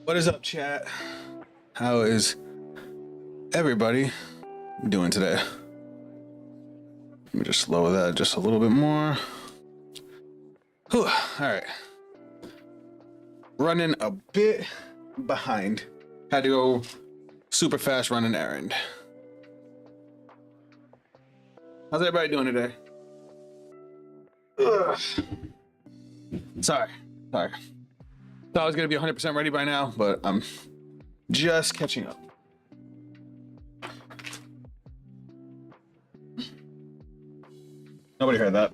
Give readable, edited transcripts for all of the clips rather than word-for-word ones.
What is up, chat? How is everybody doing today? Let me just lower that just a little bit more. Whew. All right. Running a bit behind. Had to go super fast run an errand. How's everybody doing today? Ugh. Sorry. Thought I was gonna be 100% ready by now, but I'm just catching up. Nobody heard that.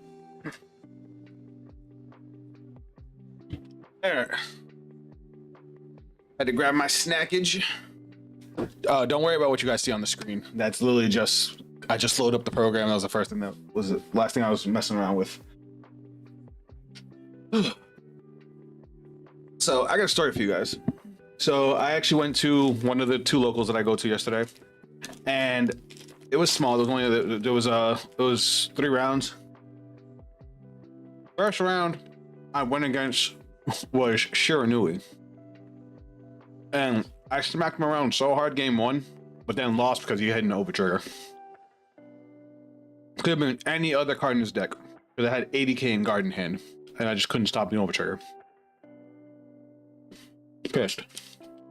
All right. Had to grab my snackage. Don't worry about what you guys see on the screen. That's literally just, I just loaded up the program. That was the first thing that was the last thing I was messing around with. So I got a story for you guys. So I actually went to one of the two locals that I go to yesterday, and it was small. There was only it was 3 rounds. First round I went against was Shiranui, and I smacked him around so hard game 1, but then lost because he had an overtrigger. Could have been any other card in his deck because I had 80k in guard in hand, and I just couldn't stop the overtrigger. Pissed.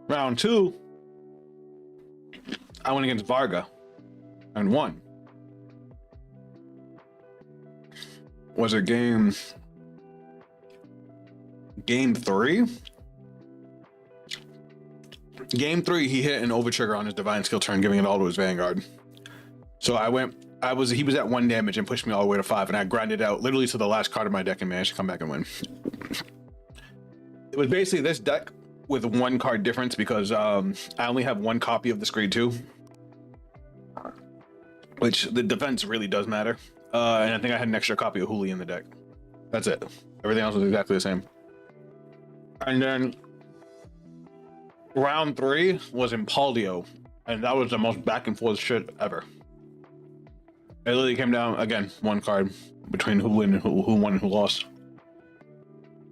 Round 2, I went against Varga and won. Was it game 3? Game 3, he hit an overtrigger on his divine skill turn, giving it all to his Vanguard. So he was at 1 damage and pushed me all the way to 5, and I grinded out literally to the last card of my deck and managed to come back and win. It was basically this deck with 1 card difference because I only have 1 copy of this grade 2, which the defense really does matter. And I think I had an extra copy of Huli in the deck. That's it. Everything else was exactly the same. And then round 3 was in Paldio, and that was the most back and forth shit ever. It literally came down again 1 card between who won and who lost.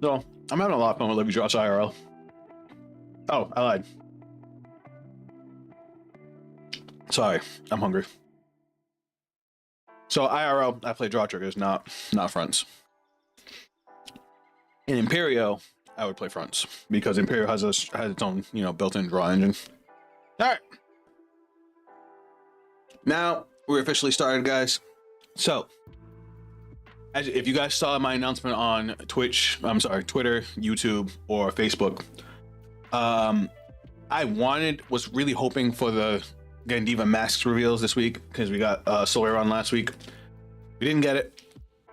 So I'm having a lot of fun with Livy Dross IRL. Oh, I lied. Sorry, I'm hungry. So IRL, I play draw triggers, not fronts. In Imperio, I would play fronts because Imperio has its own, built-in draw engine. All right. Now we're officially started, guys. So, if you guys saw my announcement on Twitter, YouTube, or Facebook, I was really hoping for the Gandiva masks reveals this week because we got Solar on last week. We didn't get it.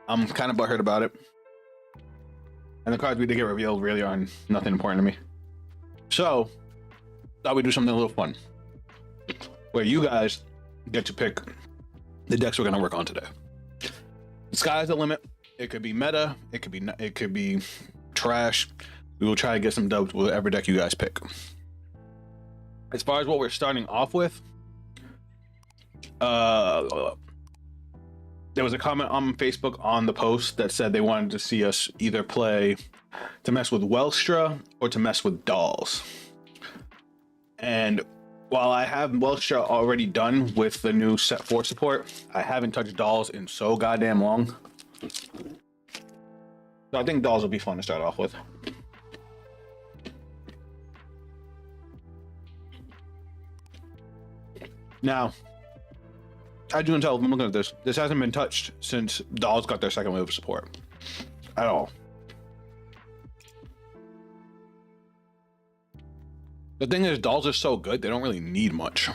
I'm kind of butthurt about it. And the cards we did get revealed really are nothing important to me. So, thought we'd do something a little fun, where you guys get to pick the decks we're gonna work on today. The sky's the limit. It could be meta. It could be trash. We will try to get some dubs with whatever deck you guys pick. As far as what we're starting off with, there was a comment on Facebook on the post that said they wanted to see us either play to mess with Welstra or to mess with Dolls. And while I have Welstra already done with the new set 4 support, I haven't touched Dolls in so goddamn long. So I think Dolls will be fun to start off with. Now, as you can tell, I'm looking at this. This hasn't been touched since Dolls got their 2nd wave of support at all. The thing is, Dolls are so good, they don't really need much.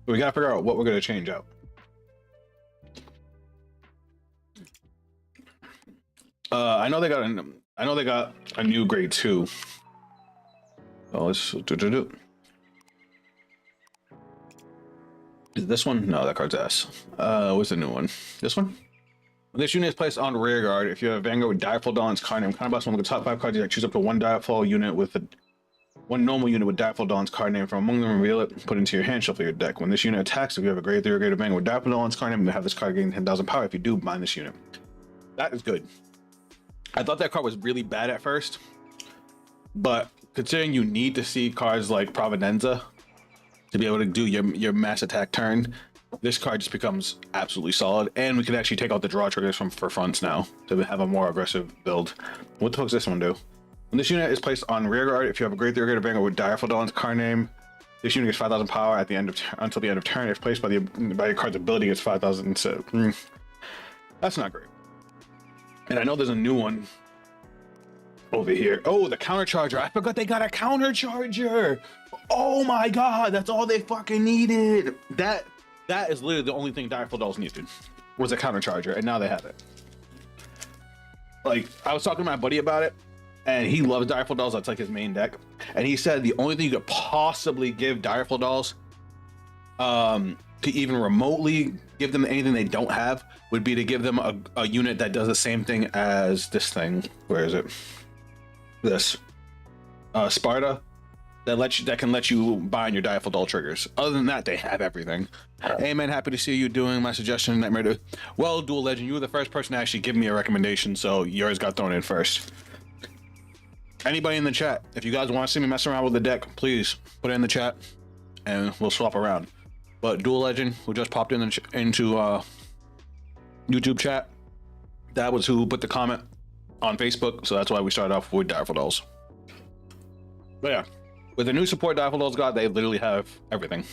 We gotta figure out what we're gonna change out. I know they got a new grade 2. Oh, let's do. Is this one? No, that card's ass. What's the new one? This one? When this unit is placed on rear guard, if you have a Vanguard with Direful Dawn's card name, kind of one of the top 5 cards, you choose up to 1 Direful unit with one normal unit with Direful Dawn's card name from among them, reveal it, put it into your hand, shuffle your deck. When this unit attacks, if you have a grade 3 or greater Vanguard with Direful Dawn's card name, you have this card gain 10,000 power. If you do, bind this unit. That is good. I thought that card was really bad at first, but considering you need to see cards like Providenza to be able to do your mass attack turn, this card just becomes absolutely solid. And we can actually take out the draw triggers for fronts now to have a more aggressive build. What the fuck does this one do? When this unit is placed on rear guard, if you have a great rear guard Vanguard with Direful Dawn's card name, this unit gets 5,000 power at the end of until the end of turn. If placed by your card's ability, it's 5,000. So that's not great. And I know there's a new one over here. Oh, the counter charger. I forgot they got a counter charger. Oh my god, that's all they fucking needed. That is literally the only thing Direful Dolls needed was a counter charger, and now they have it. Like, I was talking to my buddy about it, and he loves Direful Dolls. That's like his main deck. And he said the only thing you could possibly give Direful Dolls to even remotely give them anything they don't have would be to give them a unit that does the same thing as this thing. Where is it? This Sparta that can let you bind your Direful Doll triggers. Other than that, they have everything. Hey man, happy to see you doing my suggestion. Nightmare to well, Dual Legend, you were the first person to actually give me a recommendation, so yours got thrown in first. Anybody in the chat, if you guys want to see me mess around with the deck, please put it in the chat and we'll swap around. But Dual Legend, who just popped into YouTube chat, that was who put the comment on Facebook, so that's why we started off with Direful Dolls. But yeah, with the new support Direful Dolls got, they literally have everything.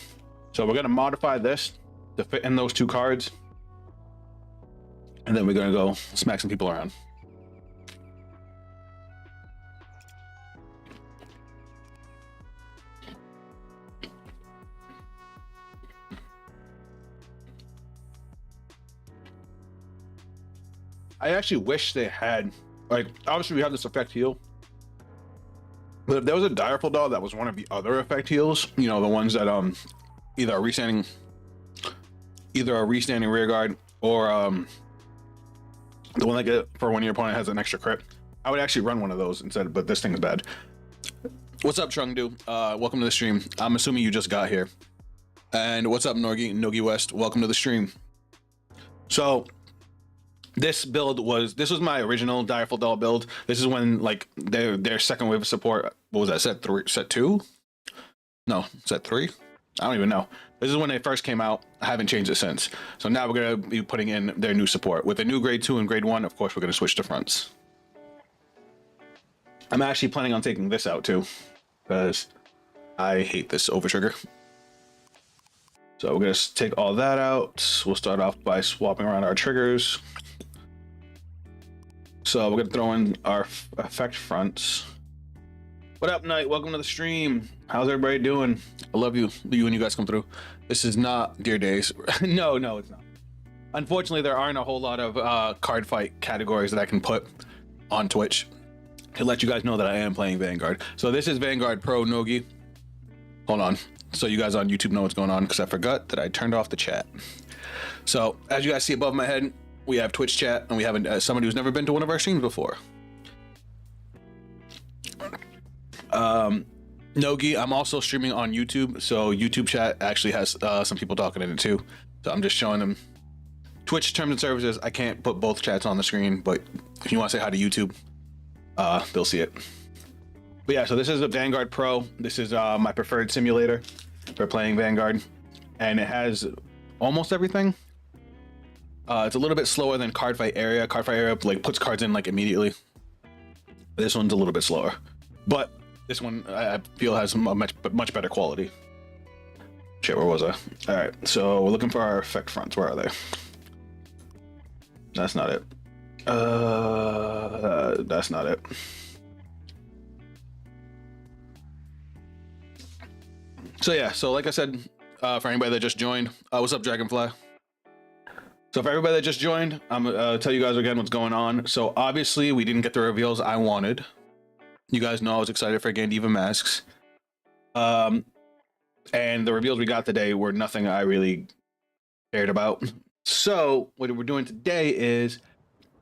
So we're gonna modify this to fit in those two cards, and then we're gonna go smack some people around. I actually wish they had, like, obviously we have this effect heal, but if there was a Direful Doll that was one of the other effect heals, you know, the ones that either a restanding rear guard or the one that get for when your opponent has an extra crit, I would actually run one of those instead. But this thing is bad. What's up, Chengdu? Welcome to the stream. I'm assuming you just got here. And what's up, Nogi West? Welcome to the stream. So this was my original Direful Doll build. This is when like their second wave of support. What was that? Set 2? No, set 3. I don't even know. This is when they first came out. I haven't changed it since. So now we're gonna be putting in their new support with the new grade 2 and grade 1. Of course, we're gonna switch to fronts. I'm actually planning on taking this out too, because I hate this over trigger. So we're gonna take all that out. We'll start off by swapping around our triggers. So we're gonna throw in our effect fronts. What up, Knight? Welcome to the stream. How's everybody doing? I love you when you guys come through. This is not Dear Days. No, it's not. Unfortunately, there aren't a whole lot of card fight categories that I can put on Twitch to let you guys know that I am playing Vanguard. So this is Vanguard Pro Nogi. Hold on. So you guys on YouTube know what's going on, because I forgot that I turned off the chat. So as you guys see above my head, we have Twitch chat, and we have somebody who's never been to one of our streams before. Nogi, I'm also streaming on YouTube, so YouTube chat actually has some people talking in it too. So I'm just showing them Twitch terms and services. I can't put both chats on the screen, but if you want to say hi to YouTube, they'll see it. But yeah, so this is a Vanguard Pro. This is my preferred simulator for playing Vanguard, and it has almost everything. It's a little bit slower than Cardfight Area. Cardfight Area like puts cards in like immediately. This one's a little bit slower, but this one I feel has a much better quality. Shit, where was I? All right, so we're looking for our effect fronts. Where are they? That's not it. That's not it. So yeah, so like I said, for anybody that just joined, what's up, Dragonfly? So for everybody that just joined, I'm gonna tell you guys again what's going on. So obviously we didn't get the reveals I wanted. You guys know I was excited for Gandiva masks. And the reveals we got today were nothing I really cared about. So what we're doing today is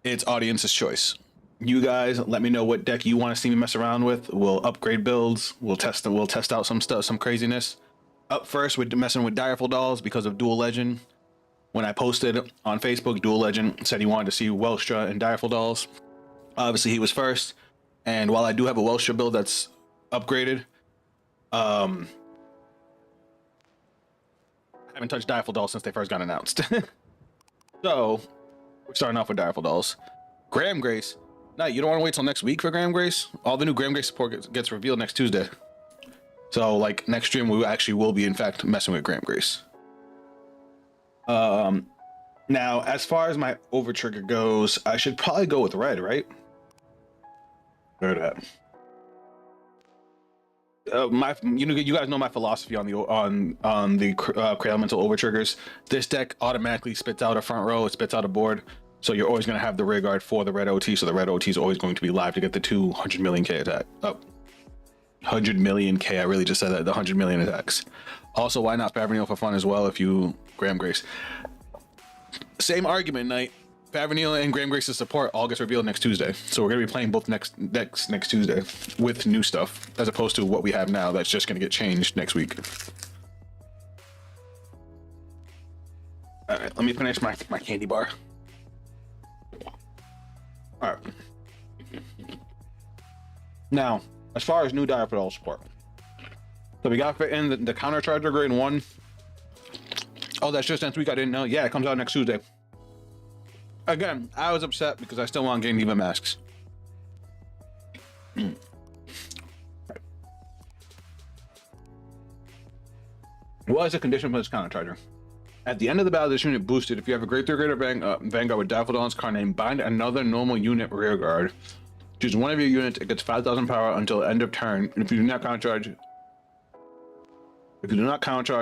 it's audience's choice. You guys let me know what deck you want to see me mess around with. We'll upgrade builds. We'll test out some stuff, some craziness. Up first, we're messing with Direful Dolls because of Dual Legend. When I posted on Facebook, Dual Legend said he wanted to see Welstra and Direful Dolls. Obviously, he was first. And while I do have a Welstra build that's upgraded. I haven't touched Direful Dolls since they first got announced. So we're starting off with Direful Dolls. Graham Grace. No, you don't want to wait till next week for Graham Grace. All the new Graham Grace support gets revealed next Tuesday. So like next stream, we actually will be in fact messing with Graham Grace. Now as far as my over trigger goes, I should probably go with red, right? Where that? You guys know my philosophy on the Cradle Elemental over triggers. This deck automatically spits out a front row, it spits out a board, so you're always going to have the rear guard for the red OT. So the red OT is always going to be live to get the 200 million K attack. Oh, 100 million K. I really just said that. The 100 million attacks. Also, why not Favrenil for fun as well if you Graham Grace? Same argument, Knight. Favrenil and Graham Grace's support all gets revealed next Tuesday. So we're going to be playing both next Tuesday with new stuff, as opposed to what we have now that's just going to get changed next week. All right, let me finish my candy bar. All right. Now, as far as new Direful Dolls support. So we got fit in the counter charger grade 1. Oh, that's just next week. I didn't know. Yeah, it comes out next Tuesday. Again, I was upset because I still want Game Diva masks. What is the condition for this counter charger? At the end of the battle, this unit boosted. If you have a grade 3 greater Vanguard with Direful Dolls card name, bind another normal unit rear guard. Choose one of your units. It gets 5,000 power until end of turn. And if you do not counter charge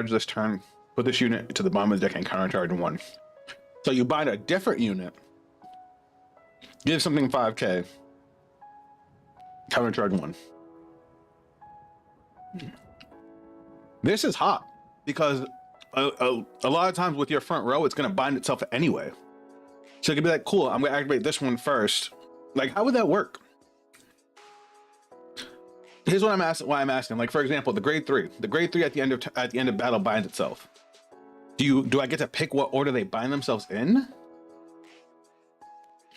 this turn, put this unit to the bottom of the deck and counter charge 1. So you bind a different unit, give something 5K, counter charge 1. This is hot because a lot of times with your front row, it's going to bind itself anyway. So it could be like, cool, I'm going to activate this one first. Like, how would that work? Here's what why I'm asking. Like, for example, the grade 3 at the end of battle binds itself. Do I get to pick what order they bind themselves in?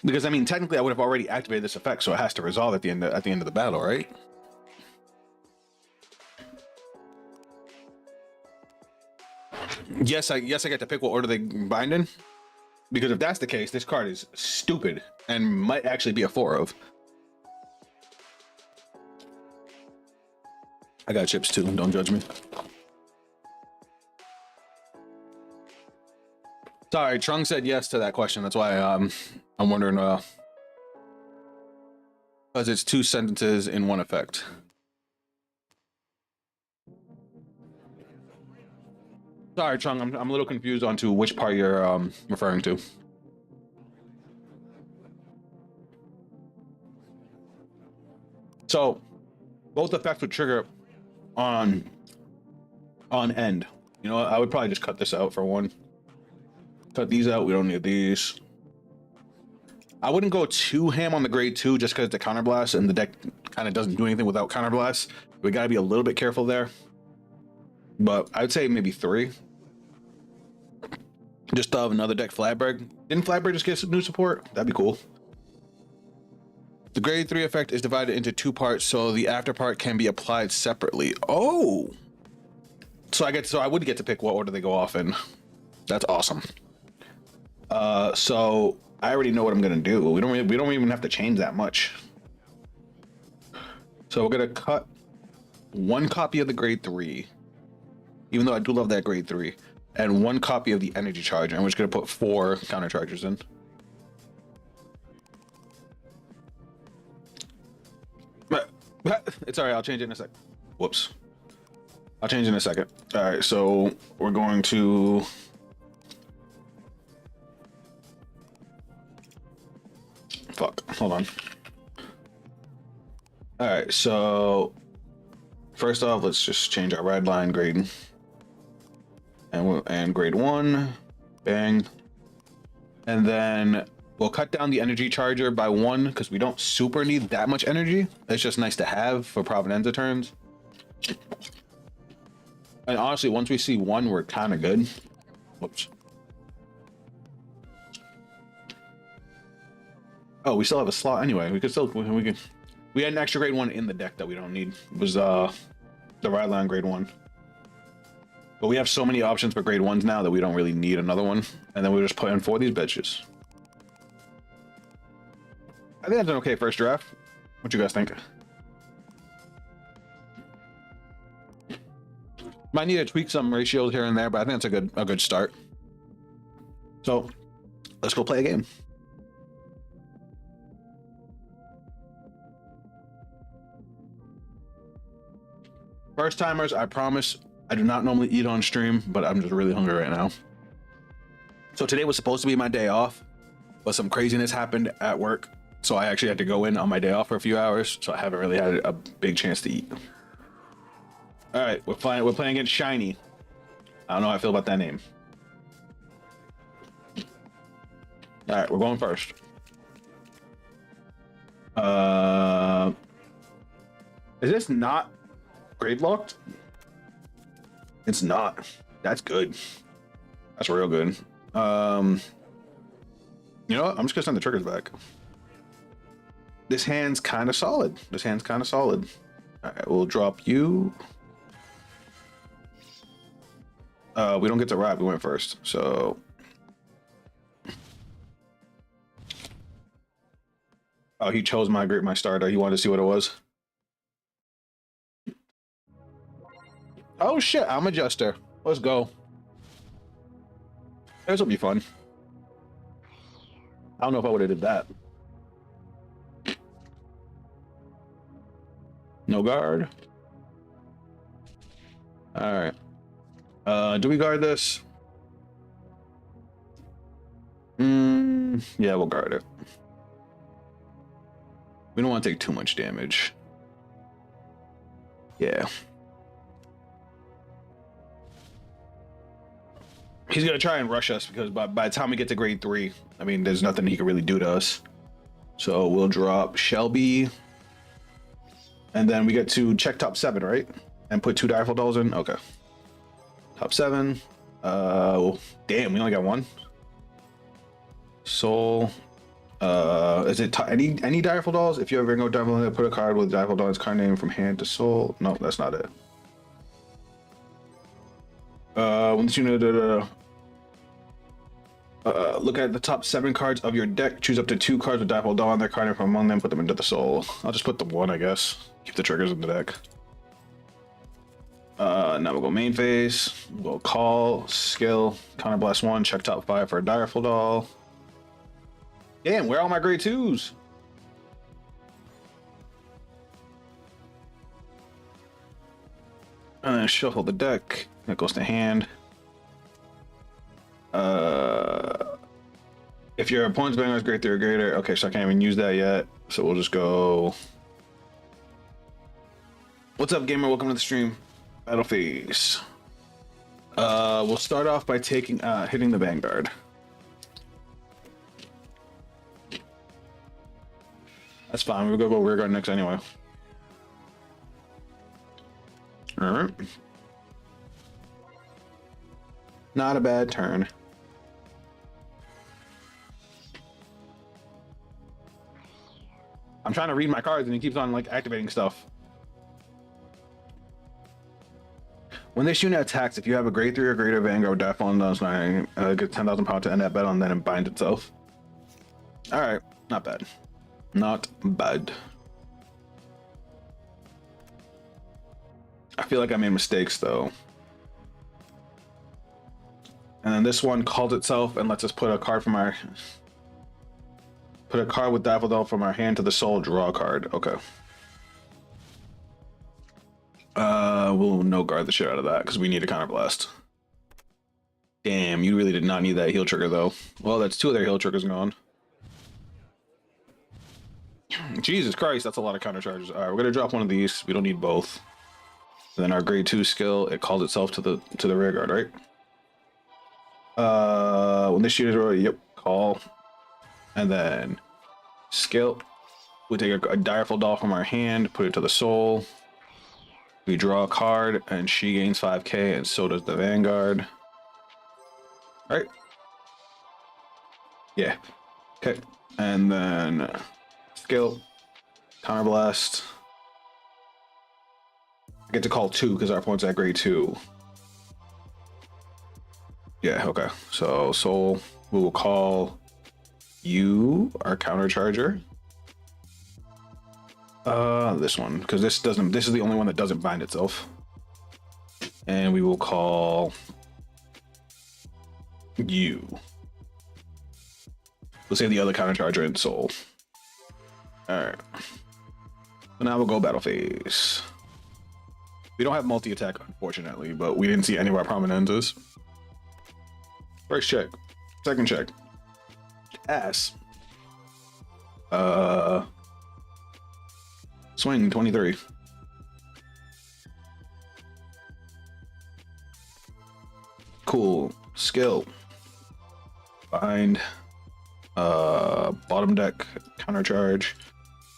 Because I mean, technically, I would have already activated this effect, so it has to resolve at the end of the battle, right? Yes, I get to pick what order they bind in. Because if that's the case, this card is stupid and might actually be a 4 of. I got chips too. Don't judge me. Sorry, Trung said yes to that question. That's why I'm wondering. Because it's 2 sentences in one effect. Sorry, Trung. I'm a little confused onto which part you're referring to. So, both effects would trigger on end. You know what? I would probably just cut this out for one. Cut these out. We don't need these. I wouldn't go too ham on the grade 2 just because the counterblast and the deck kind of doesn't do anything without counterblast. We got to be a little bit careful there. But I'd say maybe 3. Just have another deck Flatberg. Didn't Flatberg just get some new support? That'd be cool. The grade 3 effect is divided into 2 parts, so the after part can be applied separately. Oh, so I would get to pick what order they go off in. That's awesome. So I already know what I'm gonna do. We don't even have to change that much. So we're gonna cut 1 copy of the grade 3, even though I do love that grade 3, and 1 copy of the energy charger. And we're just gonna put 4 counter chargers in. It's all right. I'll change it in a sec. Whoops. I'll change it in a second. All right. So we're going to. Fuck. Hold on. All right. So first off, let's just change our red line grade. And grade 1. Bang. And then we'll cut down the energy charger by 1 because we don't super need that much energy. It's just nice to have for Providenza turns. And honestly, once we see 1, we're kind of good. Whoops. Oh, we still have a slot anyway. We can. We had an extra grade 1 in the deck that we don't need. It was the Rylon grade 1. But we have so many options for grade 1s now that we don't really need another one. And then we're just playing for these bitches. I think that's an okay first draft. What you guys think? Might need to tweak some ratios here and there, but I think it's a good start. So let's go play a game. First timers, I promise, I do not normally eat on stream, but I'm just really hungry right now. So today was supposed to be my day off, but some craziness happened at work. So I actually had to go in on my day off for a few hours. So I haven't really had a big chance to eat. All right, we're playing against Shiny. I don't know how I feel about that name. All right, we're going first. Is this not grade locked? It's not. That's good. That's real good. You know what? I'm just gonna send the triggers back. This hand's kind of solid. All right, we'll drop you. We don't get to ride. We went first, so. Oh, he chose my starter. He wanted to see what it was. Oh shit, I'm adjuster. Let's go. This will be fun. I don't know if I would have did that. No guard. All right. Do we guard this? Yeah, we'll guard it. We don't want to take too much damage. Yeah. He's gonna try and rush us because by the time we get to grade 3, I mean, there's nothing he can really do to us. So we'll drop Shelby. And then we get to check top 7, right? And put 2 Direful Dolls in. Okay. Top 7. Damn, we only got 1. Soul. Is it any Direful Dolls? If you ever go Direful, put a card with Direful Doll's card name from hand to soul. No, that's not it. Once you know look at the top 7 cards of your deck. Choose up to 2 cards with Direful Doll on their card name from among them. Put them into the soul. I'll just put the 1, I guess. Keep the triggers in the deck. Now we'll go main phase. We'll call, skill, counter blast 1, check top 5 for a Direful Doll. Damn, where are all my grade 2s? And then shuffle the deck. That goes to hand. If your opponent's Vanguard is grade 3 or greater, okay, so I can't even use that yet. So we'll just go. What's up, gamer? Welcome to the stream. Battle phase. We'll start off by taking hitting the Vanguard. That's fine. We'll go rear guard next anyway. All right. Not a bad turn. I'm trying to read my cards and he keeps on like activating stuff. When they shoot at attacks, if you have a grade 3 or greater Vanguard Direful on those, get 10,000 power to end that bet on, then it binds itself. All right, not bad. Not bad. I feel like I made mistakes though. And then this one calls itself and lets us put a card from our with Direful Doll from our hand to the soul, draw a card. Okay. We'll no guard the shit out of that because we need a counter blast. Damn, you really did not need that heal trigger though. Well, that's 2 of their heal triggers gone. Jesus Christ, that's a lot of counter charges. All right, we're gonna drop one of these. We don't need both. And then our grade 2 skill, it calls itself to the rear guard, right? When they shoot it, yep, call. And then skill. We take a Direful Doll from our hand, put it to the soul. We draw a card, and she gains 5k, and so does the Vanguard. All right. Yeah. Okay. And then skill. Counterblast. I get to call 2 because our opponent's at grade 2. Yeah, okay. So Soul, we will call you our counter charger. This one, because this is the only one that doesn't bind itself. And we will call you. We'll save the other counter charger in Soul. Alright. So now we'll go battle phase. We don't have multi-attack, unfortunately, but we didn't see any of our prominences. First check. Second check. Ass. Swing 23. Cool. Skill. Bind. Bottom deck counter charge.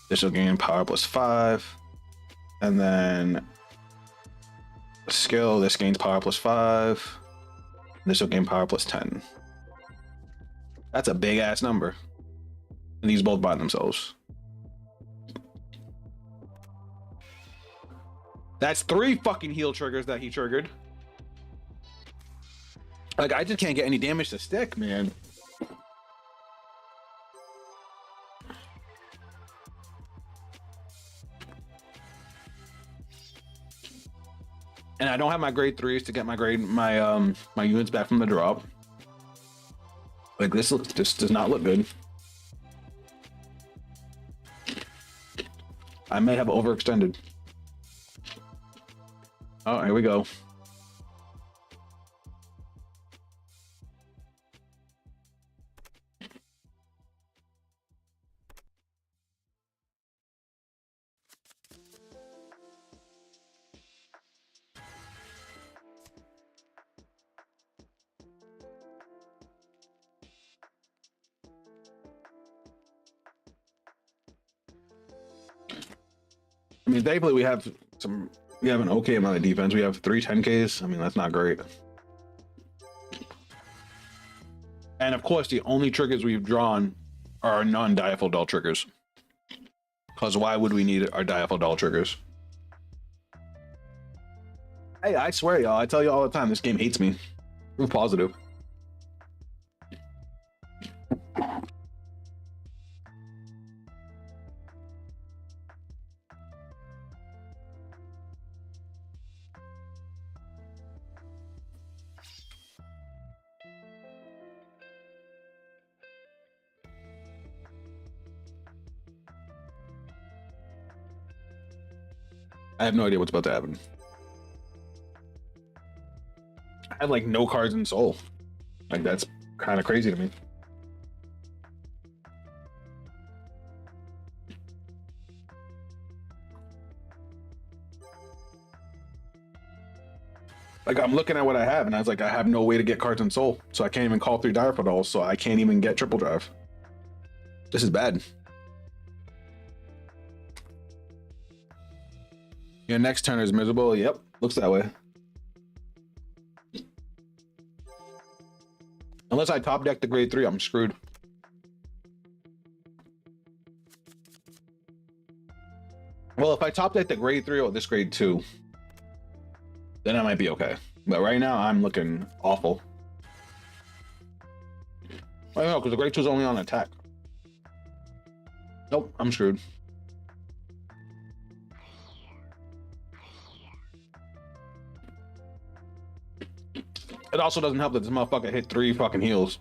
This will gain power +5. And then skill, this gains power +5. This will gain power +10. That's a big ass number. And these both bind themselves. That's 3 fucking heal triggers that he triggered. Like, I just can't get any damage to stick, man. And I don't have my grade 3s to get my units back from the drop. Like, this does not look good. I may have overextended. Oh, here we go. I mean, thankfully we have an okay amount of defense. We have 3 10Ks. I mean, that's not great. And of course, the only triggers we've drawn are non-Diaphil Doll triggers. Because why would we need our Diaphil Doll triggers? Hey, I swear, y'all, I tell you all the time, this game hates me. Proof positive. I have no idea what's about to happen. I have like no cards in Soul. Like, that's kind of crazy to me. Like, I'm looking at what I have, and I was like, I have no way to get cards in Soul, so I can't even call 3 Diaphil Dolls, so I can't even get triple drive. This is bad. Your next turn is miserable. Yep, looks that way. Unless I top deck the grade 3, I'm screwed. Well, if I top deck the grade 3 or this grade 2, then I might be okay. But right now, I'm looking awful. I don't know, because the grade 2 is only on attack. Nope, I'm screwed. It also doesn't help that this motherfucker hit 3 fucking heals.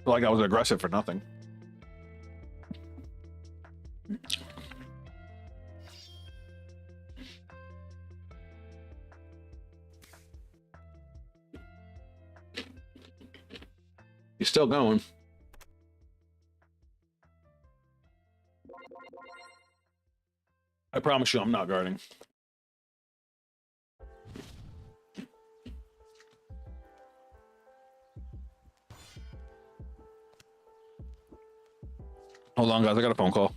Like I was aggressive for nothing. He's still going. I promise you I'm not guarding. Hold on, guys. I got a phone call.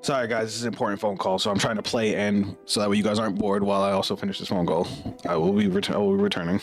Sorry, guys, this is an important phone call, so I'm trying to play and so that way you guys aren't bored while I also finish this phone call. I will be returning.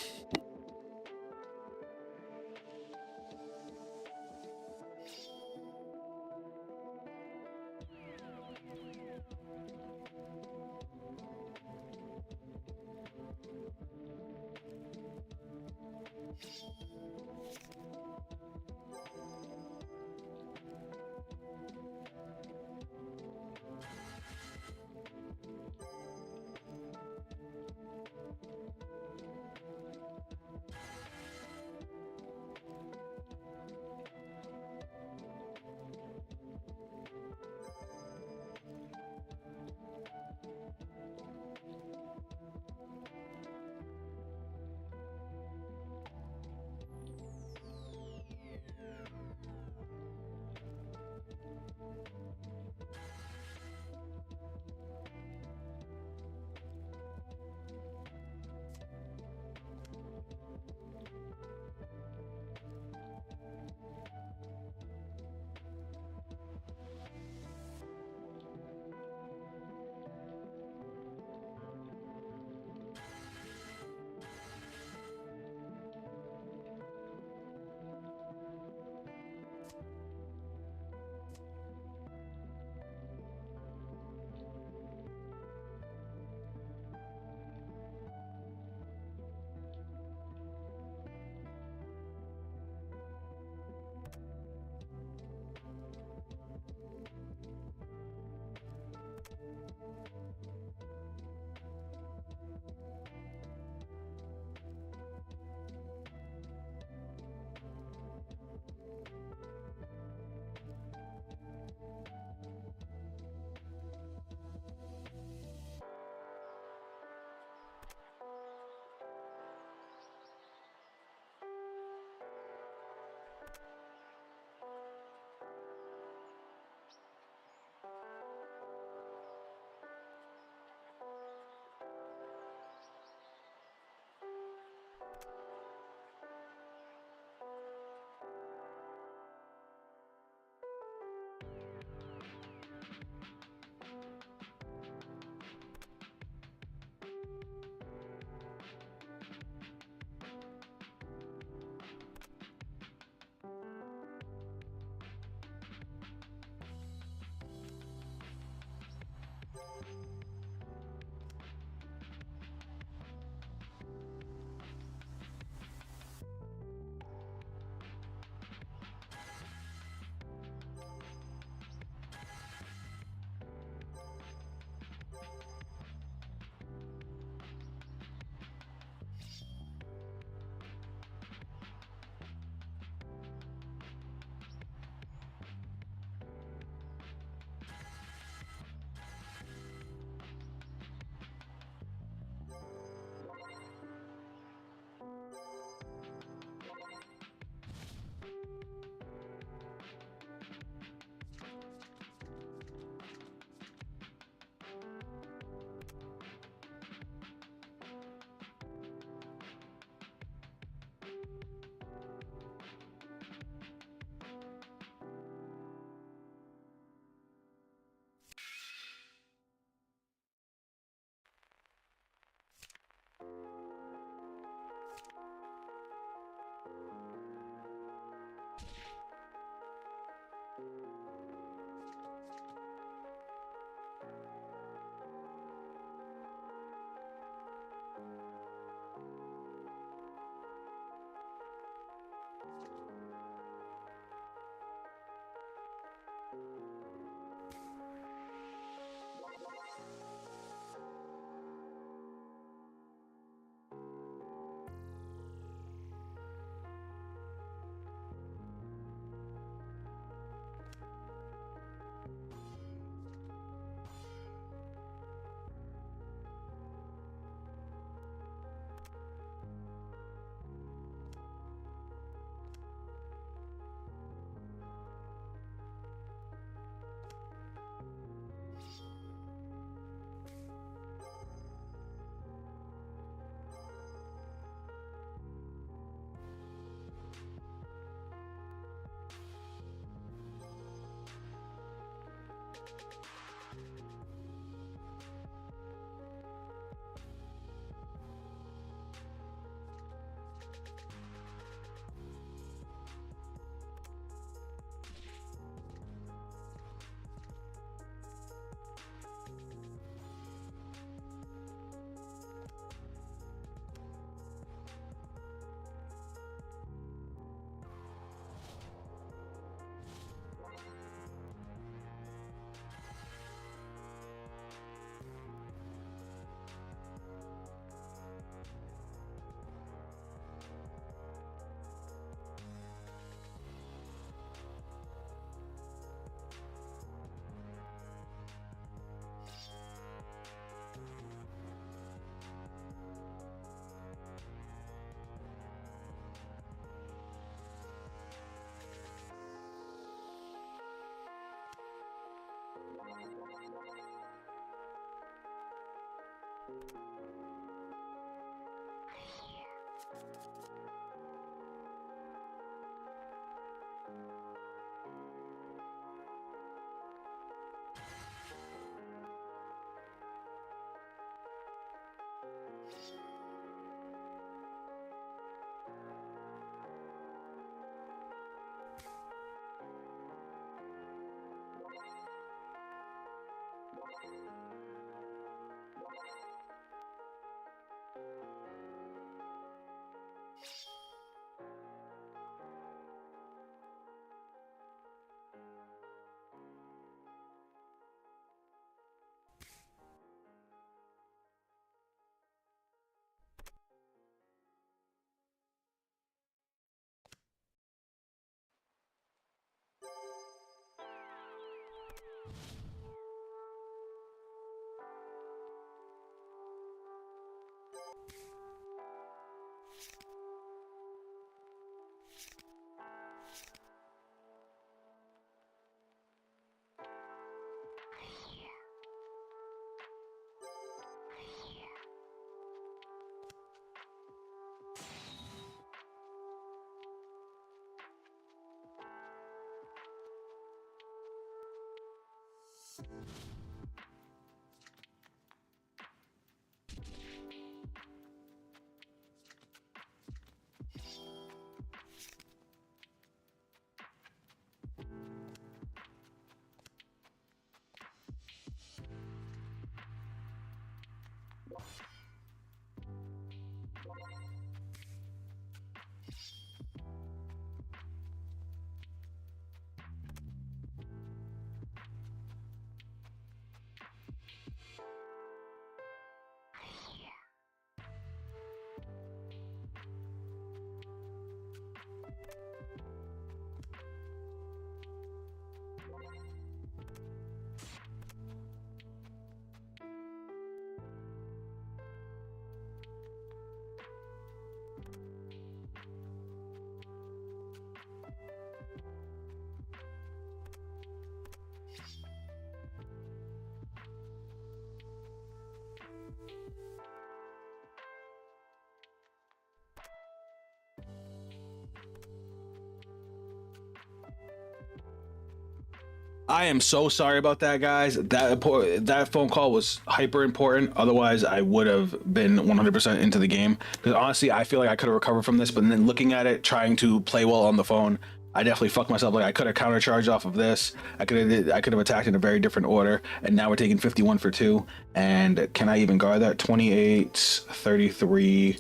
I am so sorry about that, guys. That phone call was hyper important. Otherwise, I would have been 100% into the game. Because honestly, I feel like I could have recovered from this. But then looking at it, trying to play well on the phone, I definitely fucked myself. Like I could have countercharged off of this. I could have attacked in a very different order. And now we're taking 51 for 2. And can I even guard that? 28, 33.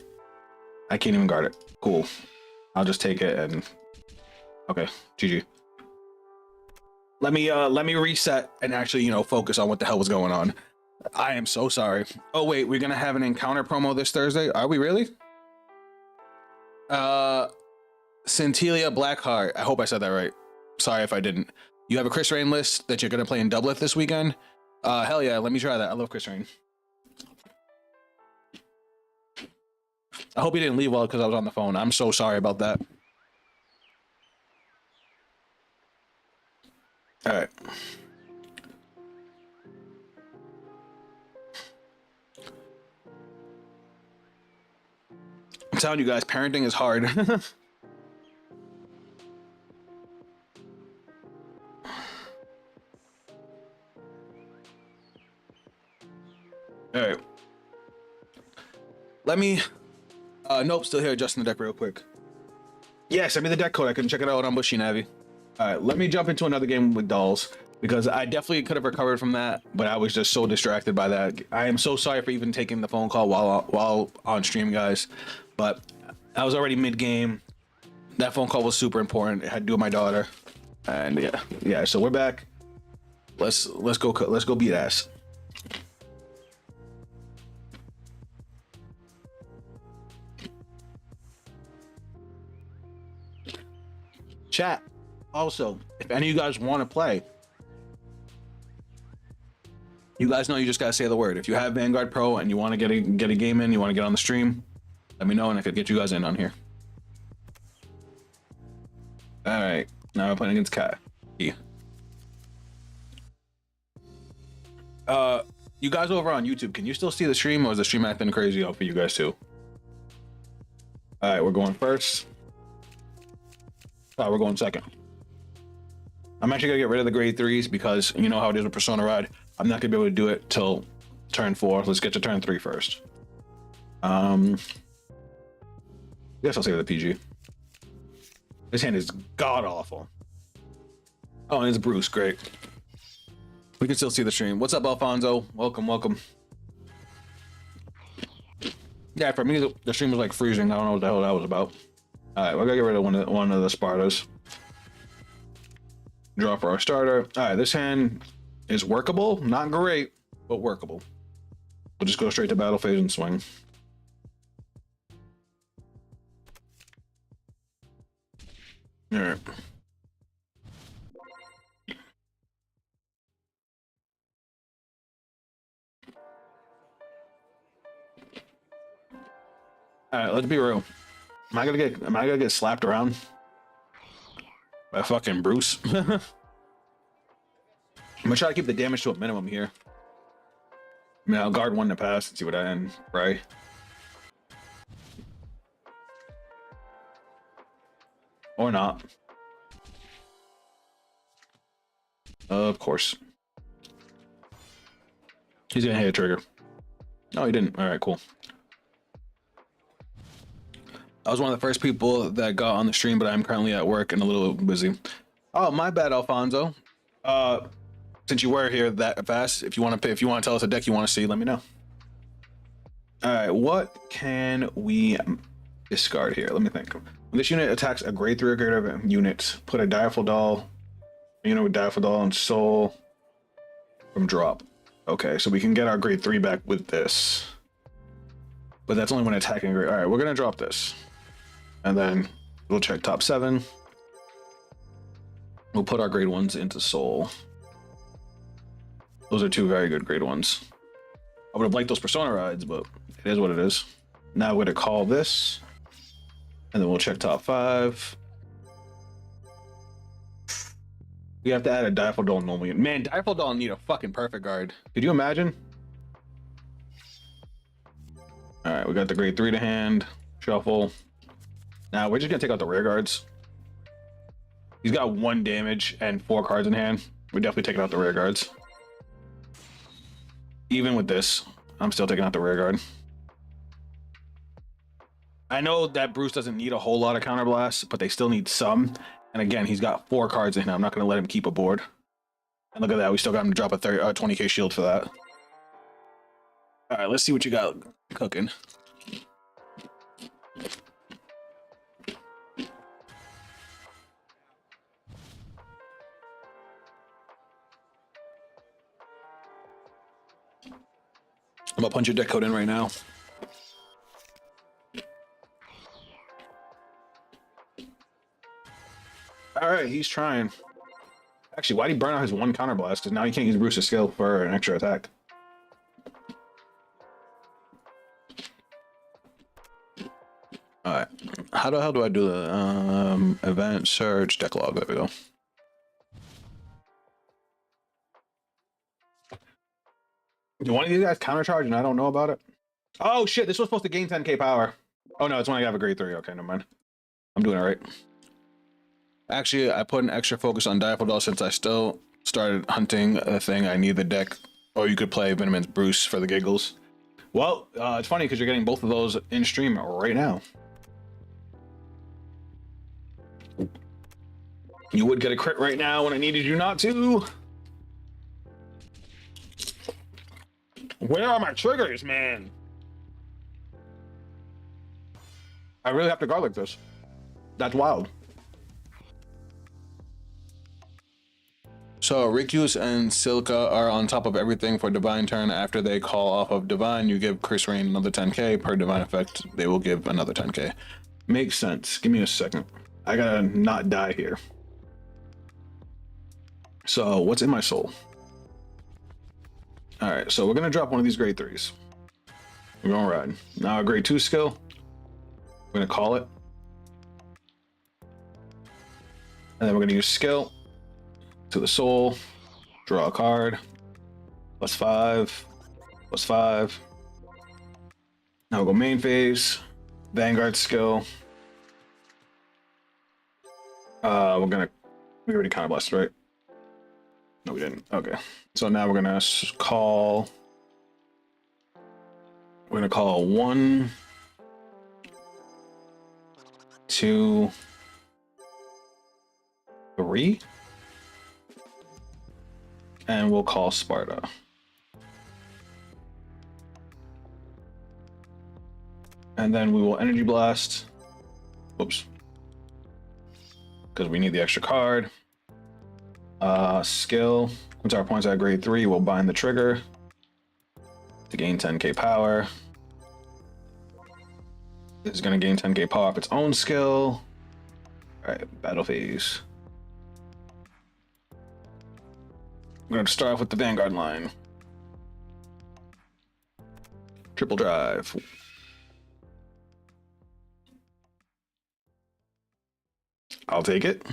I can't even guard it. Cool. I'll just take it and okay, GG. Let me reset and actually, focus on what the hell was going on. I am so sorry. Oh wait, we're gonna have an encounter promo this Thursday. Are we really? Centelia Blackheart. I hope I said that right. Sorry if I didn't. You have a Chris Rain list that you're gonna play in Doublet this weekend? Hell yeah, let me try that. I love Chris Rain. I hope you didn't leave well because I was on the phone. I'm so sorry about that. All right. I'm telling you guys, parenting is hard. All right. Let me. Nope, still here. Adjusting the deck real quick. Yeah, send me the deck code. I can check it out on Bushy Navi. All right, let me jump into another game with dolls because I definitely could have recovered from that, but I was just so distracted by that. I am so sorry for even taking the phone call while on stream, guys. But I was already mid game. That phone call was super important. It had to do with my daughter, and yeah. So we're back. Let's go beat ass. Chat. Also, if any of you guys want to play, you guys know you just gotta say the word. If you have Vanguard Pro and you want to get a game in, you want to get on the stream, let me know and I could get you guys in on here. All right, now we're playing against Kai. Yeah. You guys over on YouTube, can you still see the stream, or is the stream acting crazy out for you guys too? All right, we're going first. We're going second. I'm actually gonna get rid of the grade 3s because you know how it is with Persona Ride. I'm not gonna be able to do it till turn 4. Let's get to turn 3 first. I guess I'll save the PG. This hand is god awful. Oh, and it's Bruce. Great. We can still see the stream. What's up, Alfonso? Welcome, welcome. Yeah, for me, the stream was like freezing. I don't know what the hell that was about. All right, we're gonna get rid of one of the Spartas. Draw for our starter. All right, this hand is workable. Not great, but workable. We'll just go straight to battle phase and swing. All right. All right, let's be real. Am I gonna get slapped around by fucking Bruce? I'm gonna try to keep the damage to a minimum here. I mean, I'll guard 1 to pass and see what I end, right? Or not. Of course. He's gonna hit a trigger. No, he didn't. All right, cool. I was one of the first people that got on the stream, but I'm currently at work and a little busy. Oh, my bad, Alfonso. Since you were here that fast, if you want to tell us a deck you want to see, let me know. All right, what can we discard here? Let me think. When this unit attacks a grade 3 or greater unit, put a Direful Doll, unit with Direful Doll and Soul from drop. Okay, so we can get our grade 3 back with this. But that's only when attacking a grade. All right, we're gonna drop this. And then we'll check top 7. We'll put our grade 1s into Soul. Those are 2 very good grade 1s. I would have liked those Persona Rides, but it is what it is. Now we're gonna call this. And then we'll check top 5. We have to add a Direful Doll normal unit. Man, Direful Doll need a fucking perfect guard. Could you imagine? All right, we got the grade 3 to hand. Shuffle. Now we're just gonna take out the rear guards. He's got 1 damage and 4 cards in hand. We're definitely taking out the rear guards. Even with this, I'm still taking out the rear guard. I know that Bruce doesn't need a whole lot of counterblasts, but they still need some. And again, he's got 4 cards in hand. I'm not gonna let him keep a board. And look at that, we still got him to drop a 20k shield for that. All right, let's see what you got cooking. I'm gonna punch your deck code in right now. All right, he's trying. Actually, why did he burn out his 1 counterblast? Because now he can't use Bruce's skill for an extra attack. All right, how the hell do I do the event search deck log? There we go. Do one of these guys countercharge and I don't know about it? Oh shit, this was supposed to gain 10k power. Oh no, it's when I have a grade 3. Okay, never mind. I'm doing it right. Actually, I put an extra focus on Direful Doll since I still started hunting a thing. I need the deck. Or you could play Venomance Bruce for the giggles. Well, it's funny because you're getting both of those in stream right now. You would get a crit right now when I needed you not to. Where are my triggers, man? I really have to garlic this. That's wild. So Rictus and Silka are on top of everything for Divine turn. After they call off of Divine, you give Chris Rain another 10k. Per Divine effect, they will give another 10k. Makes sense. Give me a second. I gotta not die here. So what's in my soul? All right, so we're gonna drop one of these grade 3s. We're gonna ride. Now a grade 2 skill. We're gonna call it. And then we're gonna use skill. To the soul, draw a card, +5, +5. Now we'll go main phase, Vanguard skill. We already kind of blessed, right? No, we didn't. Okay. So now we're gonna call. We're gonna call 1, 2, 3. And we'll call Sparta. And then we will Energy Blast. Oops. Because we need the extra card. Skill. Once our points at grade 3, we'll bind the trigger to gain 10k power. This is going to gain 10k power off its own skill. All right, battle phase. We're going to start off with the Vanguard line. Triple drive. I'll take it.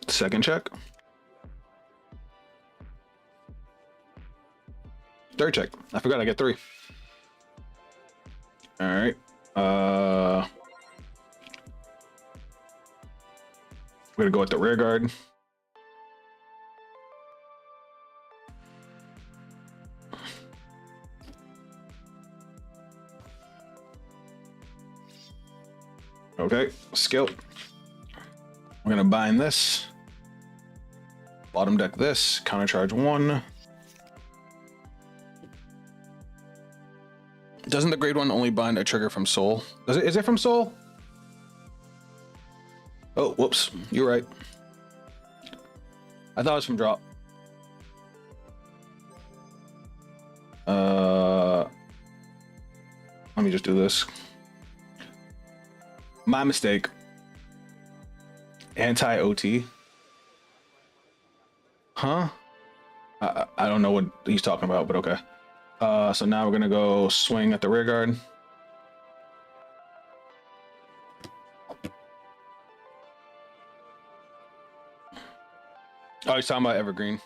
Second check. Third check. I forgot I get 3. All right. We're gonna go with the rear guard. Okay, skill. We're gonna bind this. Bottom deck this. Counter charge 1. Doesn't the grade 1 only bind a trigger from soul? Does it? Is it from soul? Oh, whoops. You're right. I thought it was from drop. Let me just do this. My mistake. Anti-OT. Huh? I don't know what he's talking about, but okay. So now we're gonna go swing at the rear guard. Oh, he's talking about Evergreen.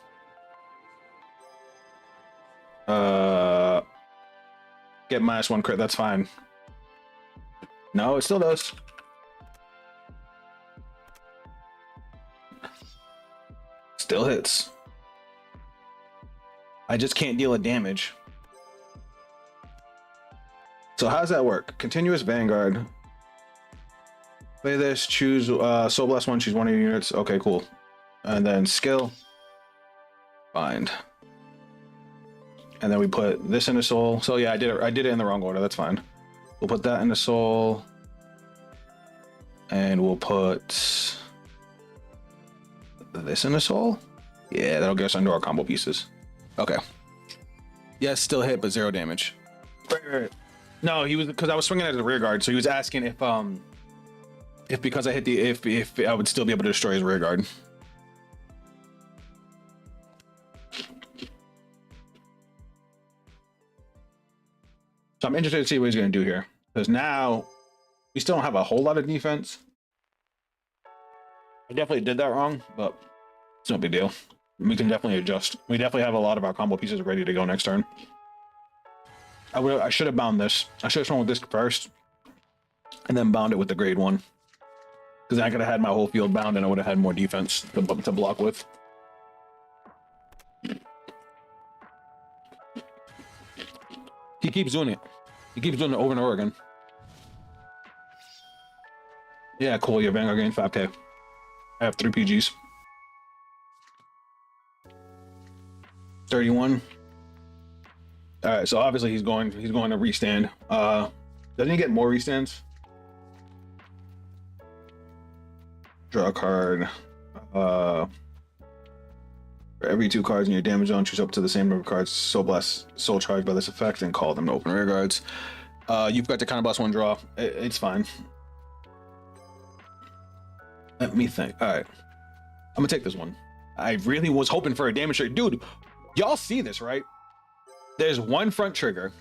Get -1 crit, that's fine. No, it still does. Still hits. I just can't deal a damage. So how does that work? Continuous Vanguard. Play this, choose Soul Blast 1, choose one of your units. Okay, cool. And then skill. Bind. And then we put this in the soul. So yeah, I did it in the wrong order. That's fine. We'll put that in the soul. And we'll put this in the soul. Yeah, that'll get us under our combo pieces. Okay. Yes, still hit, but 0 damage. Right. No, he was, because I was swinging at the rear guard, so he was asking if because I hit the if I would still be able to destroy his rear guard. So I'm interested to see what he's going to do here, because now we still don't have a whole lot of defense. I definitely did that wrong, but it's no big deal. We can definitely adjust. We definitely have a lot of our combo pieces ready to go next turn. I should have bound this. I should have swung with this first, and then bound it with the grade 1, because I could have had my whole field bound, and I would have had more defense to block with. He keeps doing it. He keeps doing it over and over again. Yeah, cool. Your Vanguard gained 5K. I have 3 PGs. 31. All right, so obviously he's going to restand. Doesn't he get more restands? Draw a card. For every 2 cards in your damage zone, choose up to the same number of cards soul charged by this effect and call them to open rear guards. You've got to kind of boss 1 draw. It's fine. Let me think. All right, I'm gonna take this one. I really was hoping for a damage trigger. Dude, y'all see this, right? There's 1 front trigger.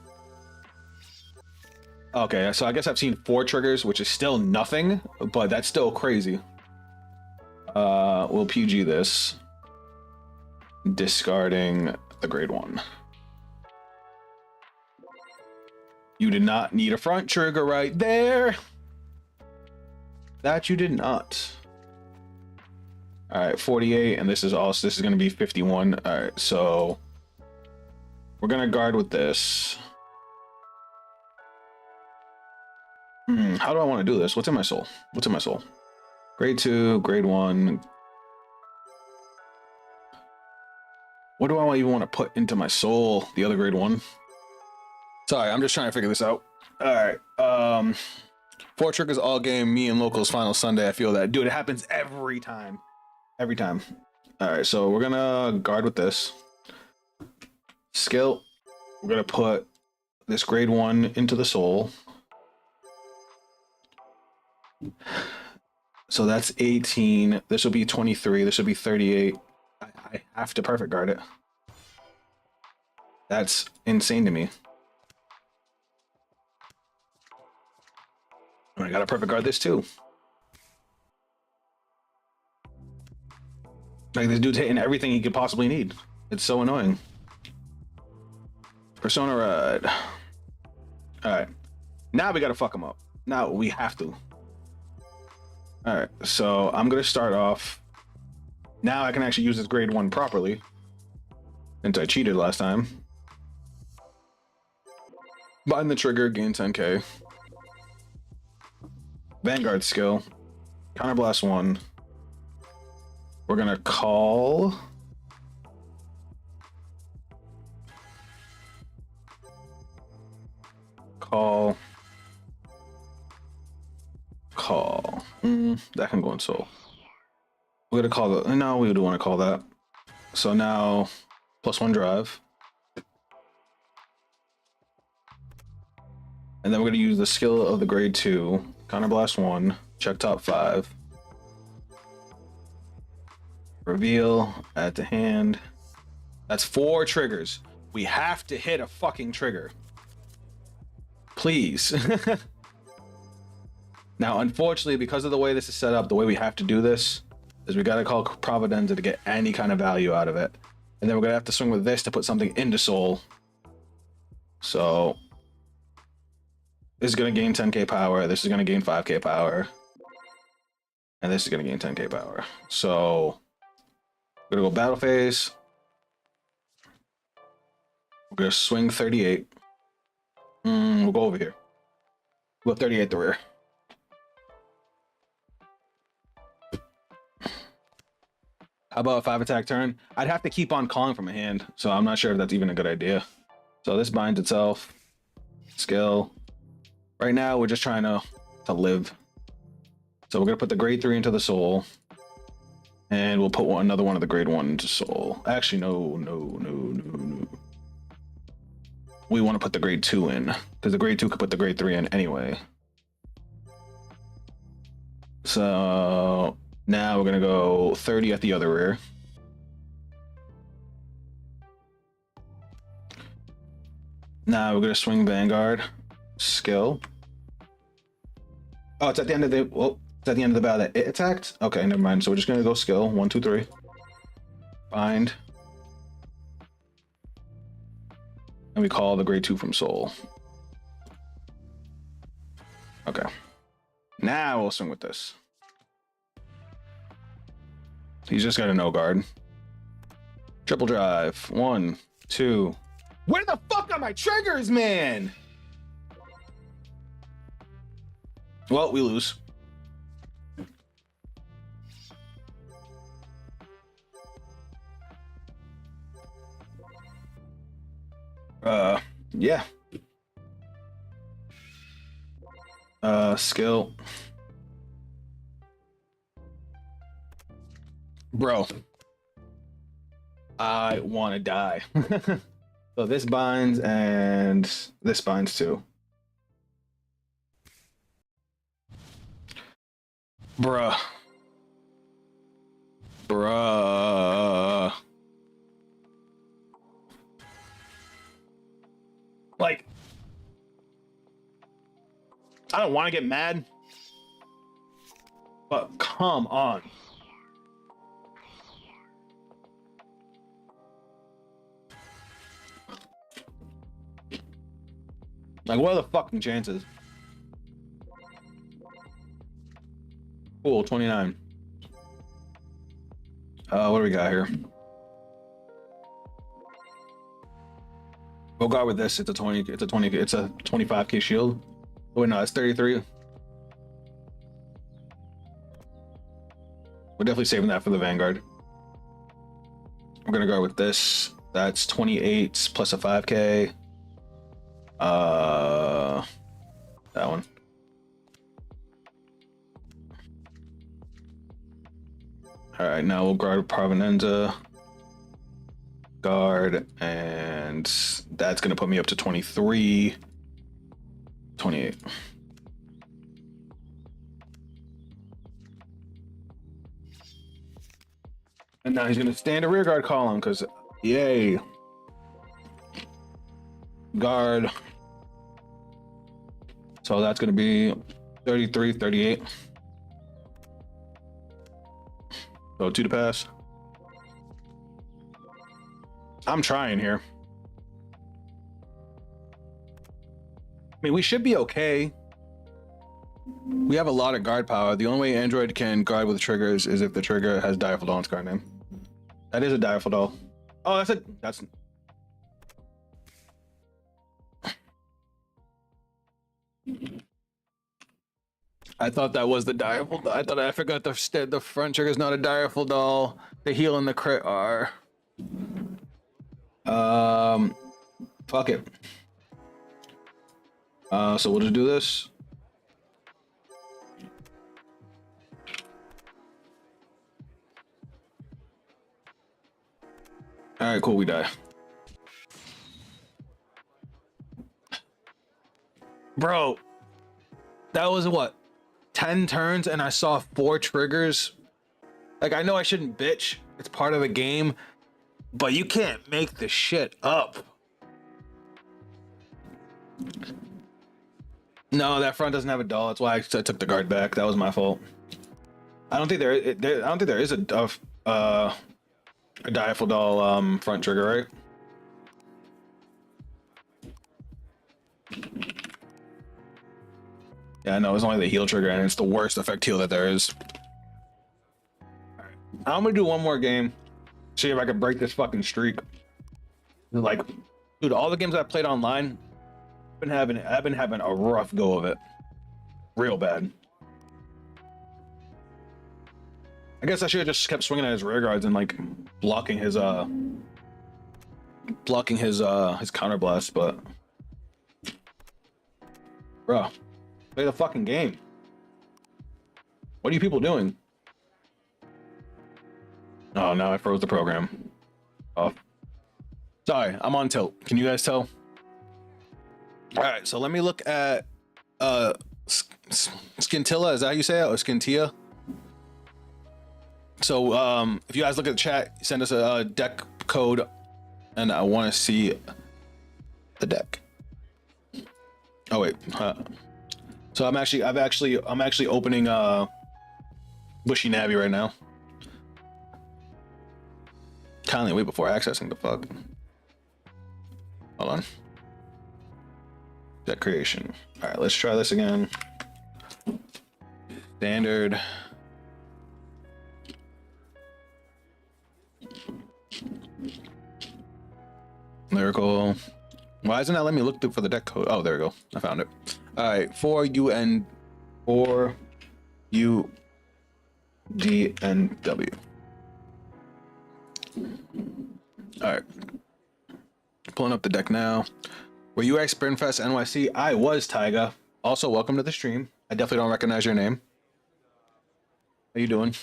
Okay, so I guess I've seen 4 triggers, which is still nothing, but that's still crazy. We'll PG this. Discarding the grade 1. You did not need a front trigger right there. That you did not. All right, 48, and this is going to be 51. All right, so we're gonna guard with this. How do I want to do this? What's in my soul? What's in my soul? Grade 2, grade 1. What do I even want to put into my soul? The other grade 1. Sorry, I'm just trying to figure this out. All right. 4 triggers all game. Me and locals final Sunday. I feel that, dude. It happens every time. Every time. All right, so we're gonna guard with this skill. We're gonna put this grade 1 into the soul. So that's 18. This will be 23. This will be 38. I have to perfect guard it. That's insane to me. I gotta perfect guard this too. Like, this dude's hitting everything he could possibly need. It's so annoying. Persona Ride. All right. Now we gotta fuck him up. Now we have to. All right. So I'm gonna start off. Now I can actually use this grade 1 properly. Since I cheated last time. Bind the trigger, gain 10K. Vanguard skill. Counterblast 1. We're gonna call. That can go in soul. We're gonna call the. No, we do want to call that. So now, +1 drive. And then we're gonna use the skill of the grade 2. Counterblast 1. Check top 5. Reveal, add to hand. That's 4 triggers. We have to hit a fucking trigger. Please. Now, unfortunately, because of the way this is set up, the way we have to do this is we gotta call Providenza to get any kind of value out of it. And then we're gonna have to swing with this to put something into soul. So this is gonna gain 10K power. This is gonna gain 5K power. And this is gonna gain 10K power. So we're gonna go battle phase. We're gonna swing 38. We'll go over here. We'll 38 the rear. How about a 5 attack turn? I'd have to keep on calling from a hand, so I'm not sure if that's even a good idea. So this binds itself. Skill. Right now, we're just trying to live. So we're gonna put the grade 3 into the soul. And we'll put another one of the grade 1 into soul. Actually, no. We want to put the grade 2 in, because the grade 2 could put the grade 3 in anyway. So now we're gonna go 30 at the other rear. Now we're gonna swing Vanguard. Skill. Oh, it's at the end of the. Well, it's at the end of the battle that it attacked. Okay, never mind. So we're just gonna go skill. 1, 2, 3. Bind. And we call the grade 2 from soul. Okay. Now we'll swing with this. He's just got a no guard. Triple drive. 1, 2, Where the fuck are my triggers, man? Well, we lose. Yeah. Skill. Bro. I want to die. So this binds and this binds too. Bruh. Bruh. Like, I don't want to get mad, but come on. Like, what are the fucking chances? Cool, 29. What do we got here? We'll go with this. It's a 20. It's a 20. It's a 25k shield. Oh, wait, no, it's 33. We're definitely saving that for the Vanguard. We're gonna go with this. That's 28 plus a 5k. That one. All right, now we'll guard Provenenza, guard, and that's gonna put me up to 23, 28. And now he's gonna stand a rear guard column because, yay. Guard. So that's gonna be 33, 38. So 2 to pass. I'm trying here. I mean, we should be okay. We have a lot of guard power. The only way Android can guard with triggers is if the trigger has Direful Doll in its card name. That is a Direful Doll. Oh, that's it. That's. I thought that was the Direful Doll. I forgot the front trigger is not a Direful Doll. The heal and the crit are. Fuck it. So we'll just do this. All right, cool. We die. Bro, that was what? 10 turns and I saw 4 triggers. Like, I know I shouldn't bitch. It's part of the game. But you can't make this shit up. No, that front doesn't have a doll. That's why I took the guard back. That was my fault. I don't think there is a Direful Doll front trigger, right? Yeah, no, it's only the heal trigger, and it's the worst effect heal that there is. All right. I'm gonna do one more game. See if I can break this fucking streak. Like, dude, all the games I've played online, I've been having a rough go of it. Real bad. I guess I should have just kept swinging at his rear guards and like blocking his counter blast, but bro, play the fucking game. What are you people doing? Oh, now I froze the program. Off. Sorry, I'm on tilt. Can you guys tell? All right, so let me look at Scintilla. Is that how you say it? Or Scintia? So if you guys look at the chat, send us a deck code, and I want to see the deck. Oh wait, so I'm actually opening Bushy Navi right now. Kindly wait before accessing the fuck. Hold on. Deck creation. All right, let's try this again. Standard. Lyrical. Why isn't that letting me look for the deck code? Oh, there we go. I found it. All right, 4UDNW. All right, pulling up the deck now. Were you at Springfest NYC? I was, Tyga. Also, welcome to the stream. I definitely don't recognize your name. How you doing?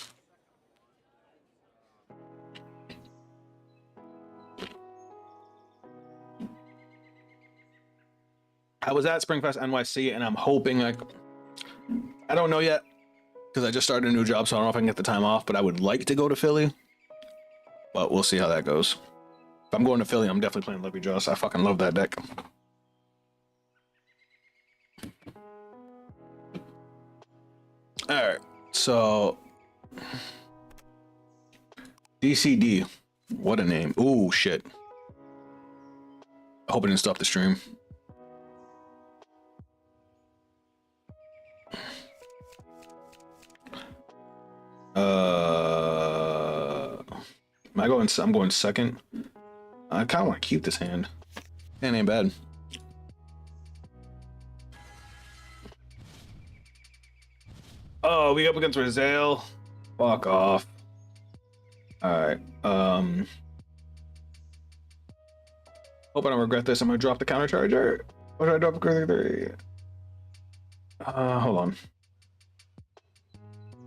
I was at Springfest NYC, and I'm hoping, like, I don't know yet, because I just started a new job, so I don't know if I can get the time off, but I would like to go to Philly. But we'll see how that goes. If I'm going to Philly, I'm definitely playing Lucky Joss. I fucking love that deck. Alright, so DCD. What a name. Ooh, shit. I hope it didn't stop the stream. Am I going? I'm going second. I kind of want to keep this hand. Hand ain't bad. Oh, we up against Rizal. Fuck off. All right. Hope I don't regret this. I'm gonna drop the counter charger. What did I drop? Three. Hold on.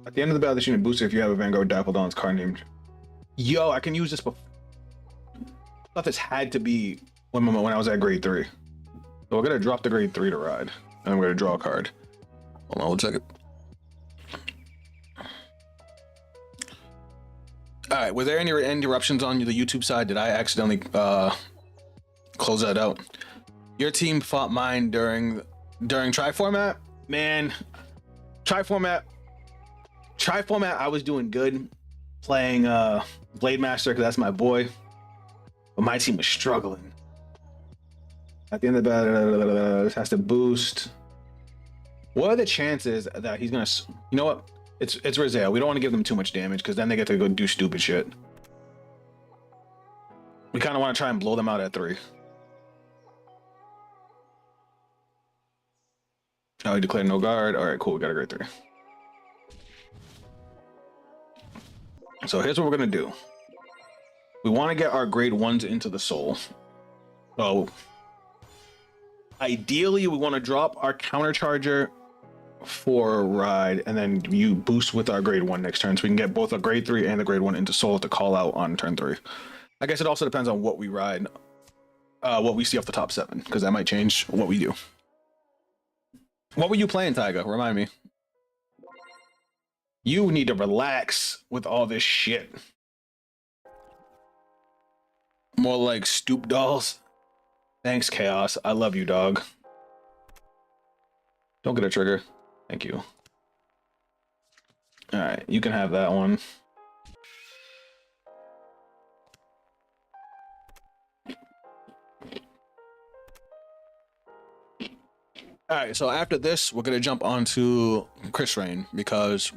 At the end of the battle, this unit booster if you have a Vanguard Dappled card named. Yo, I can use this before. I thought this had to be when I was at grade 3. So we're gonna drop the grade 3 to ride, and I'm gonna draw a card. Hold on, 1 second. All right, were there any interruptions on the YouTube side? Did I accidentally close that out? Your team fought mine during tri format. Man, tri format. I was doing good playing Blade Master because that's my boy, but my team was struggling. At the end of the battle, this has to boost. What are the chances that he's gonna? You know what? It's Rizal. We don't want to give them too much damage because then they get to go do stupid shit. We kind of want to try and blow them out at 3. Oh, he declared no guard. All right, cool. We got a grade 3. So here's what we're gonna do. We want to get our grade 1s into the soul. So ideally, we want to drop our countercharger for ride, and then you boost with our grade 1 next turn, so we can get both a grade 3 and the grade 1 into soul to call out on turn 3. I guess it also depends on what we ride, what we see off the top 7, because that might change what we do. What were you playing, Tyga? Remind me. You need to relax with all this shit. More like stoop dolls. Thanks, Chaos. I love you, dog. Don't get a trigger. Thank you. All right, you can have that one. All right, so after this, we're gonna jump onto Chris Rain because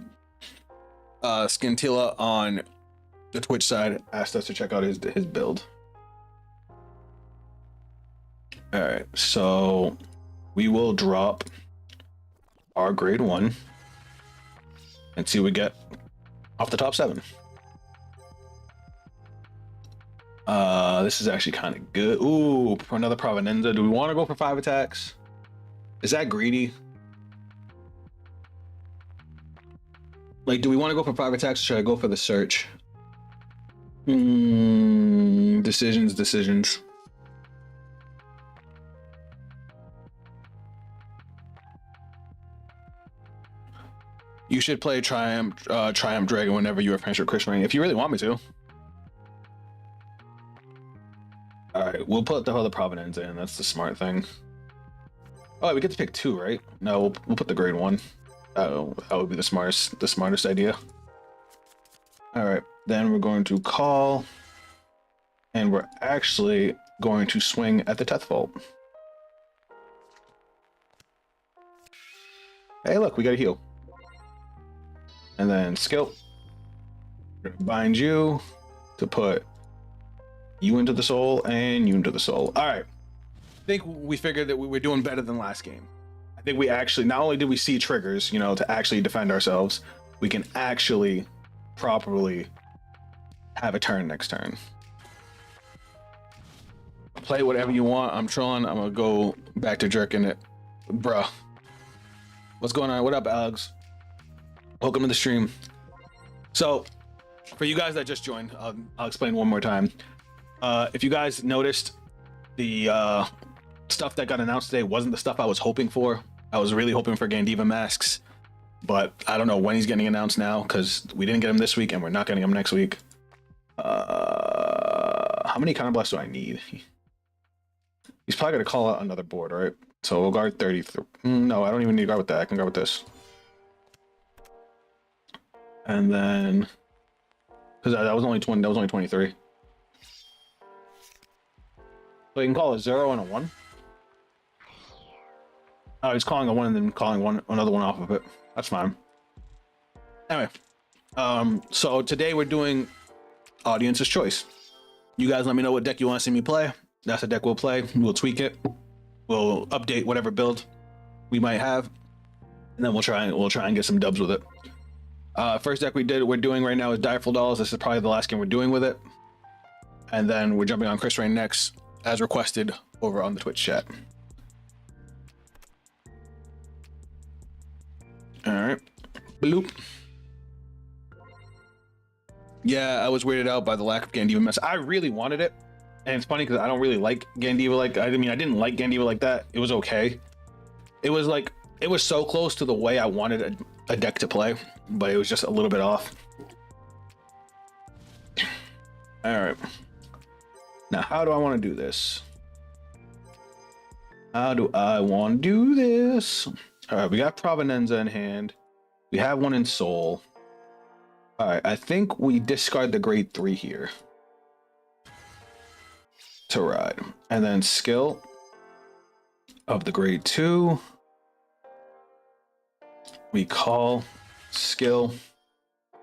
Skintila on the Twitch side asked us to check out his build. All right, so we will drop our grade 1 and see what we get off the top 7. This is actually kind of good. Ooh, for another Provenenza. Do we want to go for 5 attacks? Is that greedy? Like, do we want to go for 5 attacks or should I go for the search? Decisions. You should play Triumph Dragon whenever you are finished with Chris Rain, if you really want me to. All right, we'll put the other Provenance in. That's the smart thing. Oh, we get to pick 2, right? No, we'll put the grade 1. Oh, that would be the smartest idea. All right, then we're going to call, and we're actually going to swing at the Tethfold. Hey, look, we got a heal. And then skill. Bind you to put You into the soul and you into the soul. All right. I think we figured that we were doing better than last game. I think we actually, not only did we see triggers, you know, to actually defend ourselves, we can actually properly have a turn next turn. Play whatever you want. I'm trolling. I'm gonna go back to jerking it. Bruh. What's going on? What up, Alex? Welcome to the stream. So, for you guys that just joined, I'll explain one more time. If you guys noticed, the stuff that got announced today wasn't the stuff I was hoping for. I was really hoping for Gandiva masks, but I don't know when he's getting announced now because we didn't get him this week and we're not getting him next week. How many counter blasts do I need? He's probably gonna call out another board, right? So we'll guard 33. No, I don't even need to guard with that. I can guard with this. And then, because that was only 20. That was only 23. So you can call a 0 and a 1. Oh, he's calling a 1 and then calling another one off of it. That's fine. Anyway, so today we're doing audience's choice. You guys let me know what deck you want to see me play. That's the deck we'll play. We'll tweak it. We'll update whatever build we might have, and then we'll try and get some dubs with it. First deck we're doing right now is Direful Dolls. This is probably the last game we're doing with it, and then we're jumping on Chris Rain next, as requested over on the Twitch chat. All right, bloop. Yeah, I was weirded out by the lack of Gandiva mess. I really wanted it, and it's funny because I don't really like Gandiva like. I mean, I didn't like Gandiva like that. It was okay. It was like it was so close to the way I wanted a deck to play, but it was just a little bit off. All right. Now, how do I want to do this? How do I want to do this? All right, we got Provenenza in hand. We have one in soul. All right, I think we discard the grade 3 here to ride, and then skill of the grade 2. We call skill.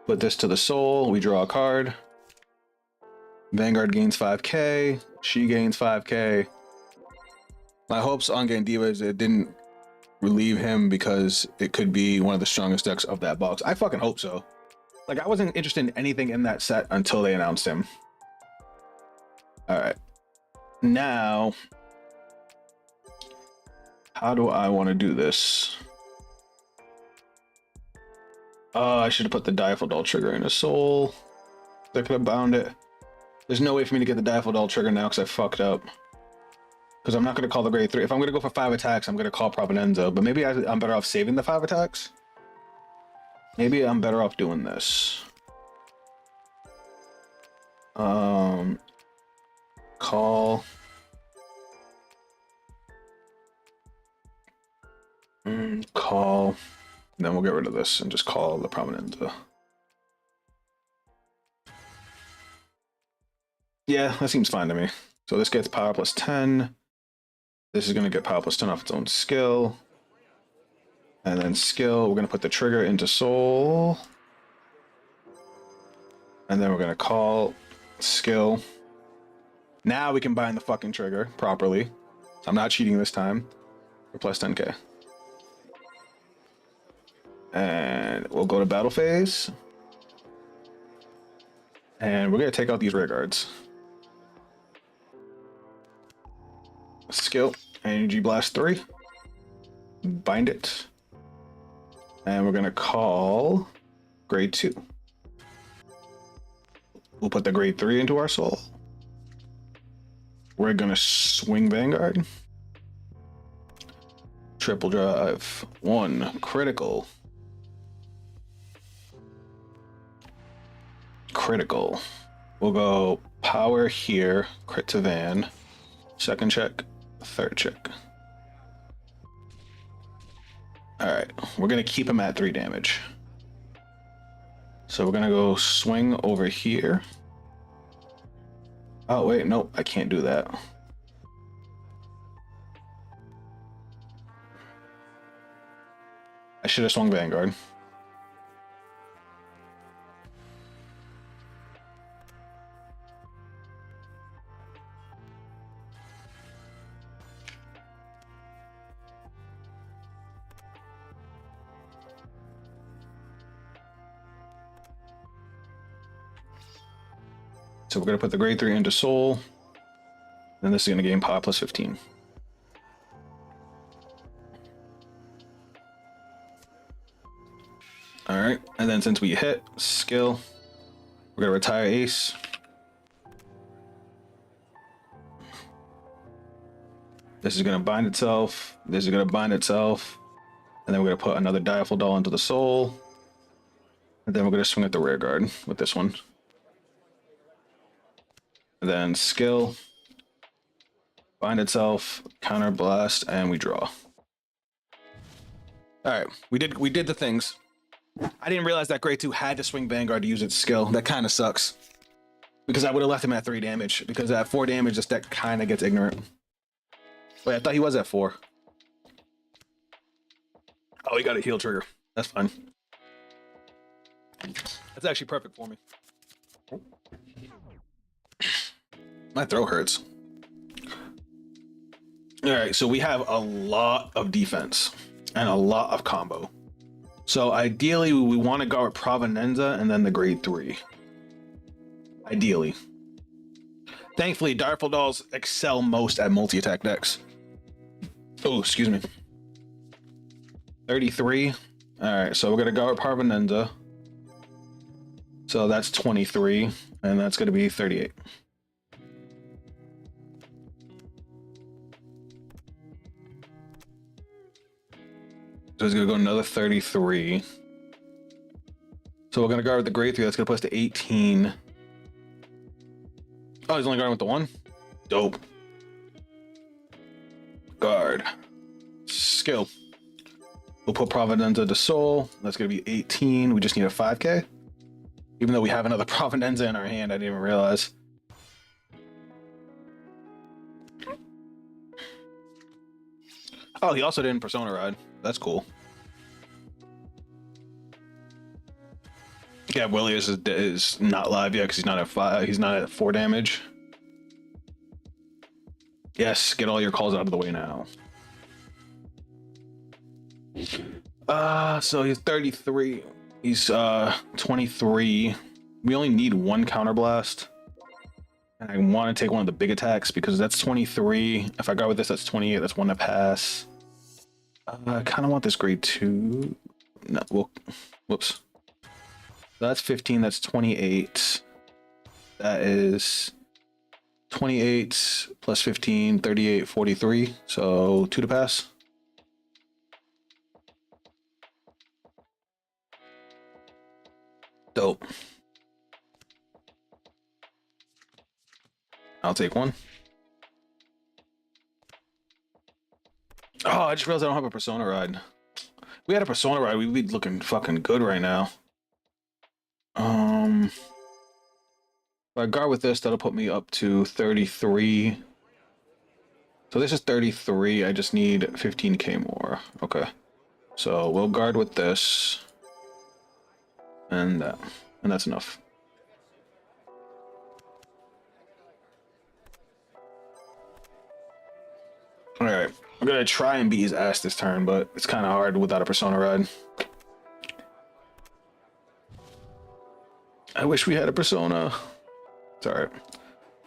Put this to the soul. We draw a card. Vanguard gains 5k. She gains 5k. My hopes on Gandiva is it didn't relieve him because it could be one of the strongest decks of that box. I fucking hope so. Like, I wasn't interested in anything in that set until they announced him. All right. Now, how do I want to do this? I should have put the Direful Doll trigger in a soul. They could have bound it. There's no way for me to get the Direful Doll trigger now because I fucked up. Because I'm not going to call the grade 3. If I'm going to go for 5 attacks, I'm going to call Provenenza. But maybe I'm better off saving the 5 attacks. Maybe I'm better off doing this. Call. Call. Then we'll get rid of this and just call the Provenenza. Yeah, that seems fine to me. So this gets power plus 10. This is going to get power plus 10 off its own skill. And then skill, we're going to put the trigger into soul. And then we're going to call skill. Now we can bind the fucking trigger properly. So I'm not cheating this time. For plus 10k. And we'll go to battle phase. And we're going to take out these rear guards. Skill, Energy Blast 3. Bind it. And we're going to call grade 2. We'll put the grade 3 into our soul. We're going to swing Vanguard. Triple drive. 1 critical. Critical. We'll go power here, crit to Van. Second check, third check. All right, we're gonna keep him at 3 damage. So we're gonna go swing over here. Oh wait, nope, I can't do that. I should have swung Vanguard. So we're gonna put the grade 3 into soul. Then this is gonna gain power plus 15. All right, and then since we hit skill, we're gonna retire ace. This is gonna bind itself. This is gonna bind itself. And then we're gonna put another Direful Doll into the soul. And then we're gonna swing at the rear guard with this one. And then skill, bind itself, counter blast, and we draw. All right, we did the things. I didn't realize that grade 2 had to swing Vanguard to use its skill. That kind of sucks. Because I would have left him at 3 damage. Because at 4 damage, this deck kind of gets ignorant. Wait, I thought he was at 4. Oh, he got a heal trigger. That's fine. That's actually perfect for me. My throat hurts. All right, so we have a lot of defense and a lot of combo. So ideally, we want to go with Provenenza and then the grade 3. Ideally. Thankfully, Direful Dolls excel most at multi-attack decks. Oh, excuse me. 33. All right, so we're going to go with Provenenza. So that's 23, and that's going to be 38. So it's going to go another 33. So we're going to guard with the grade 3. That's going to put us to 18. Oh, he's only guarding with the 1? Dope. Guard. Skill. We'll put Provenenza to soul. That's going to be 18. We just need a 5k. Even though we have another Provenenza in our hand, I didn't even realize. Oh, he also didn't Persona Ride. That's cool. Yeah, Willie is not live yet because he's not at 5. He's not at 4 damage. Yes, get all your calls out of the way now. So he's 33. He's 23. We only need 1 counterblast. And I want to take one of the big attacks because that's 23. If I go with this, that's 28. That's 1 to pass. I kind of want this grade 2. No, well, whoops. So that's 15. That's 28. That is 28 plus 15, 38, 43. So 2 to pass. Dope. I'll take 1. Oh, I just realized I don't have a Persona Ride. If we had a Persona Ride, we'd be looking fucking good right now. If I guard with this, that'll put me up to 33. So this is 33. I just need 15k more. Okay. So we'll guard with this. And that's enough. All right, I'm gonna try and beat his ass this turn, but it's kind of hard without a Persona Ride. I wish we had a Persona. It's all right.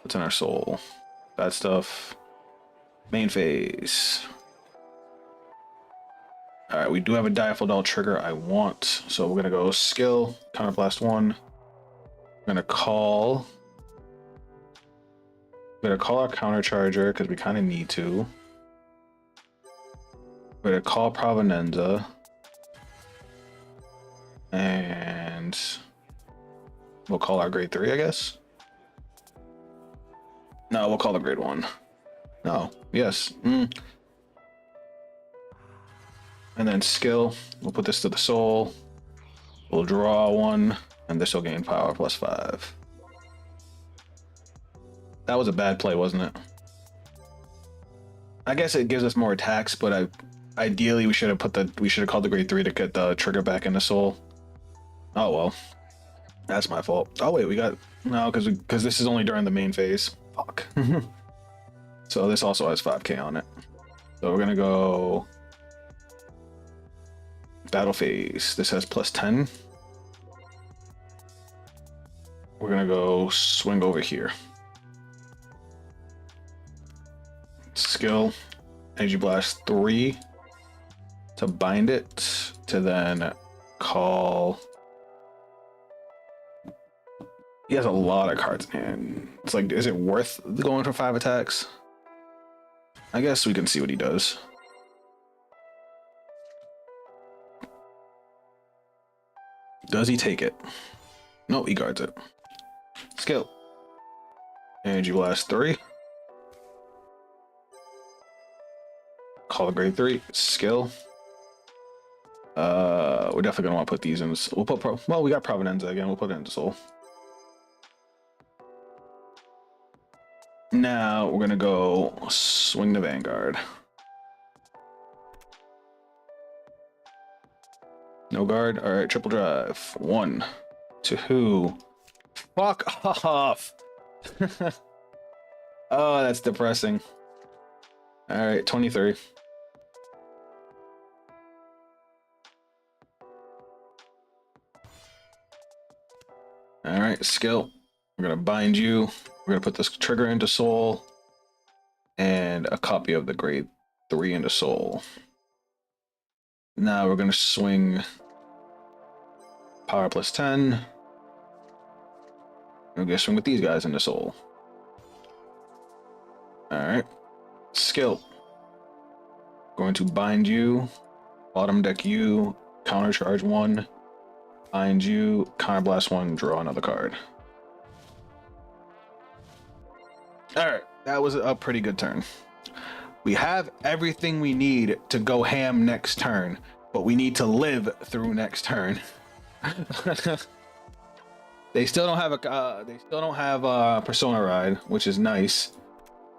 What's in our soul? Bad stuff. Main phase. All right, we do have a Direful Doll trigger I want. So we're gonna go skill, counterblast 1. We're gonna call. We're gonna call our counter charger because we kind of need to. We're gonna call Provenenza. And we'll call our grade 3, I guess. No, we'll call the grade 1. No, yes. And then skill, we'll put this to the soul. We'll draw 1, and this will gain power plus 5. That was a bad play, wasn't it? I guess it gives us more attacks, but ideally we should have called the grade 3 to get the trigger back in the soul. Oh well, that's my fault. Oh wait, we got no because this is only during the main phase. Fuck. So this also has 5k on it. So we're gonna go. Battle phase. This has plus 10. we're gonna go swing over here. Skill, Energy Blast 3 to bind it, to then call. He has a lot of cards in hand. It's like, is it worth going for 5 attacks? I guess we can see what he does. Does he take it? No, he guards it. Skill. Energy Blast 3. Call a grade 3. Skill. We're definitely gonna want to put these in. We'll put well, we got Provenenza again. We'll put it into Soul. Now we're gonna go swing the Vanguard. No guard. All right, triple drive. 1, 2. Fuck off. Oh, that's depressing. All right, 23. All right, skill. We're gonna bind you. We're gonna put this trigger into Soul and a copy of the grade 3 into Soul. Now we're gonna swing power plus 10. We're gonna swing with these guys into Soul. All right, skill. Going to bind you, bottom deck you, counter charge 1, bind you, counter blast 1, draw another card. All right, that was a pretty good turn. We have everything we need to go ham next turn, but we need to live through next turn. They still don't have a Persona ride, which is nice,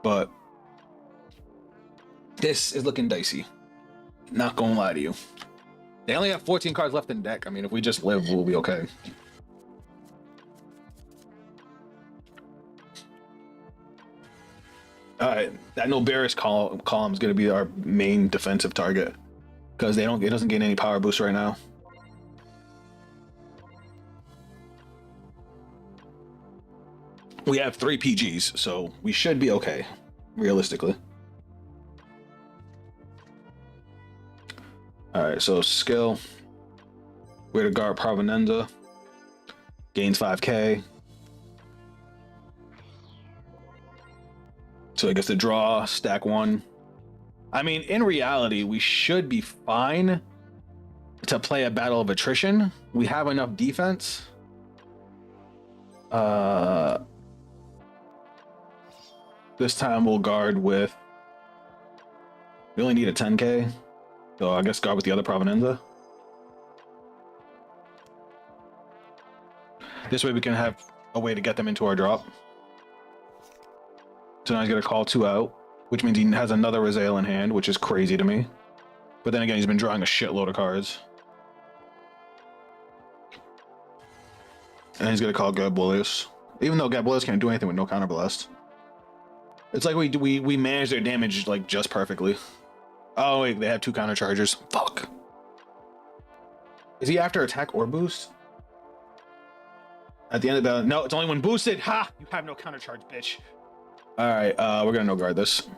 but this is looking dicey. Not gonna lie to you. They only have 14 cards left in deck. I mean, if we just live, we'll be okay. Alright, that Noberus column is going to be our main defensive target because it doesn't gain any power boost right now. We have 3 PGs, so we should be okay, realistically. Alright, so skill. We're to guard Provenenza. Gains 5k. So I guess the draw, stack 1. I mean, in reality, we should be fine to play a battle of attrition. We have enough defense. This time we'll guard with. We only need a 10k. So I guess guard with the other Provenenza. This way we can have a way to get them into our drop. So now he's gonna call 2 out, which means he has another Raziel in hand, which is crazy to me. But then again, he's been drawing a shitload of cards. And he's gonna call Gabulius. Even though Gabulius can't do anything with no counterblast. It's like we manage their damage like just perfectly. Oh wait, they have 2 counter chargers. Fuck. Is he after attack or boost? At the end of the no, it's only when boosted. Ha! You have no counter charge, bitch. All right, we're gonna no guard this.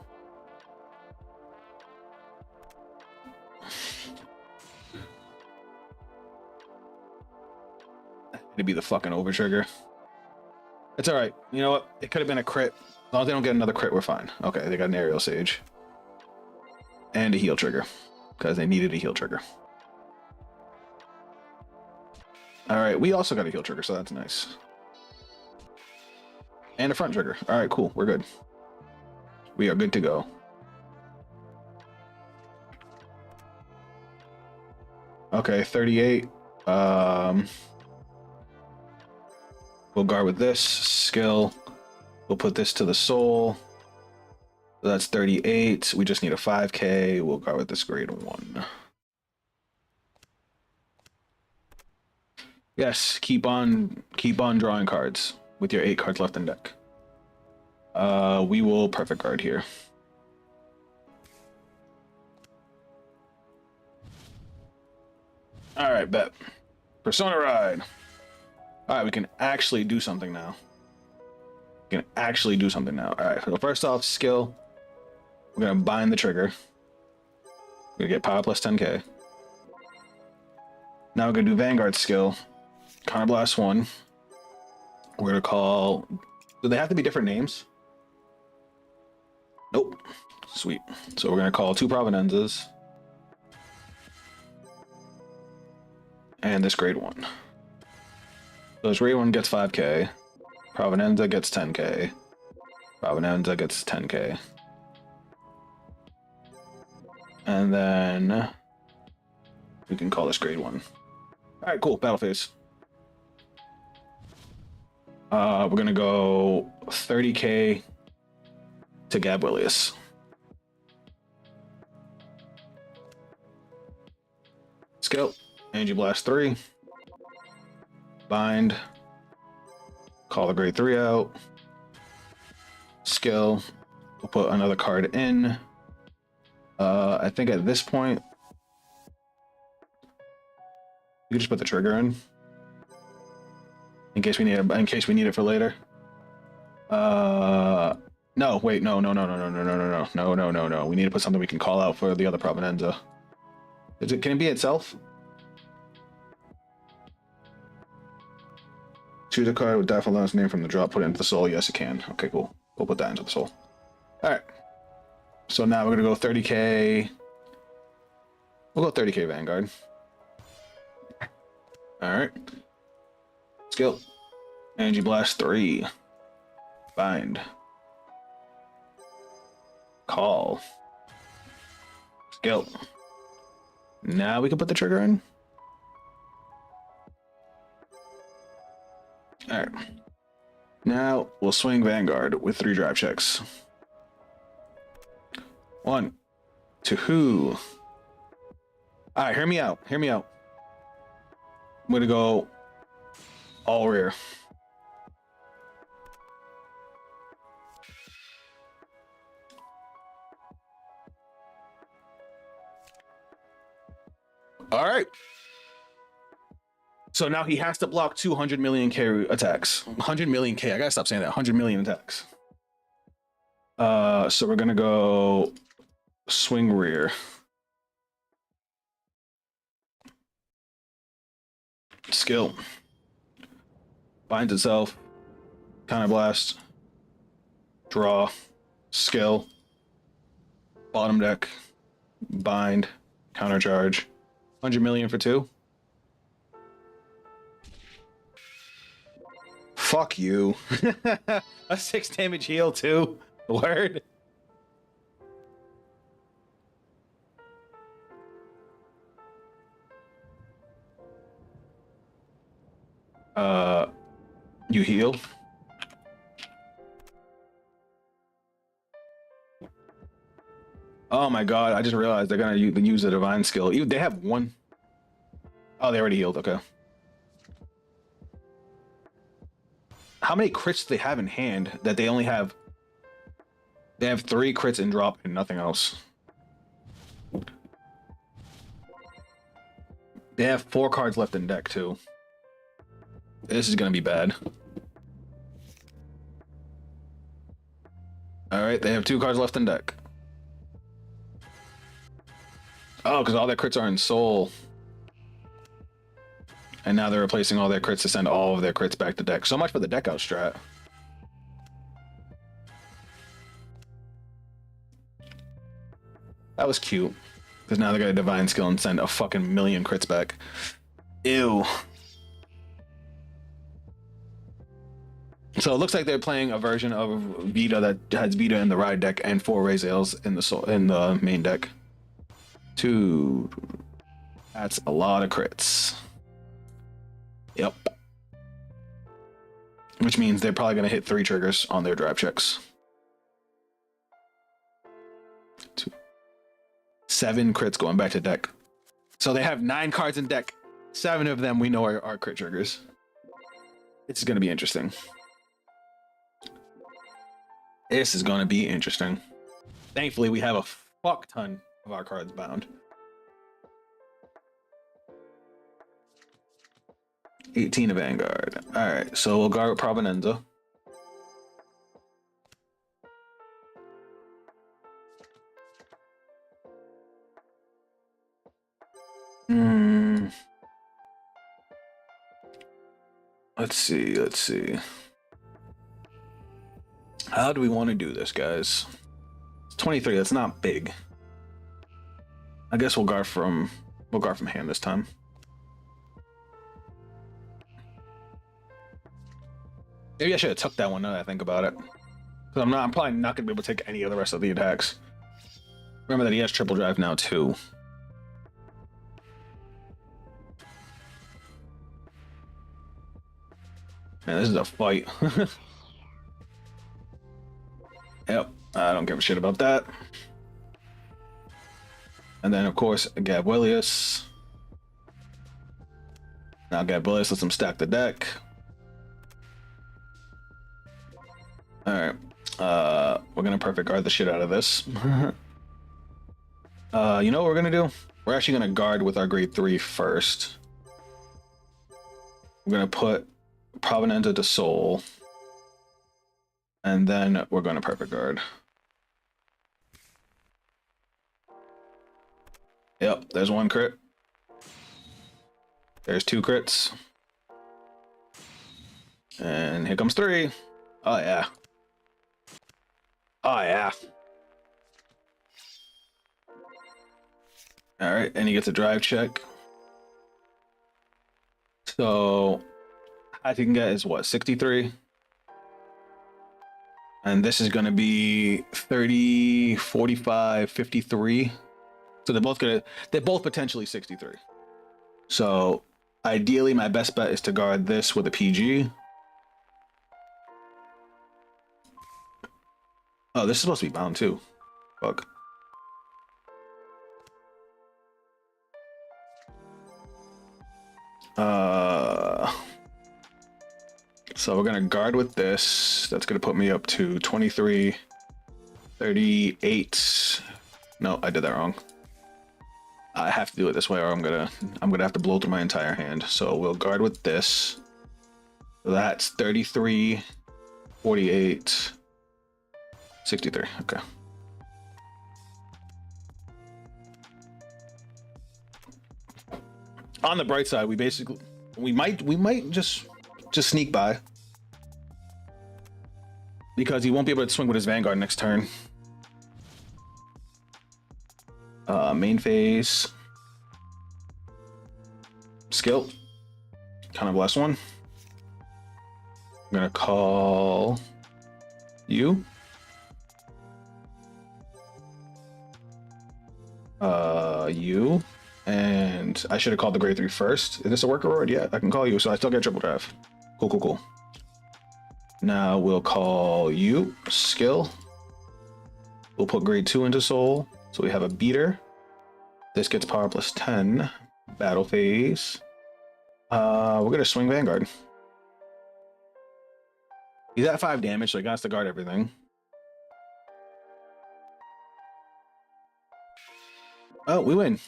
It'd be the fucking over trigger. It's all right. You know what? It could have been a crit. As long as they don't get another crit, we're fine. Okay, they got an aerial sage and a heal trigger because they needed a heal trigger. All right, we also got a heal trigger, so that's nice. And a front trigger. All right, cool. We're good. We are good to go. Okay, 38. We'll guard with this skill. We'll put this to the soul. So that's 38. We just need a 5k. We'll guard with this grade 1. Yes, keep on drawing cards with your 8 cards left in deck. We will perfect guard here. All right, bet. Persona ride. All right, we can actually do something now. We can actually do something now. All right, so first off, skill. We're gonna bind the trigger. We're gonna get power plus 10k. Now we're gonna do Vanguard skill. Counter Blast 1. We're gonna call. Do they have to be different names? Nope. Sweet. So we're gonna call 2 Provenenzas. And this grade 1. So this grade 1 gets 5k. Provenenza gets 10k. Provenenza gets 10k. And then we can call this grade 1. Alright, cool. Battle phase. We're gonna go 30k to Gabrielius. Skill. Energy Blast 3. Bind. Call the grade 3 out. Skill. We'll put another card in. I think at this point, you can just put the trigger in case we need it. In case we need it for later. No, wait, no. We need to put something we can call out for the other Provenenza. Can it be itself? Choose a card with Daffodil's name from the drop, put it into the soul. Yes, it can. Okay, cool. We'll put that into the soul. Alright. So now we're gonna go 30k. We'll go 30k Vanguard. Alright. Skill. Energy Blast 3. Bind. Call. Skill. Now we can put the trigger in. Alright. Now we'll swing Vanguard with 3 drive checks. 1, 2. Alright, hear me out. Hear me out. I'm gonna go all rear. Alright. So now he has to block 200 million K attacks. 100 million K. I gotta stop saying that. 100 million attacks. So we're gonna go swing rear. Skill. Binds itself. Counter blast. Draw. Skill. Bottom deck. Bind. Counter charge. 100 million for 2. Fuck you. A 6 damage heal too. Word. You heal. Oh my god, I just realized they're gonna use the divine skill. They have 1. Oh, they already healed. Okay. How many crits do they have in hand that they only have? They have 3 crits in drop and nothing else. They have 4 cards left in deck too. This is gonna be bad. Alright, they have 2 cards left in deck. Oh, because all their crits are in soul. And now they're replacing all their crits to send all of their crits back to deck. So much for the deck out strat. That was cute. Because now they got a divine skill and send a fucking million crits back. Ew. So it looks like they're playing a version of Vita that has Vita in the ride deck and 4 Razales in the main deck. 2. That's a lot of crits. Yep. Which means they're probably going to hit 3 triggers on their drive checks. 2. 7 crits going back to deck. So they have 9 cards in deck. 7 of them we know are crit triggers. It's going to be interesting. This is going to be interesting. Thankfully, we have a fuck ton of our cards bound. 18 of Vanguard. All right, so we'll guard with Provenenza. Let's see. Let's see. How do we want to do this, guys? It's 23. That's not big. I guess we'll guard from hand this time. Maybe I should have took that one now that I think about it. Because I'm probably not gonna be able to take any of the rest of the attacks. Remember that he has triple drive now too. Man, this is a fight. Yep, I don't give a shit about that. And then, of course, Gabrielius. Now Gabrielius lets him stack the deck. Alright. We're gonna perfect guard the shit out of this. You know what we're gonna do? We're actually gonna guard with our grade 3 first. We're gonna put Provenenza to Soul. And then we're gonna perfect guard. Yep, there's one crit. There's 2 crits. And here comes 3. Oh yeah. Oh yeah. Alright, and he gets a drive check. So highest he can get is what, 63? And this is gonna be 30, 45, 53. So they're both potentially 63. So ideally my best bet is to guard this with a PG. Oh, this is supposed to be bound too. Fuck. So we're gonna guard with this. That's gonna put me up to 23, 38. No, I did that wrong. I have to do it this way or I'm gonna have to blow through my entire hand. So we'll guard with this. So that's 33, 48, 63. Okay. On the bright side, we might just sneak by. Because he won't be able to swing with his Vanguard next turn. Main phase. Skill. Kind of last one. I'm gonna call you. You. And I should have called the grade 3 first. Is this a worker road? Yeah, I can call you, so I still get triple drive. Cool, cool, cool. Now we'll call you skill. We'll put grade 2 into soul. So we have a beater. This gets power plus 10. Battle phase. We're gonna swing Vanguard. He's at 5 damage, so he got to guard everything. Oh, we win.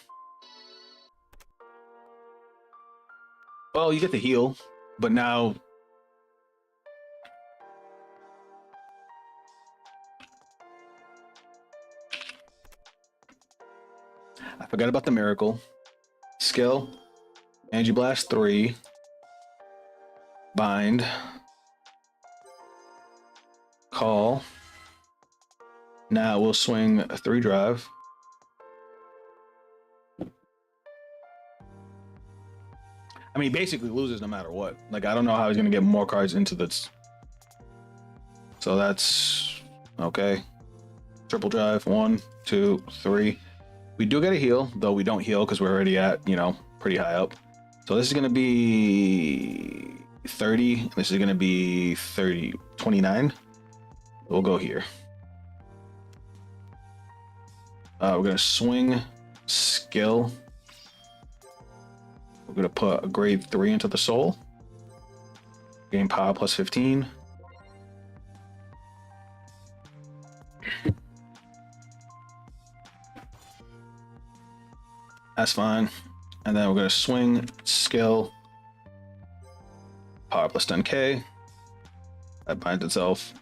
Well, you get the heal, but now I forgot about the miracle. Skill. Angie Blast 3. Bind. Call. Now we'll swing a 3 drive. I mean, he basically loses no matter what. Like, I don't know how he's going to get more cards into this. So that's okay. Triple drive. 1, 2, 3. We do get a heal, though we don't heal because we're already at, you know, pretty high up. So this is going to be 30. This is going to be 30, 29. We'll go here. We're going to swing skill. We're going to put a grade 3 into the soul. Gain power plus 15. That's fine. And then we're going to swing skill. Power plus 10k. That binds itself.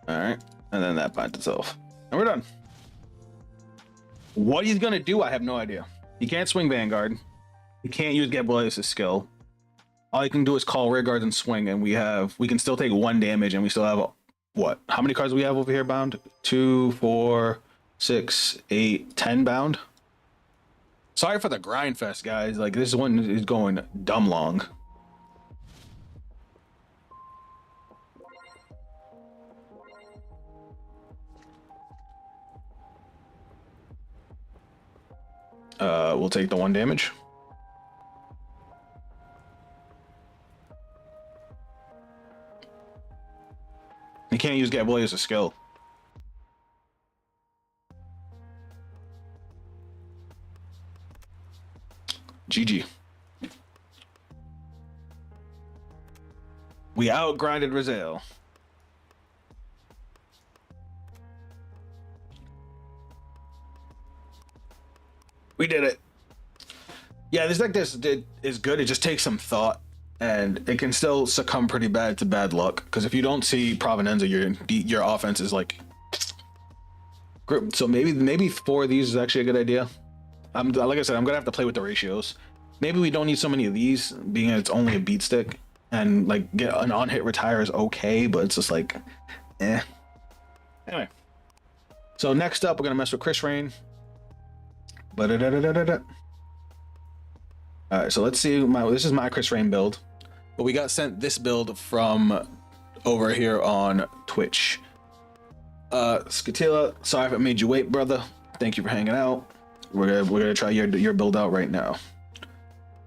All right, and then that binds itself, and we're done. What he's gonna do, I have no idea. He can't swing Vanguard. He can't use Gabriel's skill. All he can do is call rear guards and swing, and we can still take 1 damage, and we still have what? How many cards do we have over here bound? 2, 4, 6, 8, 10 bound. Sorry for the grind fest, guys. Like, this one is going dumb long. We'll take the 1 damage. You can't use Gabriel as a skill. GG. We outgrinded Rizal. We did it. Yeah, this deck is good. It just takes some thought, and it can still succumb pretty bad to bad luck. Because if you don't see Provenenza, your offense is like. So maybe 4 of these is actually a good idea. Like I said, I'm gonna have to play with the ratios. Maybe we don't need so many of these, being it's only a beat stick, and like get an on-hit retire is okay, but it's just like, eh. Anyway, so next up we're gonna mess with Chris Rain. All right, so let's see. This is my Chris Rain build, but we got sent this build from over here on Twitch. Skatila, sorry if I made you wait, brother. Thank you for hanging out. We're gonna try your build out right now.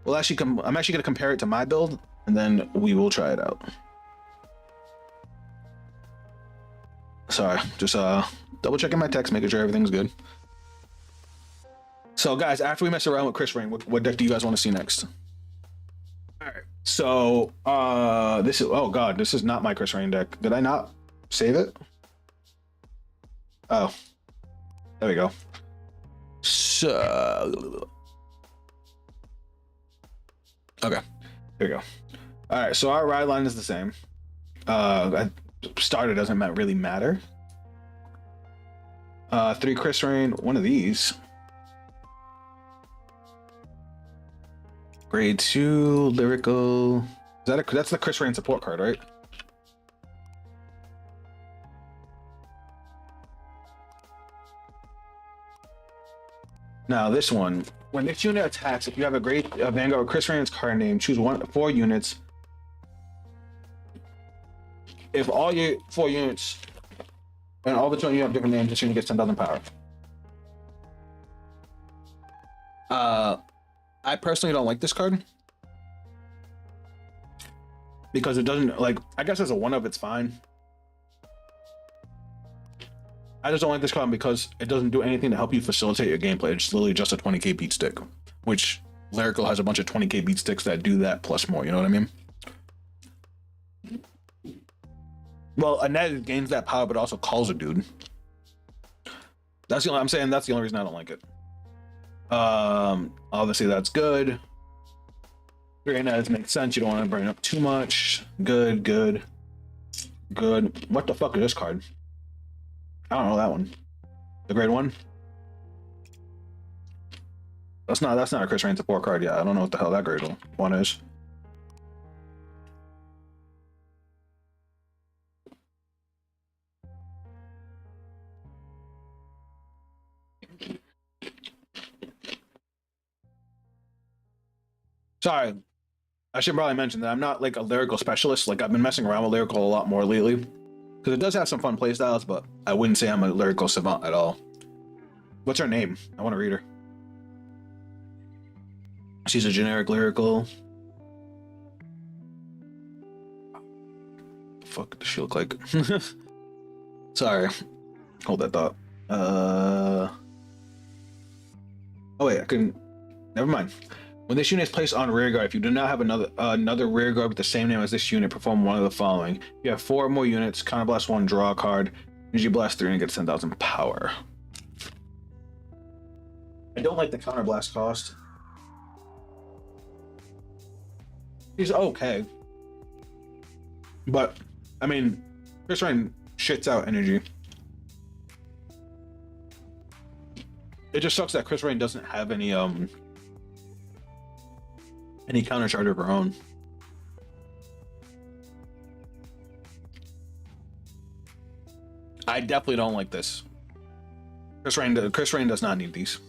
Well, I'm actually gonna compare it to my build, and then we will try it out. Sorry, just double checking my text, making sure everything's good. So, guys, after we mess around with Chris Rain, what deck do you guys want to see next? All right. So, this is not my Chris Rain deck. Did I not save it? Oh, there we go. So, okay, here we go. All right, so our ride line is the same. Starter doesn't really matter. 3 Chris Rain, 1 of these. Grade 2 lyrical. That's the Chris Rain support card, right? Now this one, when this unit attacks, if you have a great Vanguard Chris Rain's card name, choose 4 units. If all your 4 units and all the 2 you have different names, this unit gets 10,000 power. I personally don't like this card because it doesn't, like, I guess as a 1-of it's fine. I just don't like this card because it doesn't do anything to help you facilitate your gameplay. It's literally just a 20k beat stick, which Lyrical has a bunch of 20k beat sticks that do that plus more, you know what I mean? Well, Annette gains that power but also calls a dude. That's the only, I'm saying that's the only reason I don't like it. Obviously that's good. 3 Annette makes sense. You don't want to burn up too much. Good. What the fuck is this card? I don't know that one. The grade 1? That's not a Chris Rain support card yet. I don't know what the hell that grade 1 is. Sorry, I should probably mention that I'm not like a lyrical specialist. Like, I've been messing around with lyrical a lot more lately because it does have some fun playstyles, but I wouldn't say I'm a lyrical savant at all. What's her name? I want to read her. She's a generic lyrical. Fuck does she look like? Sorry, hold that thought. Oh wait, I couldn't. Never mind. When this unit is placed on rearguard, if you do not have another rearguard with the same name as this unit, perform one of the following. If you have 4 or more units, counterblast 1, draw a card. Energy blast 3 and get 10,000 power. I don't like the counterblast cost. He's okay. But, I mean, Chris Rain shits out energy. It just sucks that Chris Rain doesn't have any counter charge of her own. I definitely don't like this. Chris Rain does not need these.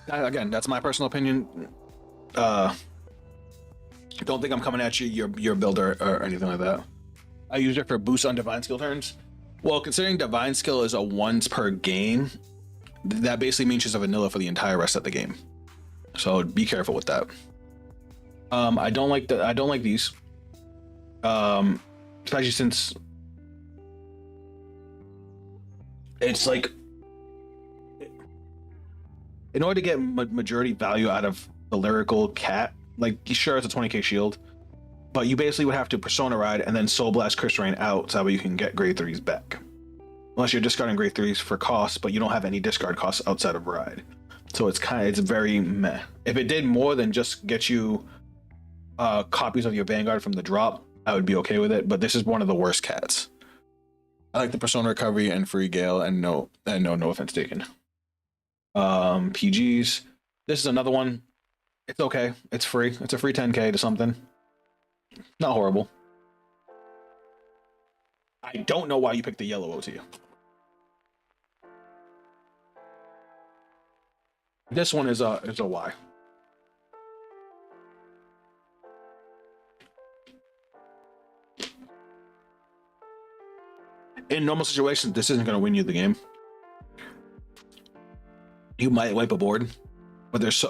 Again, that's my personal opinion. Don't think I'm coming at you, your builder or anything like that. I use it for boost on divine skill turns. Well, considering divine skill is a once per game, that basically means she's a vanilla for the entire rest of the game. So be careful with that. I don't like these. Especially since it's like, in order to get majority value out of the lyrical cat, like, sure, it's a 20k shield, but you basically would have to persona ride and then soul blast Chris Rain out so that way you can get grade 3s back. Unless you're discarding grade 3s for cost, but you don't have any discard costs outside of ride. So it's very meh. If it did more than just get you copies of your Vanguard from the drop, I would be okay with it, but this is one of the worst cats. I like the persona recovery and free Gale and no offense taken. PGs. This is another one. It's okay. It's free. It's a free 10k to something. Not horrible. I don't know why you picked the yellow OT. This one is a Y. In normal situations, this isn't going to win you the game. You might wipe a board, but there's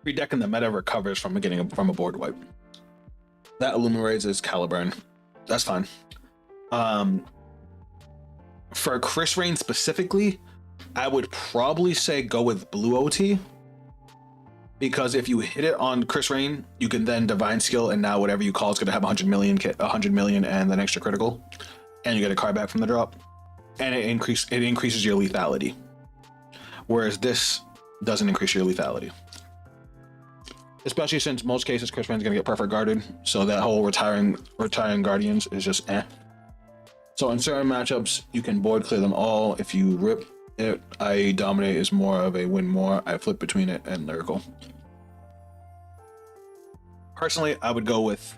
every deck in the meta recovers from getting from a board wipe. That Illuminates is Caliburn. That's fine. For Chris Rain specifically, I would probably say go with blue OT, because if you hit it on Chris Rain, you can then divine skill, and now whatever you call is going to have 100 million and an extra critical, and you get a card back from the drop, and it increases your lethality. Whereas this doesn't increase your lethality. Especially since most cases Chris Rain's gonna get perfect guarded, so that whole retiring guardians is just eh. So in certain matchups, you can board clear them all. If you rip it, I dominate is more of a win more. I flip between it and lyrical. Personally, I would go with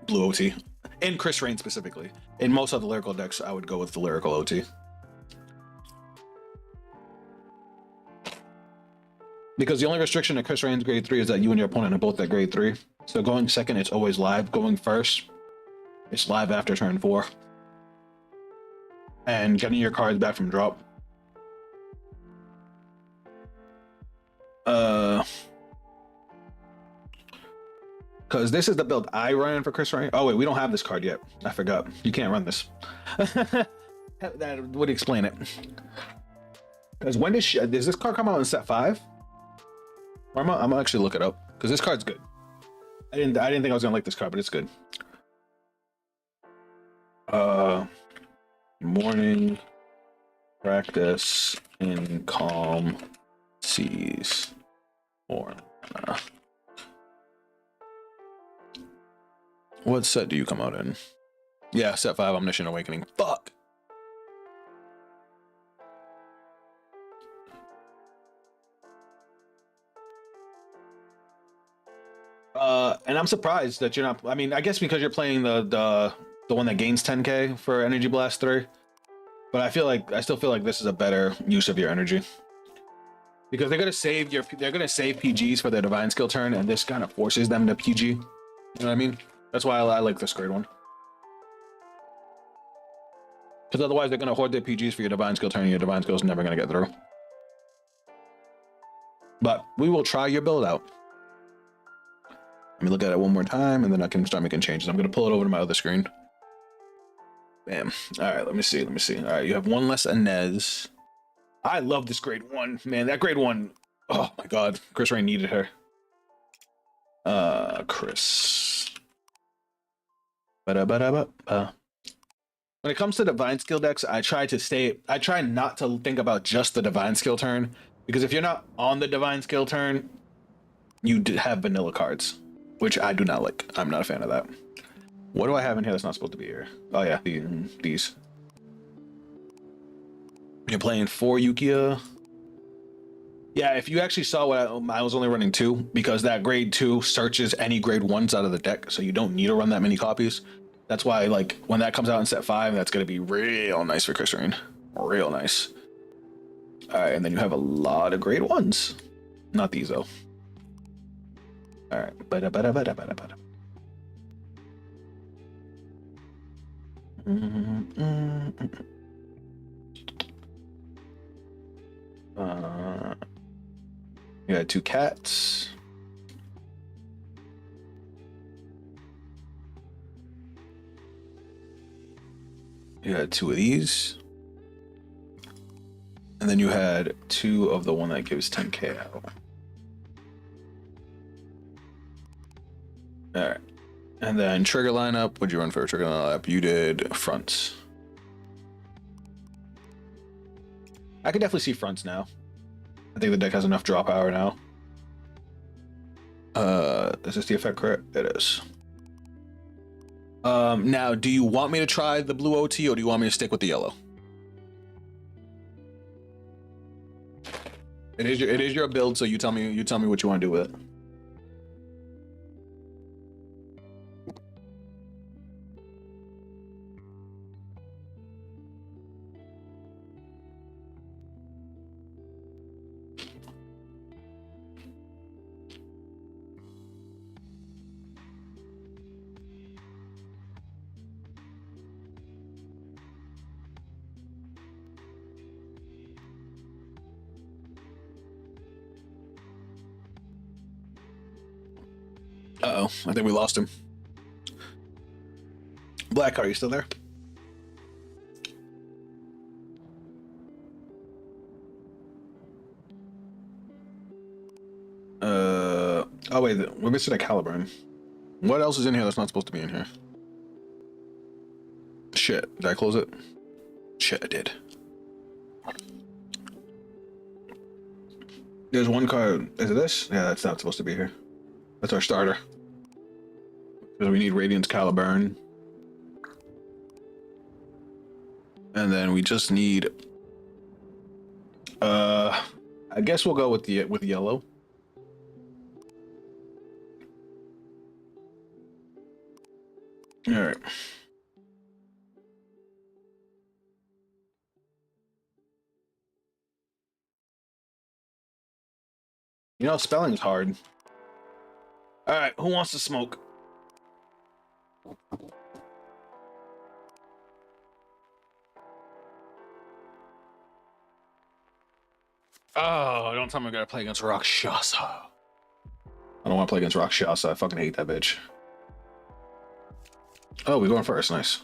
blue OT. In Chris Rain specifically. In most of the lyrical decks, I would go with the lyrical OT. Because the only restriction to Chris Rain's grade 3 is that you and your opponent are both at grade 3. So going second, it's always live. Going first, it's live after turn 4. And getting your cards back from drop. Because this is the build I ran for Chris Rain. Oh wait, we don't have this card yet. I forgot. You can't run this. That would explain it. Because when does this card come out in set 5? I'm gonna actually look it up because this card's good. I didn't think I was gonna like this card, but it's good. Morning practice in calm seas or what set do you come out in? Yeah, set 5, Omniscient Awakening. Fuck. And I'm surprised that you're not. I mean, I guess because you're playing the one that gains 10k for Energy Blast 3. But I still feel like this is a better use of your energy, because they're gonna save PGs for their divine skill turn, and this kind of forces them to PG. You know what I mean? That's why I like this grade one. Because otherwise they're gonna hoard their PGs for your divine skill turn, and your divine skill is never gonna get through. But we will try your build out. Let me look at it one more time, and then I can start making changes. I'm going to pull it over to my other screen. Bam. All right, let me see. All right, you have one less Inez. I love this grade 1. Man, that grade 1. Oh, my God. Chris Rain needed her. Chris. When it comes to divine skill decks, I try not to think about just the divine skill turn, because if you're not on the divine skill turn, you have vanilla cards. which I do not like. I'm not a fan of that. What do I have in here that's not supposed to be here? Oh yeah, these. You're playing 4 Yukia. Yeah, if you actually saw what I was only running 2 because that grade 2 searches any grade 1s out of the deck, so you don't need to run that many copies. That's why, like, when that comes out in set 5, that's going to be real nice for Christine. Real nice. All right, and then you have a lot of grade 1s. Not these, though. All right. You got 2 cats. You had 2 of these. And then you had 2 of the one that gives 10k out. All right. And then trigger lineup. What'd you run for a trigger lineup? You did fronts. I could definitely see fronts now. I think the deck has enough draw power now. Is this the effect correct? It is. Now, do you want me to try the blue OT or do you want me to stick with the yellow? It is your build, so you tell me what you want to do with it. Uh-oh, I think we lost him. Black, are you still there? Oh wait, we're missing a Caliburn. What else is in here that's not supposed to be in here? Shit, did I close it? Shit, I did. There's one card. Is it this? Yeah, that's not supposed to be here. That's our starter. Because we need Radiance Caliburn. And then we just need I guess we'll go with yellow. All right. You know, spelling's hard. All right, who wants to smoke? Oh, don't tell me I gotta play against Rakshasa. I don't want to play against Rakshasa. I fucking hate that bitch. Oh, we're going first. Nice.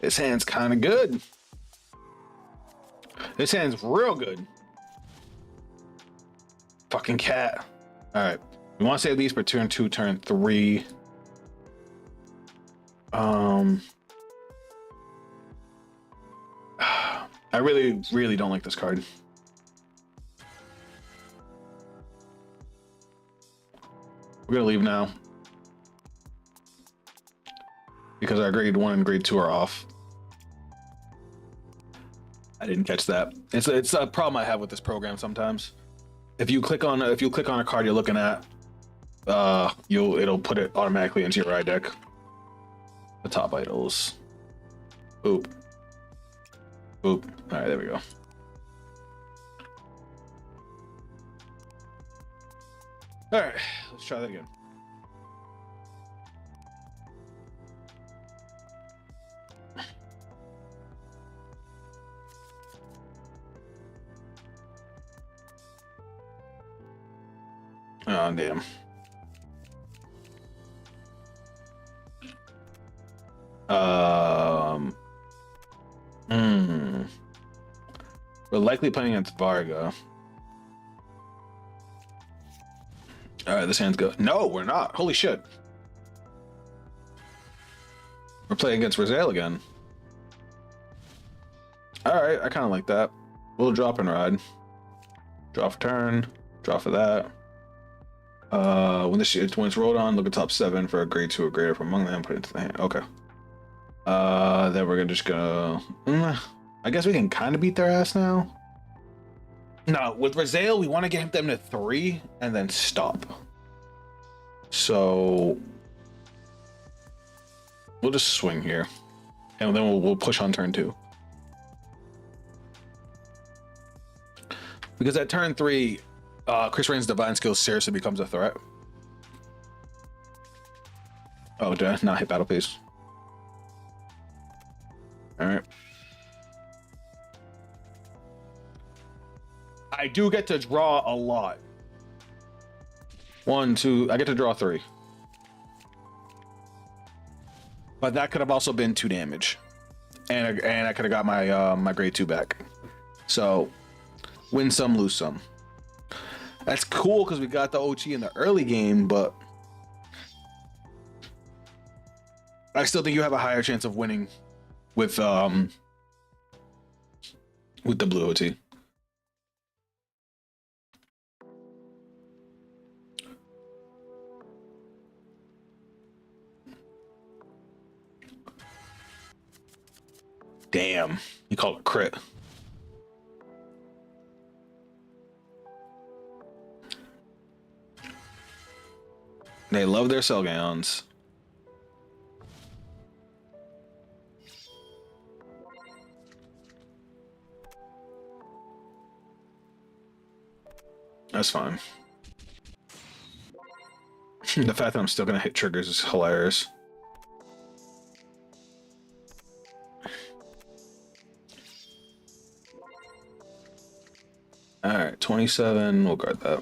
This hand's kind of good. This hand's real good. Fucking cat. All right. We want to save these for turn 2, turn 3. I really don't like this card. We're gonna leave now because our grade 1 and grade 2 are off. I didn't catch that. It's a problem I have with this program sometimes. If you click on a card you're looking at, it'll put it automatically into your ride deck. The top idols. Boop. Boop. All right, there we go. All right, let's try that again. Oh, damn. We're likely playing against Varga. All right, this hand's good. No, we're not. Holy shit. We're playing against Rosale again. All right, I kind of like that. We'll drop and ride. Draw for turn. Draw for that. When it's rolled on, look at top 7 for a grade 2 or greater from among them, put it into the hand. Okay. Then we're gonna just go. I guess we can kind of beat their ass now. No, with Razale, we want to get them to 3 and then stop. So we'll just swing here, and then we'll push on turn 2. Because at turn 3, Chris Rain's Divine Skill seriously becomes a threat. Oh, did I not hit battle phase? All right. I do get to draw a lot. 1, 2, I get to draw 3. But that could have also been 2 damage. And I could have got my my grade 2 back. So win some, lose some. That's cool because we got the OT in the early game, but I still think you have a higher chance of winning with the blue OT. Damn, you call it crit. They love their Selgons. That's fine. The fact that I'm still gonna hit triggers is hilarious. Alright, 27, we'll guard that.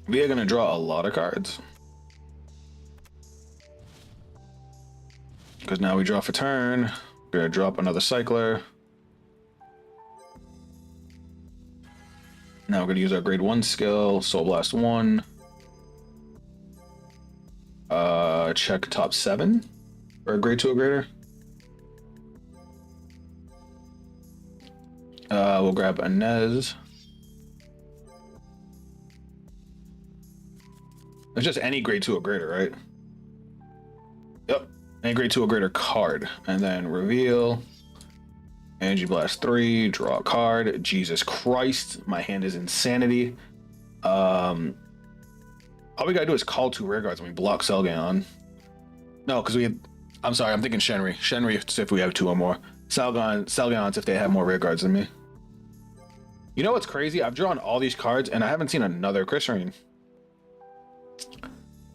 We are going to draw a lot of cards. Because now we draw for turn. We're going to drop another Cycler. Now we're going to use our grade 1 skill, Soul Blast 1. Check top 7 for a grade 2 or greater. We'll grab Inez. It's just any grade 2 or greater, right? Yep. Any grade 2 or greater card. And then reveal. Energy Blast 3. Draw a card. Jesus Christ. My hand is insanity. All we gotta do is call 2 rear guards and we block Selgan. No, because we have... I'm sorry, I'm thinking Shenri. Shenri if we have 2 or more. Selgan's if they have more rear guards than me. You know what's crazy? I've drawn all these cards and I haven't seen another Chris Rain.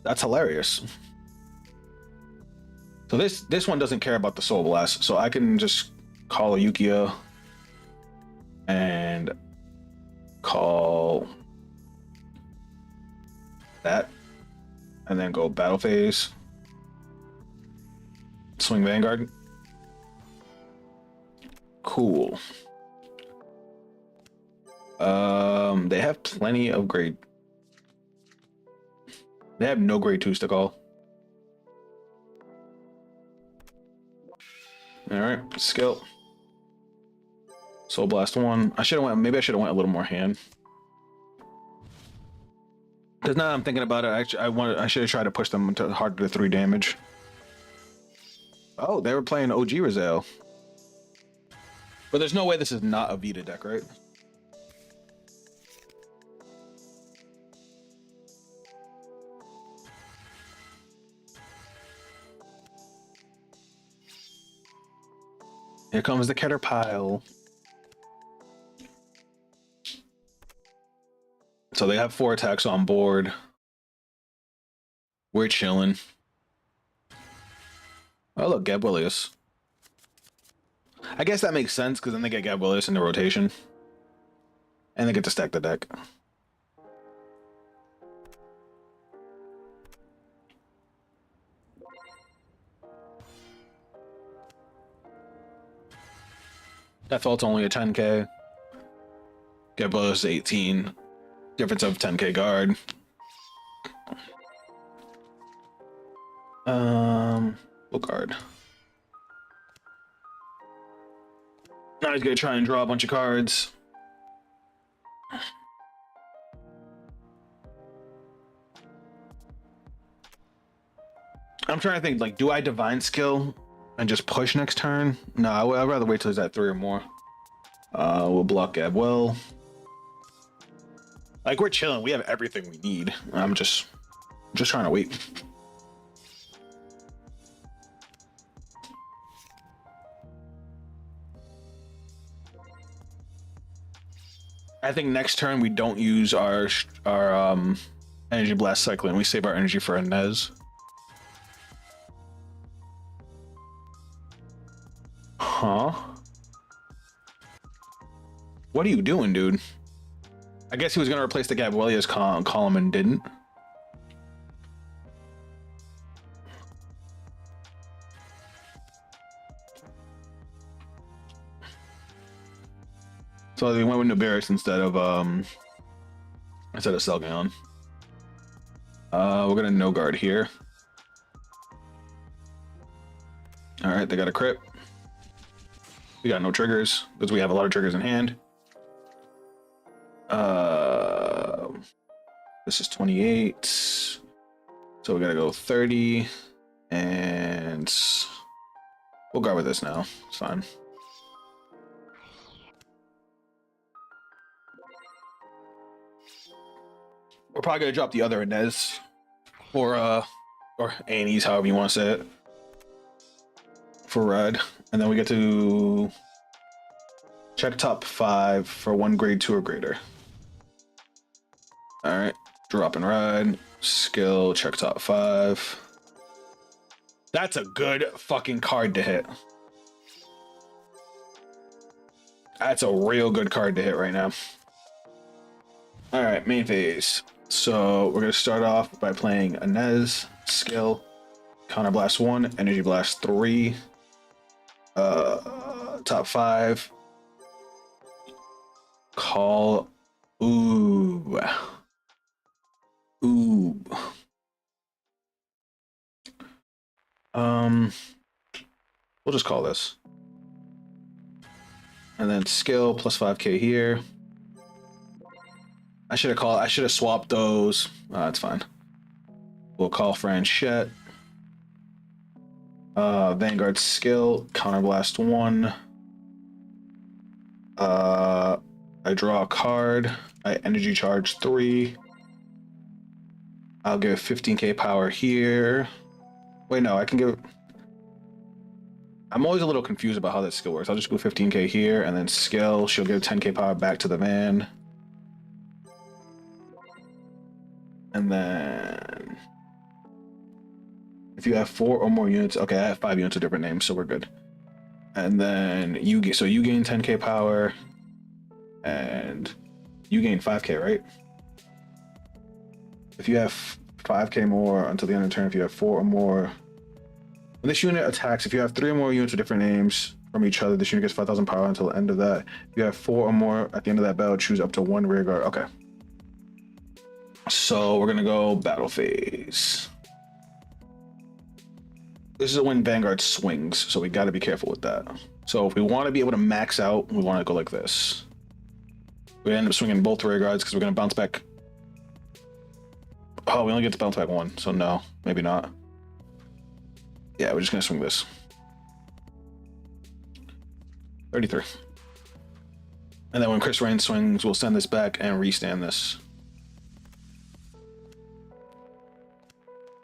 That's hilarious. So this one doesn't care about the Soul Blast, so I can just call a Yukia and call that, and then go battle phase, swing Vanguard. Cool. They have plenty of grade. They have no grade 2s to call. All right, skill. Soul Blast 1. Maybe I should have went a little more hand. Because now I'm thinking about it, I should have tried to push them into harder to 3 damage. Oh, they were playing OG Razale. But there's no way this is not a Vita deck, right? Here comes the Caterpillar. So they have 4 attacks on board. We're chilling. Oh look, Gabrielius. I guess that makes sense because then they get Gabrielius in the rotation. And they get to stack the deck. Default's only a 10k. Gabrielius 18. Difference of 10k guard. We'll guard. Now he's gonna try and draw a bunch of cards. I'm trying to think, like, do I divine skill and just push next turn? No, I'd rather wait till he's at 3 or more. We'll block Gab well. Like, we're chilling. We have everything we need. I'm just trying to wait. I think next turn we don't use our energy blast cycling. We save our energy for Inez. Huh? What are you doing, dude? I guess he was gonna replace the Gabrielia's column and didn't. So they went with Nubarix instead of Selgaon. We're gonna no guard here. All right, they got a crit. We got no triggers because we have a lot of triggers in hand. This is 28. So we gotta go 30, and we'll guard with this now. It's fine. We're probably gonna drop the other Inez or Annie's, however you want to say it, for red, and then we get to check top 5 for 1 grade 2 or greater. All right, drop and ride, skill, check top 5. That's a good fucking card to hit. That's a real good card to hit right now. All right, main phase. So we're gonna start off by playing Inez, skill, counter blast 1, energy blast 3, top 5, call, ooh. We'll just call this. And then skill plus 5k here. I should have swapped those. That's fine. We'll call Franchette. Vanguard skill, counterblast 1. I draw a card. I energy charge 3. I'll give 15k power here. Wait, no, I can give. I'm always a little confused about how that skill works. I'll just go 15k here, and then skill, she'll give 10k power back to the van. And then if you have 4 or more units, okay, I have 5 units of different names, so we're good. And then you gain 10k power, and you gain 5k, right? If you have 5k more until the end of the turn, if you have 4 or more. When this unit attacks, if you have 3 or more units with different names from each other, this unit gets 5,000 power until the end of that. If you have 4 or more at the end of that battle, choose up to 1 rear guard. Okay. So we're gonna go battle phase. This is when Vanguard swings, so we gotta be careful with that. So if we want to be able to max out, we want to go like this. We end up swinging both rear guards because we're gonna bounce back. Oh, we only get to bounce back 1, so no, maybe not. Yeah, we're just gonna swing this. 33. And then when Chris Rain swings, we'll send this back and restand this.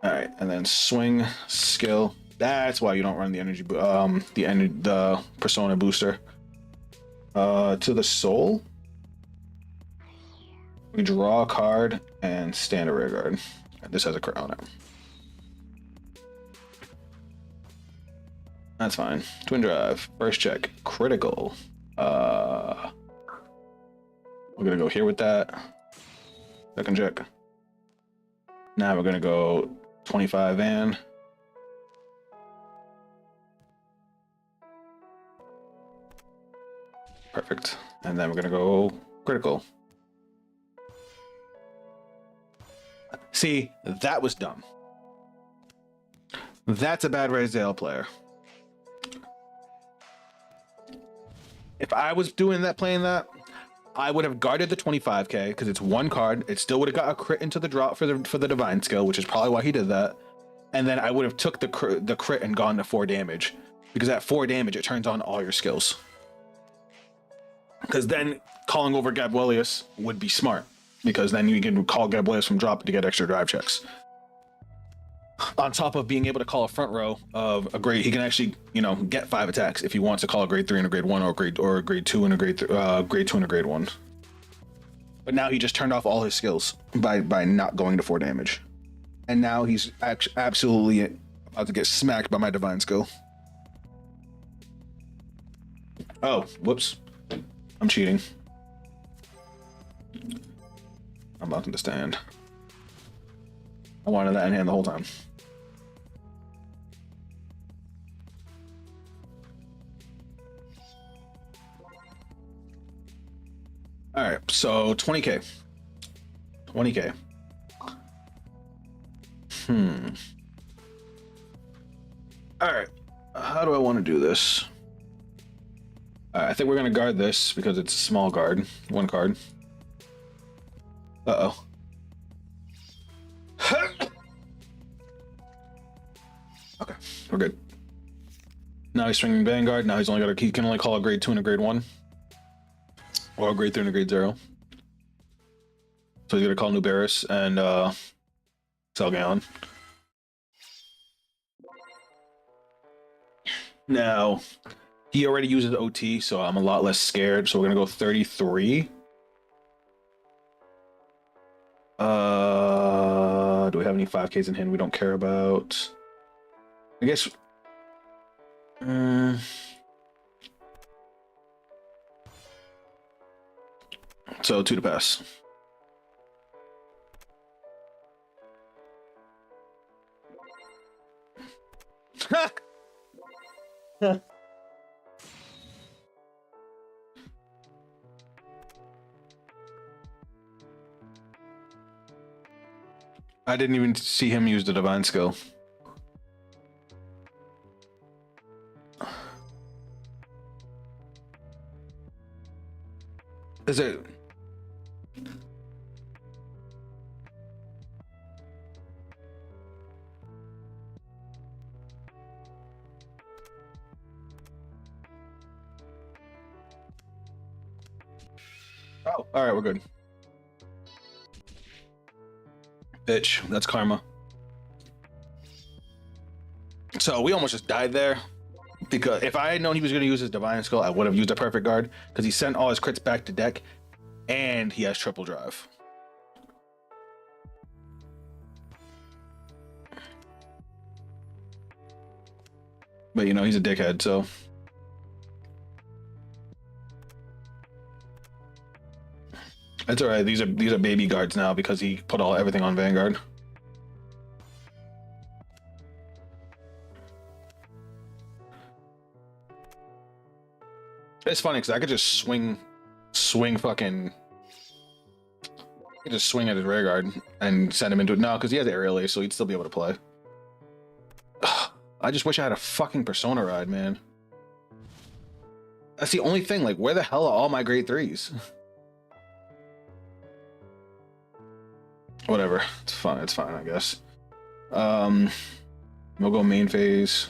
All right, and then swing, skill. That's why you don't run the energy, the persona booster. To the soul, we draw a card and stand a rear guard. This has a crit on it. That's fine. Twin drive, first check, critical. We're gonna go here with that. Second check. Now we're gonna go 25 van. Perfect. And then we're gonna go critical. See, that was dumb. That's a bad Raziel player. If I was doing that, playing that, I would have guarded the 25k because it's 1 card. It still would have got a crit into the drop for the divine skill, which is probably why he did that. and then I would have took the crit and gone to 4 damage, because at 4 damage it turns on all your skills. Because then calling over Gabuelius would be smart, because then you can call Gabuelius from drop to get extra drive checks. On top of being able to call a front row of a grade, he can actually, you know, get 5 attacks if he wants to call a grade 3 and a grade 1, or a grade 2 and a grade 2 and a grade 1. But now he just turned off all his skills by not going to 4 damage, and now he's absolutely about to get smacked by my divine skill. Oh, whoops! I'm cheating. I'm about to stand. I wanted that in hand the whole time. All right, so 20k. 20k. All right, how do I want to do this? I think we're gonna guard this because it's a small guard. 1 card. Uh-oh. Okay, we're good. Now he's swinging Vanguard. Now he's only got he can only call a grade 2 and a grade 1. Or a grade 3 and a grade 0. So he's gonna call Nubaris and Selgalon. Now, he already uses OT, so I'm a lot less scared. So we're gonna go 33. Do we have any 5Ks in hand we don't care about? I guess. So 2 to pass. I didn't even see him use the divine skill. Is it? Oh, all right, we're good. Bitch, that's karma. So we almost just died there, because if I had known he was going to use his divine skill, I would have used a perfect guard, because he sent all his crits back to deck, and he has triple drive. But you know, he's a dickhead, so. That's all right. These are baby guards now because he put everything on Vanguard. It's funny because I could just swing fucking. I could just swing at his rear guard and send him into it. No, because he has aerial ace, so he'd still be able to play. I just wish I had a fucking Persona ride, man. That's the only thing. Like, where the hell are all my grade 3s? Whatever, it's fine. It's fine, I guess. We'll go main phase.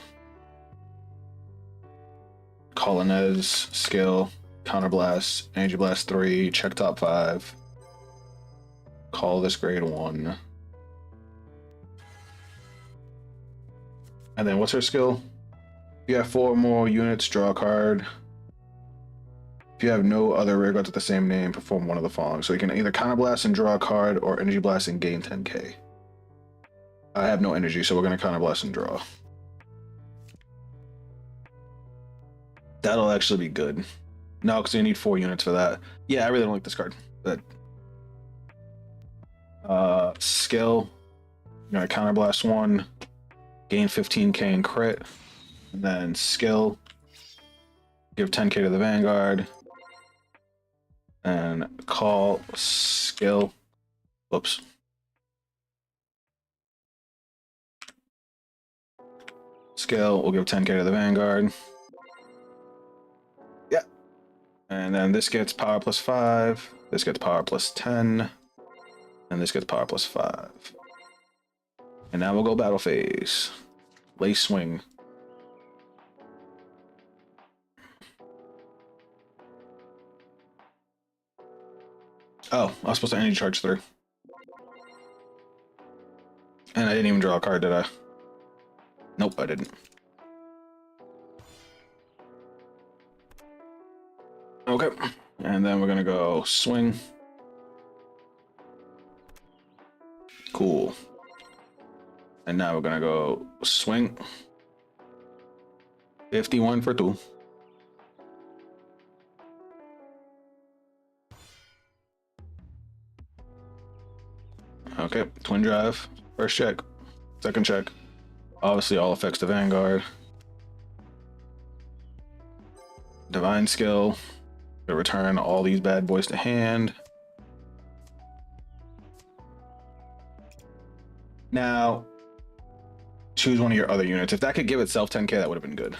Call Inez, skill, counterblast, energy blast 3, check top 5. Call this grade 1. And then what's her skill? If you have 4 more units, draw a card. If you have no other rear guards with the same name, perform one of the following. So you can either counterblast and draw a card, or energy blast and gain 10k. I have no energy, so we're going to counterblast and draw. That'll actually be good. No, because you need 4 units for that. Yeah, I really don't like this card. But skill, you're going to counterblast 1, gain 15k in crit, and then skill, give 10k to the Vanguard, and call skill. Whoops. Skill, we'll give 10k to the Vanguard. Yeah. And then this gets power plus 5, this gets power plus 10, and this gets power plus 5. And now we'll go battle phase. Lay swing. Oh, I was supposed to energy charge through. And I didn't even draw a card, did I? Nope, I didn't. Okay, and then we're gonna go swing. Cool. And now we're gonna go swing. 51 for 2. Okay, twin drive. First check. Second check. Obviously, all effects to Vanguard. Divine skill. To return all these bad boys to hand. Now, choose one of your other units. If that could give itself 10k, that would have been good.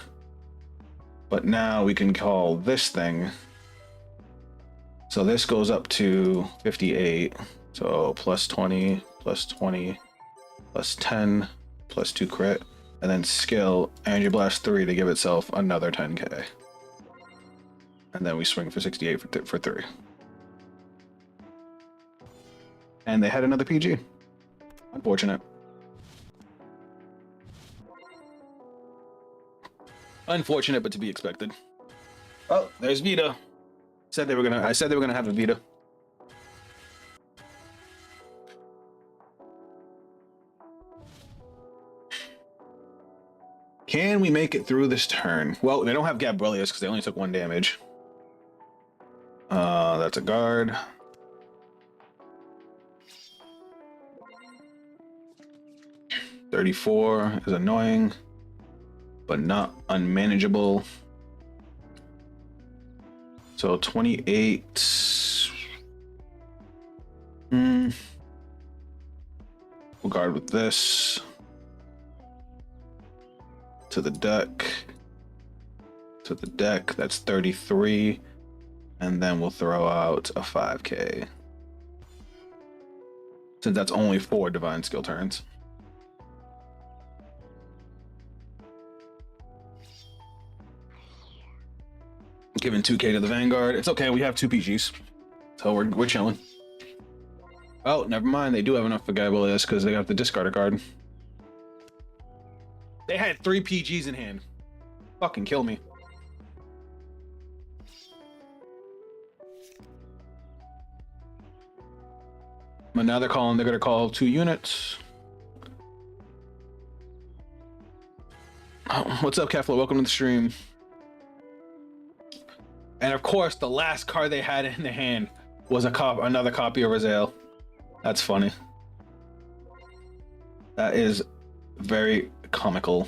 But now we can call this thing. So this goes up to 58. So plus 20, plus 20, plus 10, plus 2 crit. And then skill, Energy Blast 3 to give itself another 10k. And then we swing for 68 for 3. And they had another PG. Unfortunate. Unfortunate, but to be expected. Oh, there's Vita. I said they were gonna have a Vita. Can we make it through this turn? Well, they don't have Gabrielius because they only took 1 damage. That's a guard. $34 is annoying, but not unmanageable. So 28. We'll guard with this. To the deck. To the deck, that's 33. And then we'll throw out a 5k. Since that's only 4 divine skill turns. Giving 2k to the Vanguard. It's okay, we have 2 PGs. So we're chilling. Oh, never mind. They do have enough for Gabrielius because they have to discard a card. They had 3 PGs in hand. Fucking kill me. But now they're gonna call 2 units. Oh, what's up, Kefla? Welcome to the stream. And of course, the last card they had in the hand was another copy of Raziel. That's funny. That is very comical.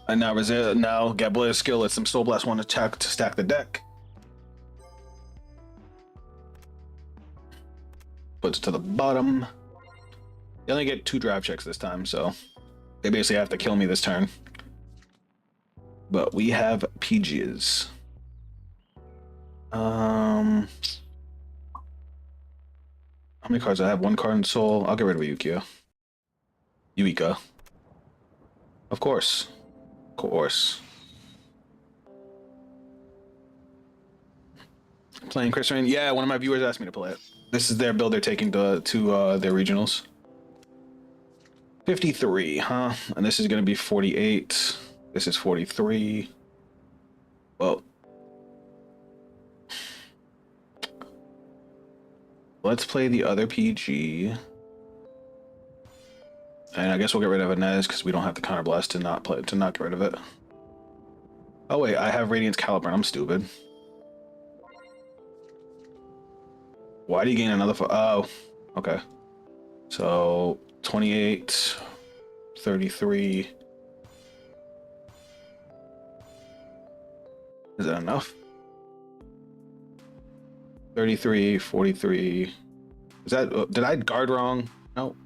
And now Gabrielius skill lets some Soul Blast 1 attack to stack the deck. Puts it to the bottom. They only get 2 drive checks this time, so they basically have to kill me this turn. But we have PGs. How many cards do I have? 1 card in Soul. I'll get rid of Yuika. Of course. Of course. Playing Chris Rain. Yeah, one of my viewers asked me to play it. This is their build they're taking to their regionals. 53, huh? And this is going to be 48. This is 43. Well, let's play the other PG. And I guess we'll get rid of Inez because we don't have the counterblast to not get rid of it. Oh wait, I have Radiance Caliber. I'm stupid. Why do you gain another? Oh, okay. So 28, 33. Is that enough? 33, 43. Is that? Did I guard wrong? No.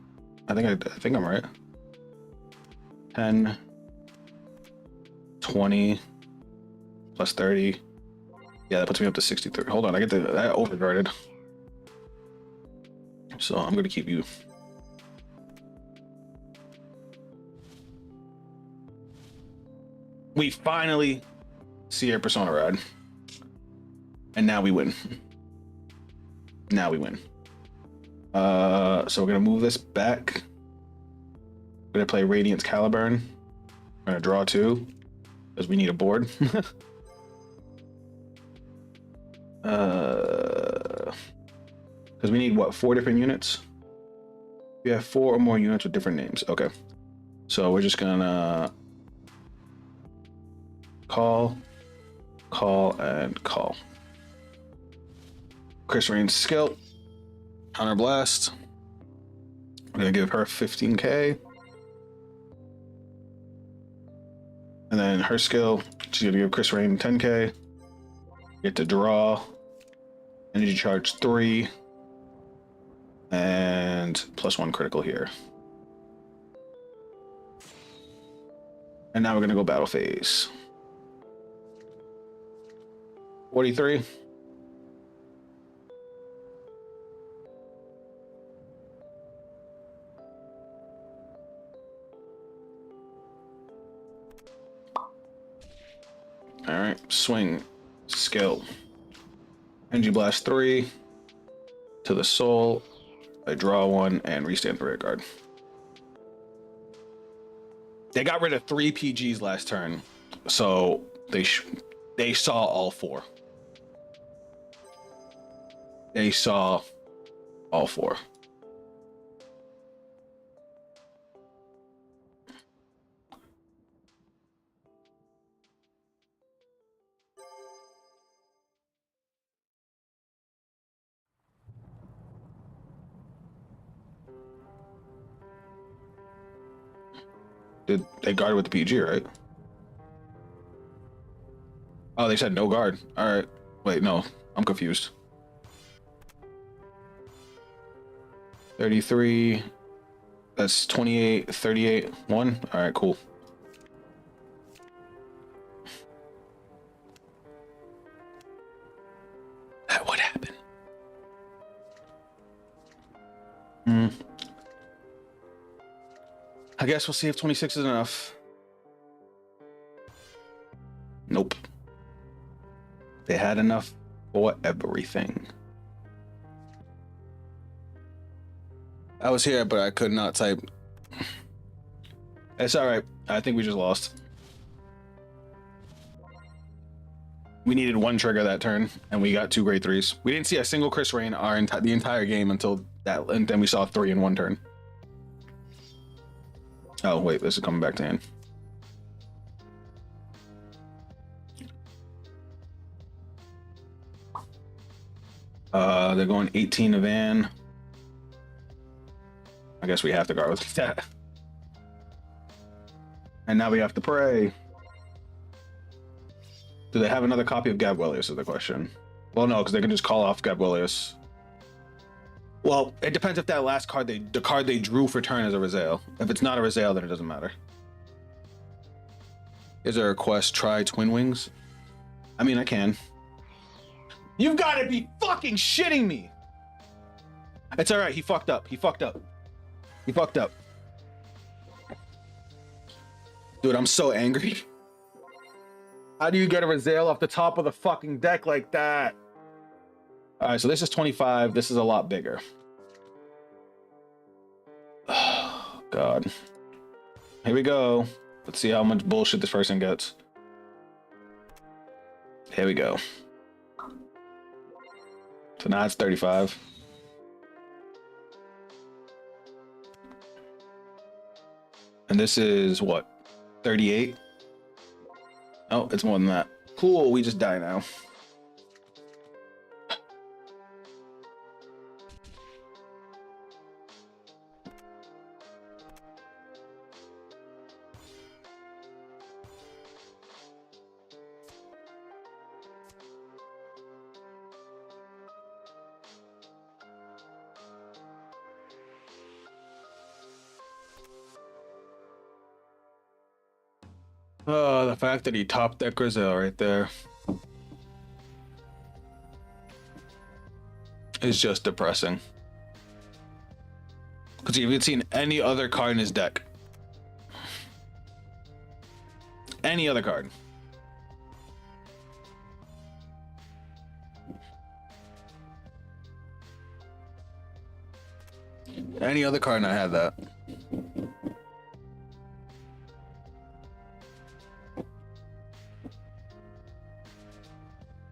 I think I'm right. 10, 20, plus 30. Yeah, that puts me up to 63. Hold on, I overguarded. so I'm gonna keep you. We finally see our Persona ride. And now we win. Now we win. So we're gonna move this back. We're gonna play Radiant's Caliburn. We're gonna draw 2, because we need a board. Because we need what, 4 different units? We have 4 or more units with different names. Okay. So we're just gonna call, and call. Chris Rain's skill, Counter Blast. I'm gonna give her 15k. And then her skill, she's gonna give Chris Rain 10k. Get to draw. Energy charge 3. And +1 critical here. And now we're gonna go battle phase. 43. All right, swing, skill. Energy blast 3 to the soul. I draw 1 and restand the rear guard. They got rid of 3 PGs last turn, so they saw all 4. They saw all 4. Did they guard with the PG, right? Oh, they said no guard. All right. Wait, no. I'm confused. 33. That's 28, 38, 1. All right, cool. That would happen. I guess we'll see if 26 is enough. Nope. They had enough for everything. I was here, but I could not type. It's all right. I think we just lost. We needed 1 trigger that turn, and we got 2 grade 3s. We didn't see a single Chris Rain the entire game until that, and then we saw 3 in 1 turn. Oh, wait, this is coming back to hand. They're going 18 to Van. I guess we have to guard with that. And now we have to pray. Do they have another copy of Gabrielius is the question. Well, no, because they can just call off Gabrielius. Well, it depends if that last card, the card they drew for turn is a Rizal. If it's not a Rizal, then it doesn't matter. Is there a quest? Try Twin Wings? I mean, I can. You've got to be fucking shitting me! It's all right. He fucked up. He fucked up. He fucked up. Dude, I'm so angry. How do you get a Rizal off the top of the fucking deck like that? All right, so this is 25. This is a lot bigger. Oh, God. Here we go. Let's see how much bullshit this person gets. Here we go. So now it's 35. And this is what? 38? Oh, it's more than that. Cool, we just die now. Oh, the fact that he topped that Grizel right there is just depressing. Let's see if you've seen any other card in his deck. Any other card. Any other card and I had that.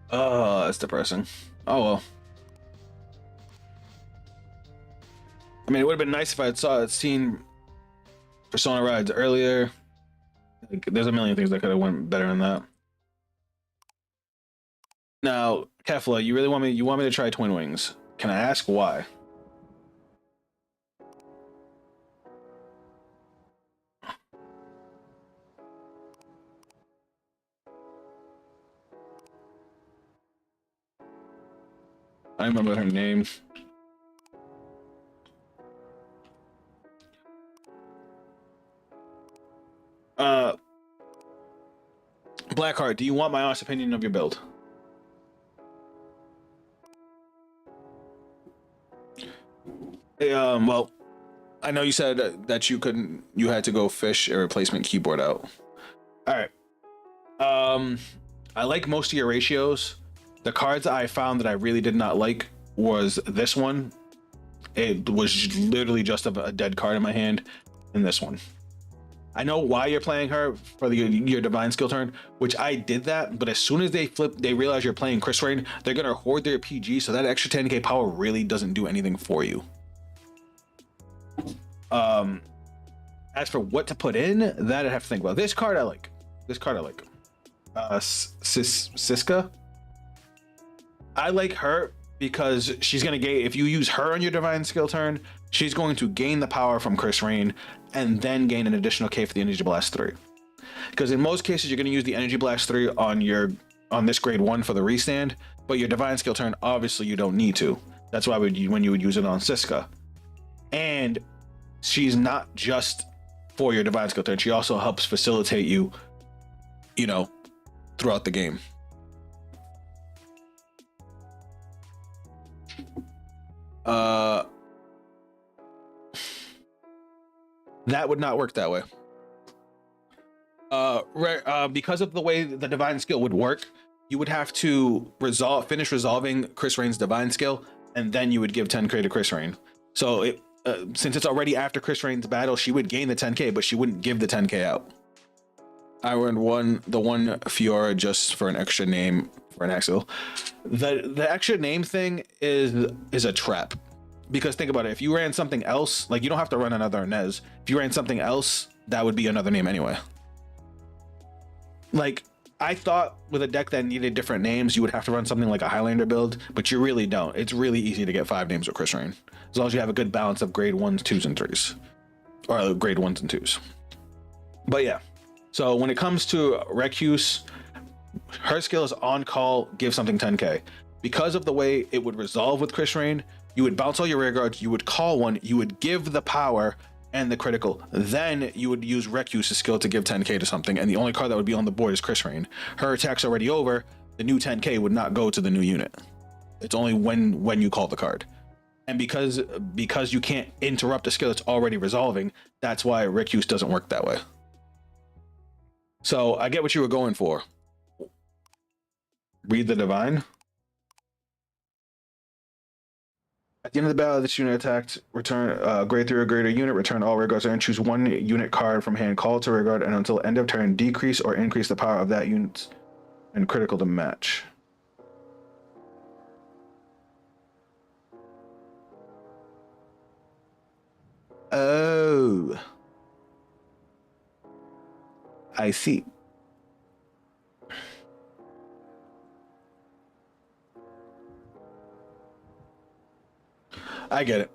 Oh, that's depressing. Oh well. I mean, it would have been nice if I had seen Persona Rides earlier. Like, there's a million things that could have went better than that. Now, Kefla, you really want me? You want me to try Twin Wings? Can I ask why? I remember her name. Blackheart, do you want my honest opinion of your build? Well, I know you said that you had to go fish a replacement keyboard out. All right. I like most of your ratios. The cards I found that I really did not like was this one. It was literally just a dead card in my hand, and this one. I know why you're playing her for your divine skill turn, which I did that, but as soon as they realize you're playing Chris Rain, they're gonna hoard their PG, so that extra 10k power really doesn't do anything for you. As for what to put in, that I'd have to think about. This card I like. Siska. I like her because she's gonna gain, if you use her on your divine skill turn, she's going to gain the power from Chris Rain and then gain an additional K for the Energy Blast 3. Because in most cases you're gonna use the Energy Blast 3 on this grade 1 for the restand, but your divine skill turn, obviously you don't need to. That's why when you would use it on Siska. And she's not just for your divine skill turn, she also helps facilitate you, throughout the game. That would not work that way. Because of the way the divine skill would work, you would have to finish resolving Chris Rain's divine skill, and then you would give 10k to Chris Rain. So since it's already after Chris Rain's battle, she would gain the 10k, but she wouldn't give the 10k out. I earned the one Fiora just for an extra name for an Axel. The extra name thing is a trap. Because think about it, if you ran something else, like you don't have to run another Inez. If you ran something else, that would be another name anyway. Like, I thought with a deck that needed different names, you would have to run something like a Highlander build, but you really don't. It's really easy to get 5 names with Chris Rain, as long as you have a good balance of grade 1s, 2s, and 3s. Or grade 1s and 2s. But yeah, so when it comes to Recuse, her skill is on call, give something 10k. Because of the way it would resolve with Chris Rain, you would bounce all your rear guards, you would call one, you would give the power and the critical, then you would use Recuse's skill to give 10k to something, and the only card that would be on the board is Chris Rain. Her attack's already over, the new 10k would not go to the new unit. It's only when you call the card. And because you can't interrupt a skill that's already resolving, that's why Recuse doesn't work that way. So I get what you were going for. Read the divine. At the end of the battle, this unit attacked, return grade 3 or greater unit, return all rear guards and choose one unit card from hand called to rear guard, and until end of turn, decrease or increase the power of that unit and critical to match. Oh. I see. I get it,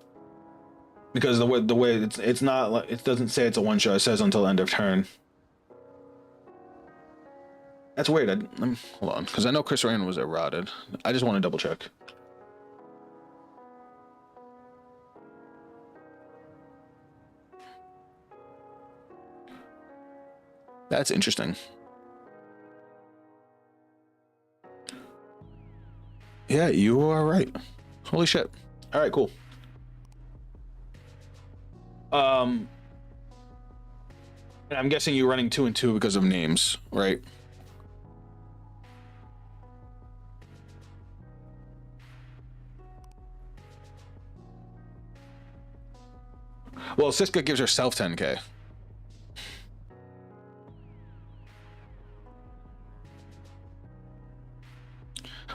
because the way it's not like, it doesn't say it's a one shot. It says until end of turn. That's weird. Hold on, because I know Chris Rain was eroded. I just want to double check. That's interesting. Yeah, you are right. Holy shit. All right, cool. And I'm guessing you're running 2 and 2 because of names, right? Well, Siska gives herself 10k.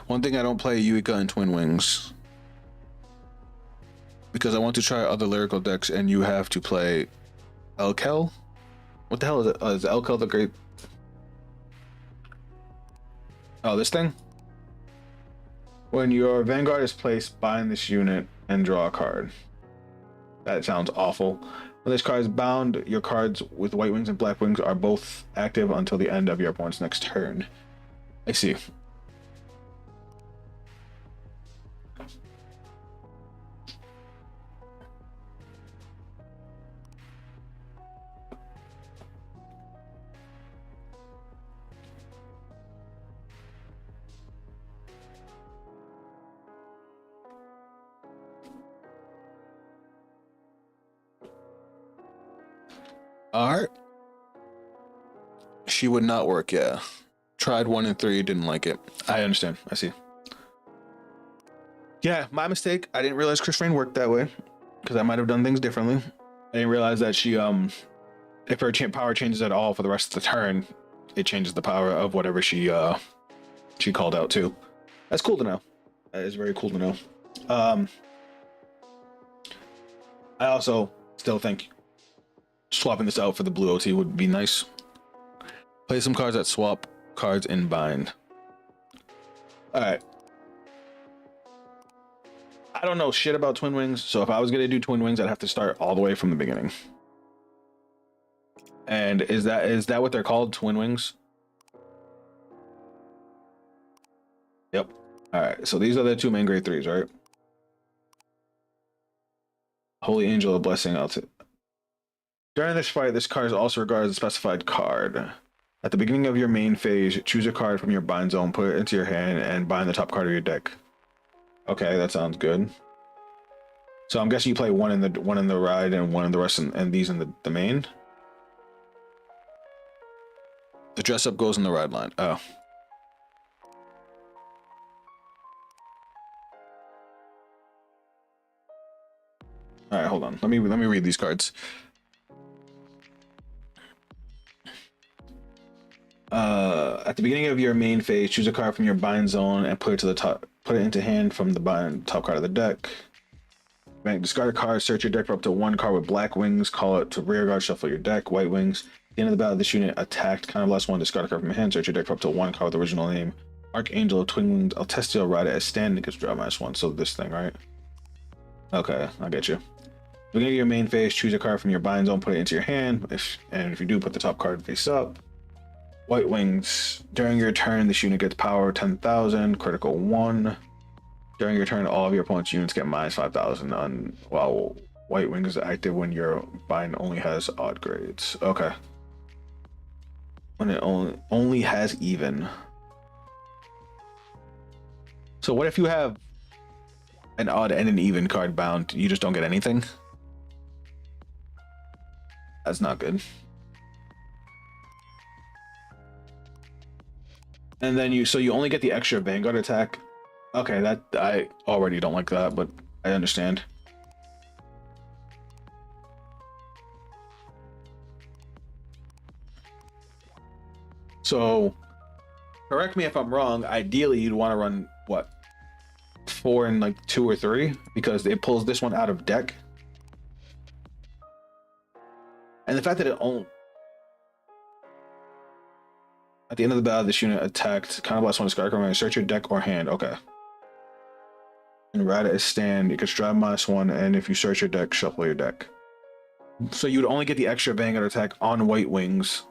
One thing I don't play Yuika and Twin Wings because I want to try other lyrical decks, and you have to play Elkel. What the hell is it? Is Elkel the great? Oh, this thing. When your Vanguard is placed, bind this unit and draw a card. That sounds awful. When this card is bound, your cards with white wings and black wings are both active until the end of your opponent's next turn. I see. Alright. She would not work, yeah. Tried 1 and 3, didn't like it. I understand. I see. Yeah, my mistake. I didn't realize Chris Rain worked that way because I might have done things differently. I didn't realize that she, if her power changes at all for the rest of the turn, it changes the power of whatever she called out to. That's cool to know. That is very cool to know. I also still think swapping this out for the blue OT would be nice. Play some cards that swap cards in bind. Alright. I don't know shit about Twin Wings, so if I was gonna do Twin Wings, I'd have to start all the way from the beginning. And is that what they're called? Twin Wings? Yep. Alright, so these are the 2 main grade 3s, right? Holy Angel of Blessing. During this fight, this card is also regarded as a specified card. At the beginning of your main phase, choose a card from your bind zone, put it into your hand, and bind the top card of your deck. Okay, that sounds good. So I'm guessing you play one in the ride and one in the rest, and these in the main. The dress up goes in the ride line. Oh. All right, hold on. Let me read these cards. At the beginning of your main phase, choose a card from your bind zone and put it into hand from the bind top card of the deck. Discard a card, search your deck for up to 1 card with black wings, call it to rear guard, shuffle your deck, white wings. At the end of the battle, this unit attacked, kind of +1, discard a card from your hand, search your deck for up to 1 card with the original name. Archangel of Twin Wings, Altestial, ride it as stand, and gets draw -1. So this thing, right? Okay, I get you. Beginning of your main phase, choose a card from your bind zone, put it into your hand. If you do, put the top card face up. White wings. During your turn, this unit gets power 10,000, critical 1. During your turn, all of your opponent's units get -5,000 while white wings is active when your bind only has odd grades. Okay. When it only has even. So what if you have an odd and an even card bound? You just don't get anything? That's not good. And then you only get the extra Vanguard attack. Okay, that I already don't like that, but I understand. So, correct me if I'm wrong. Ideally, you'd want to run what, 4 and like 2 or 3, because it pulls this one out of deck. And the fact that it only at the end of the battle, this unit attacked, kind of +1 discard card, search your deck or hand. Okay. And ride it as stand. You can drive -1, and if you search your deck, shuffle your deck. So you'd only get the extra Vanguard attack on white wings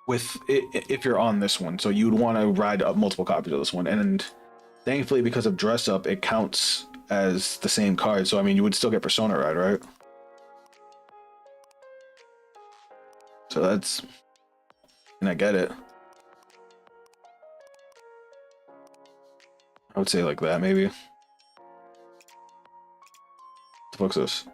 with if you're on this one. So you'd want to ride up multiple copies of this one, and thankfully, because of dress up, it counts as the same card. So I mean, you would still get Persona Ride, right? So that's, and I get it. I would say like that, maybe. What the fuck's this?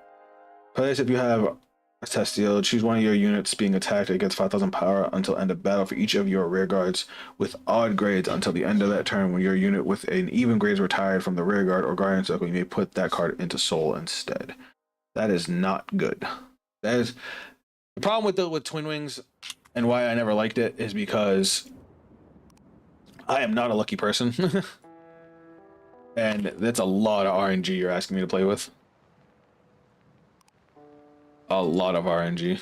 Play this if you have a Testiel. Choose one of your units being attacked. It gets 5,000 power until end of battle for each of your rear guards with odd grades until the end of that turn. When your unit with an even grade is retired from the rear guard or guardian circle, you may put that card into soul instead. That is not good. That is the problem with Twin Wings, and why I never liked it is because I am not a lucky person. And that's a lot of RNG you're asking me to play with. A lot of RNG.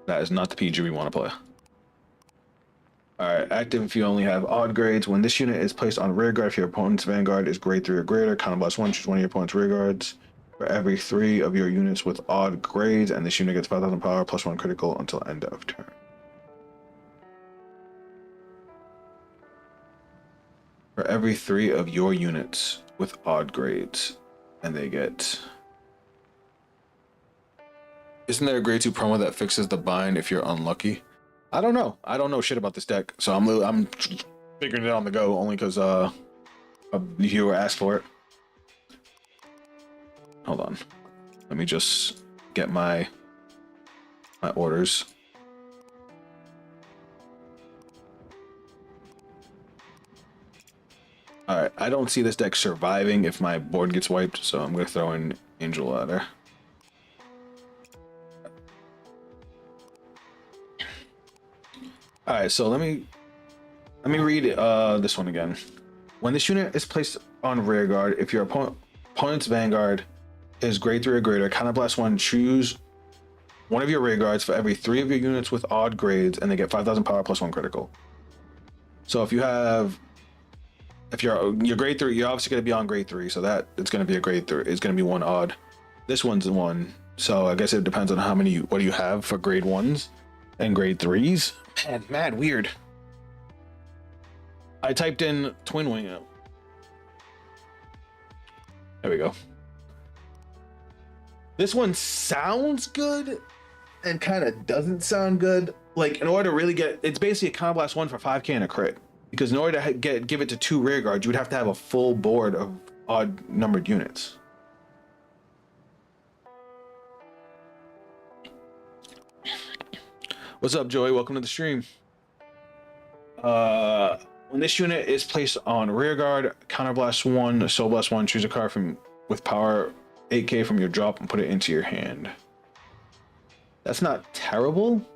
That is not the PG we want to play. Alright, active if you only have odd grades. When this unit is placed on rear guard, if your opponent's Vanguard is grade 3 or greater, +1, choose one of your opponent's rear guards for every 3 of your units with odd grades, and this unit gets 5,000 power +1 critical until end of turn. For every 3 of your units with odd grades, and they get... Isn't there a grade 2 promo that fixes the bind if you're unlucky? I don't know. I don't know shit about this deck, so I'm figuring it out on the go only because a viewer asked for it. Hold on. Let me just get my orders. Alright, I don't see this deck surviving if my board gets wiped, so I'm going to throw in Angel Ladder. Alright, so let me read this one again. When this unit is placed on rear guard, if your opponent's Vanguard is grade 3 or greater, counterblast 1, choose one of your rear guards for every 3 of your units with odd grades, and they get 5,000 power +1 critical. So if you're grade 3, you're obviously going to be on grade 3, so that it's going to be a grade 3. It's going to be 1 odd. This one's 1, so I guess it depends on what do you have for grade 1s and grade 3s. Man, weird. I typed in Twin Wing. There we go. This one sounds good and kind of doesn't sound good. Like, in order to really get, it's basically a counterblast 1 for 5k and a crit. Because in order to give it to 2 rear guards, you would have to have a full board of odd numbered units. What's up, Joey? Welcome to the stream. When this unit is placed on rear guard, counterblast 1, soul blast 1, choose a card with power 8k from your drop and put it into your hand. That's not terrible.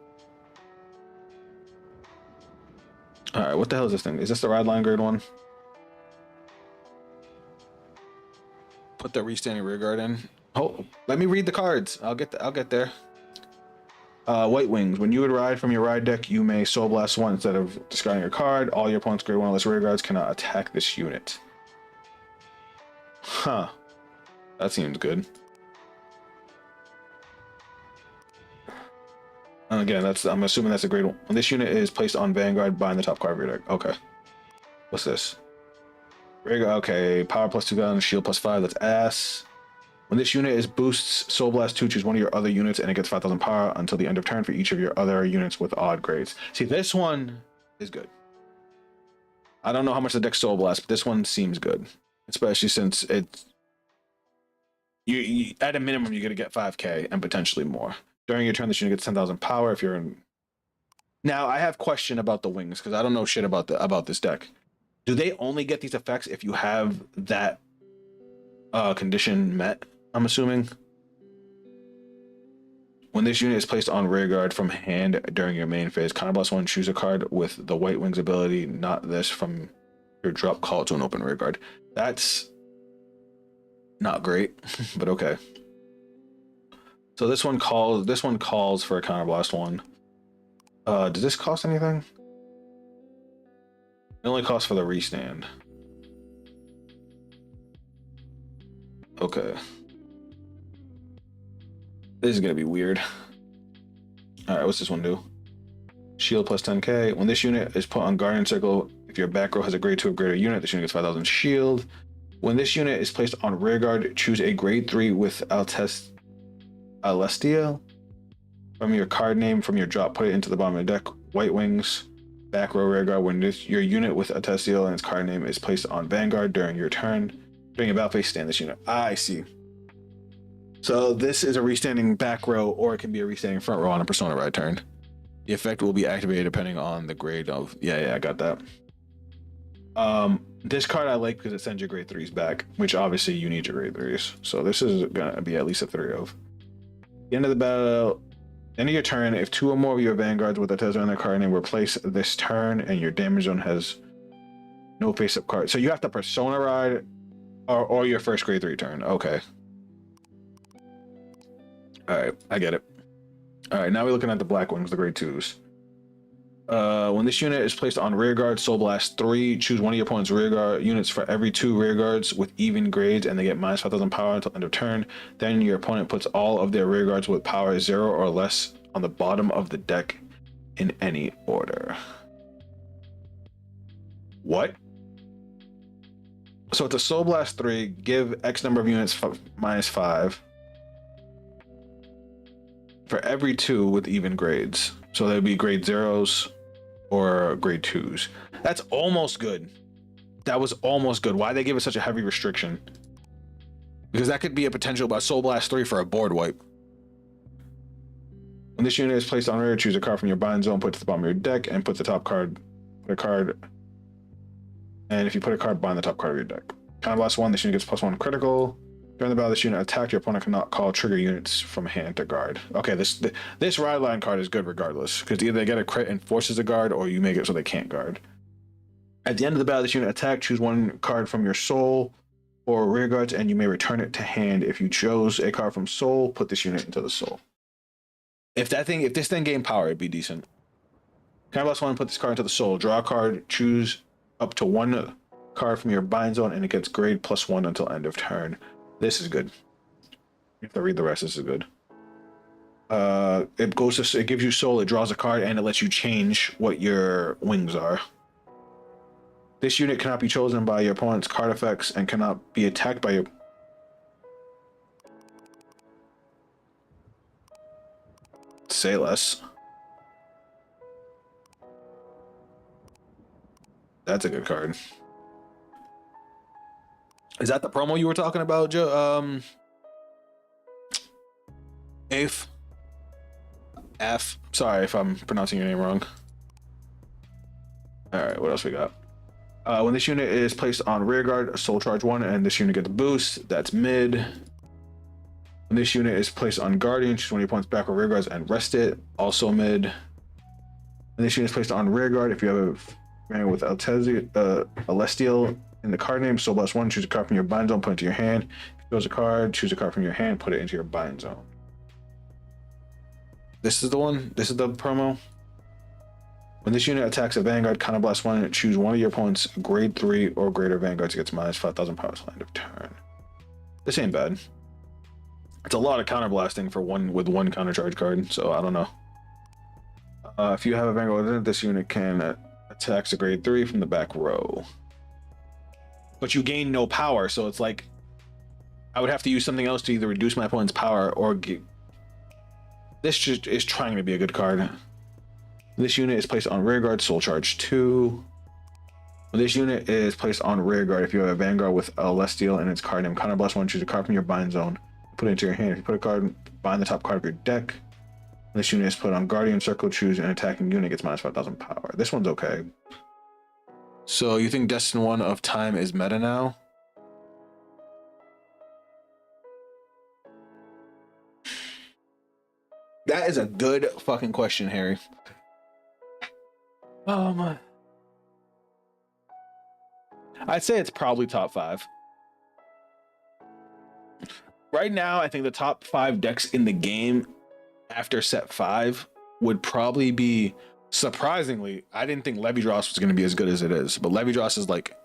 Alright, what the hell is this thing? Is this the ride line grade 1? Put the restanding rear guard in. Oh, let me read the cards. I'll get there. White Wings. When you would ride from your ride deck, you may Soul Blast 1 instead of discarding your card. All your opponent's grade 1 less rear guards cannot attack this unit. Huh. That seems good. And again, I'm assuming that's a grade 1. When this unit is placed on Vanguard, bind the top card of your deck. Okay. What's this? Rear guard. Okay. Power +2 gun, shield +5. That's ass. When this unit is boosts Soul Blast 2, choose one of your other units and it gets 5,000 power until the end of turn for each of your other units with odd grades. See, this one is good. I don't know how much the deck Soul Blast, but this one seems good. Especially since it's... You at a minimum, you're going to get 5k and potentially more. During your turn, this unit gets 10,000 power if you're in... Now, I have a question about the wings, because I don't know shit about this deck. Do they only get these effects if you have that condition met? I'm assuming. When this unit is placed on rear guard from hand during your main phase, counterblast 1, choose a card with the White Wings ability, not this, from your drop, call it to an open rear guard. That's not great, but okay. So this one calls for a counterblast 1. Does this cost anything? It only costs for the restand. Okay. This is gonna be weird. Alright, what's this one do? Shield +10k. When this unit is put on Guardian Circle, if your back row has a grade 2 or greater unit, this unit gets 5,000 shield. When this unit is placed on rear guard, choose a grade 3 with Alestia from your card name from your drop, put it into the bottom of the deck. White Wings, back row rear guard. When your unit with Alestia and its card name is placed on Vanguard during your turn, During a battle phase, stand this unit. I see. So this is a restanding back row, or it can be a restanding front row on a Persona ride turn. The effect will be activated depending on the grade of. Yeah, I got that. This card I like because it sends your grade 3s back, which obviously you need your grade 3s. So this is gonna be at least a 3 of. The end of the battle, end of your turn, if 2 or more of your vanguards with a Tesla on their card name were placed this turn and your damage zone has no face-up card. So you have to Persona ride or your first grade 3 turn. Okay. Alright, I get it. Alright, now we're looking at the Black Wings, the grade 2s. When this unit is placed on rear guard, Soul Blast 3, choose one of your opponent's rear guard units for every 2 rear guards with even grades, and they get minus 5,000 power until end of turn. Then your opponent puts all of their rear guards with power 0 or less on the bottom of the deck in any order. What? So it's a Soul Blast 3, give X number of units minus 5 for every 2 with even grades. So they'd be grade 0s or grade 2s. That's almost good. That was almost good. Why they give it such a heavy restriction? Because that could be a potential by Soul Blast 3 for a board wipe. When this unit is placed on rear, choose a card from your bind zone, put it to the bottom of your deck, and put the top card, put a card, and if you put a card, bind the top card of your deck. Counterblast 1, this unit gets +1 critical. During the battle, this unit attacked, your opponent cannot call trigger units from hand to guard. Okay, this ride line card is good regardless, because either they get a crit and forces a guard, or you make it so they can't guard. At the end of the battle, this unit attack, choose one card from your soul or rear guards, and you may return it to hand. If you chose a card from soul, put this unit into the soul. If this thing gained power, it'd be decent. Counterblast 1, put this card into the soul. Draw a card, choose up to 1 card from your bind zone, and it gets grade +1 until end of turn. This is good. You have to read the rest. This is good. It gives you soul, it draws a card, and it lets you change what your wings are. This unit cannot be chosen by your opponent's card effects and cannot be attacked by your... Say less. That's a good card. Is that the promo you were talking about, Joe? F. Sorry if I'm pronouncing your name wrong. Alright, what else we got? When this unit is placed on rear guard, Soul Charge 1, and this unit gets a boost, that's mid. When this unit is placed on Guardian, choose 1 of your points back or rear guards and rest it, also mid. When this unit is placed on rear guard, if you have a with Celestial in the card name, Soul Blast 1, choose a card from your bind zone, put it into your hand. If you chose a card, choose a card from your hand, put it into your bind zone. This is the one. This is the promo. When this unit attacks a Vanguard, Counterblast 1, choose one of your opponent's grade 3 or greater Vanguards gets minus 5,000 power till end of turn. This ain't bad. It's a lot of counterblasting for one with 1 counter charge card, so I don't know. If you have a Vanguard, this unit can attack a grade 3 from the back row. But you gain no power, so it's like I would have to use something else to either reduce my opponent's power or get... This just is trying to be a good card. This unit is placed on rear guard, Soul Charge 2. When this unit is placed on rear guard, if you have a Vanguard with Celestial in its card name, Counterblast 1, choose a card from your bind zone, put it into your hand. If you put a card, bind the top card of your deck. When this unit is put on Guardian Circle, choose an attacking unit, gets minus 5,000 power. This one's okay. So you think Destin 1 of Time is meta now? That is a good fucking question, Harry. I'd say it's probably top 5. Right now, I think the top 5 decks in the game after set 5 would probably be... Surprisingly, I didn't think Levidross was going to be as good as it is, but Levidross is like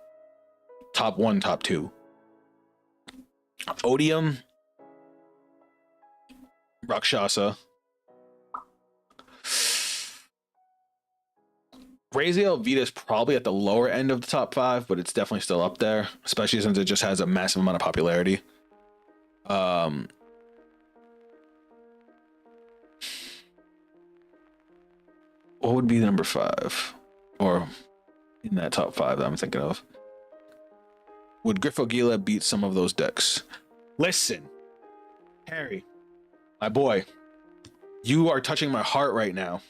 top 1, top 2. Odium, Rakshasa, Raziel Vita is probably at the lower end of the top 5, but it's definitely still up there, especially since it just has a massive amount of popularity. What would be number 5, or in that top 5 that I'm thinking of? would Griffogila beat some of those decks? Listen, Harry, my boy, you are touching my heart right now.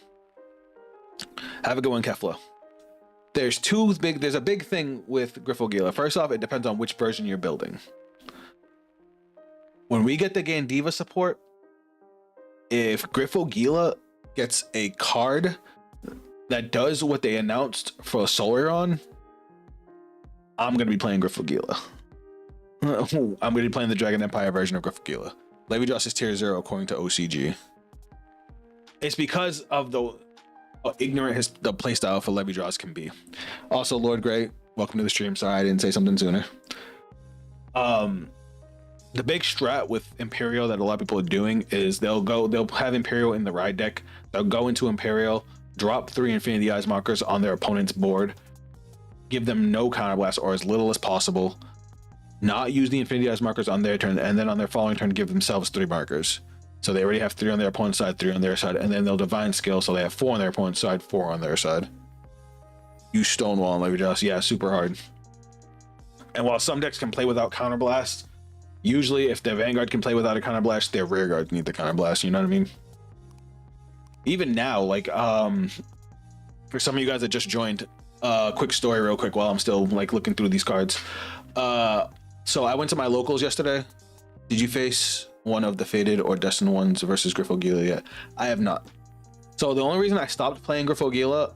Have a good one, Kefla. There's a big thing with Griffogila. First off, it depends on which version you're building. When we get the Gandiva support, if Griffogila gets a card that does what they announced for Solaron, I'm going to be playing Griffogila. I'm going to be playing the Dragon Empire version of Griffogila. Levidrass is tier 0 according to OCG. It's because of the ignorant the playstyle for Levidrass can be. Also, Lord Grey, welcome to the stream. Sorry I didn't say something sooner. The big strat with Imperial that a lot of people are doing is they'll have Imperial in the ride deck. They'll go into Imperial, drop 3 Infinity Eyes markers on their opponent's board, give them no counterblast or as little as possible, not use the Infinity Eyes markers on their turn, and then on their following turn give themselves 3 markers. So they already have 3 on their opponent's side, 3 on their side, and then they'll Divine Skill, so they have 4 on their opponent's side, 4 on their side. You Stonewall and Levidrass, yeah, super hard. And while some decks can play without counterblast, usually if their Vanguard can play without a counterblast, their rear guards need the counterblast, you know what I mean? Even now, like, for some of you guys that just joined, quick story real quick while I'm still like looking through these cards. So I went to my locals yesterday. Did you face one of the Fated or Destined ones versus Griffogila yet? I have not. So the only reason I stopped playing Griffogila,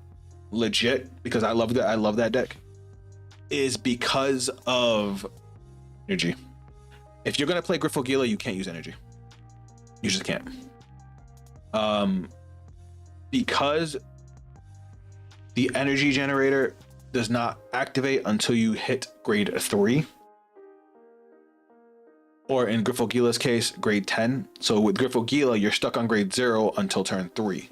legit, because I love that deck, is because of energy. If you're gonna play Griffogila, you can't use energy. You just can't. Because the energy generator does not activate until you hit grade 3. Or in Griffogila's case, grade 10. So with Griffogila, you're stuck on grade 0 until turn 3.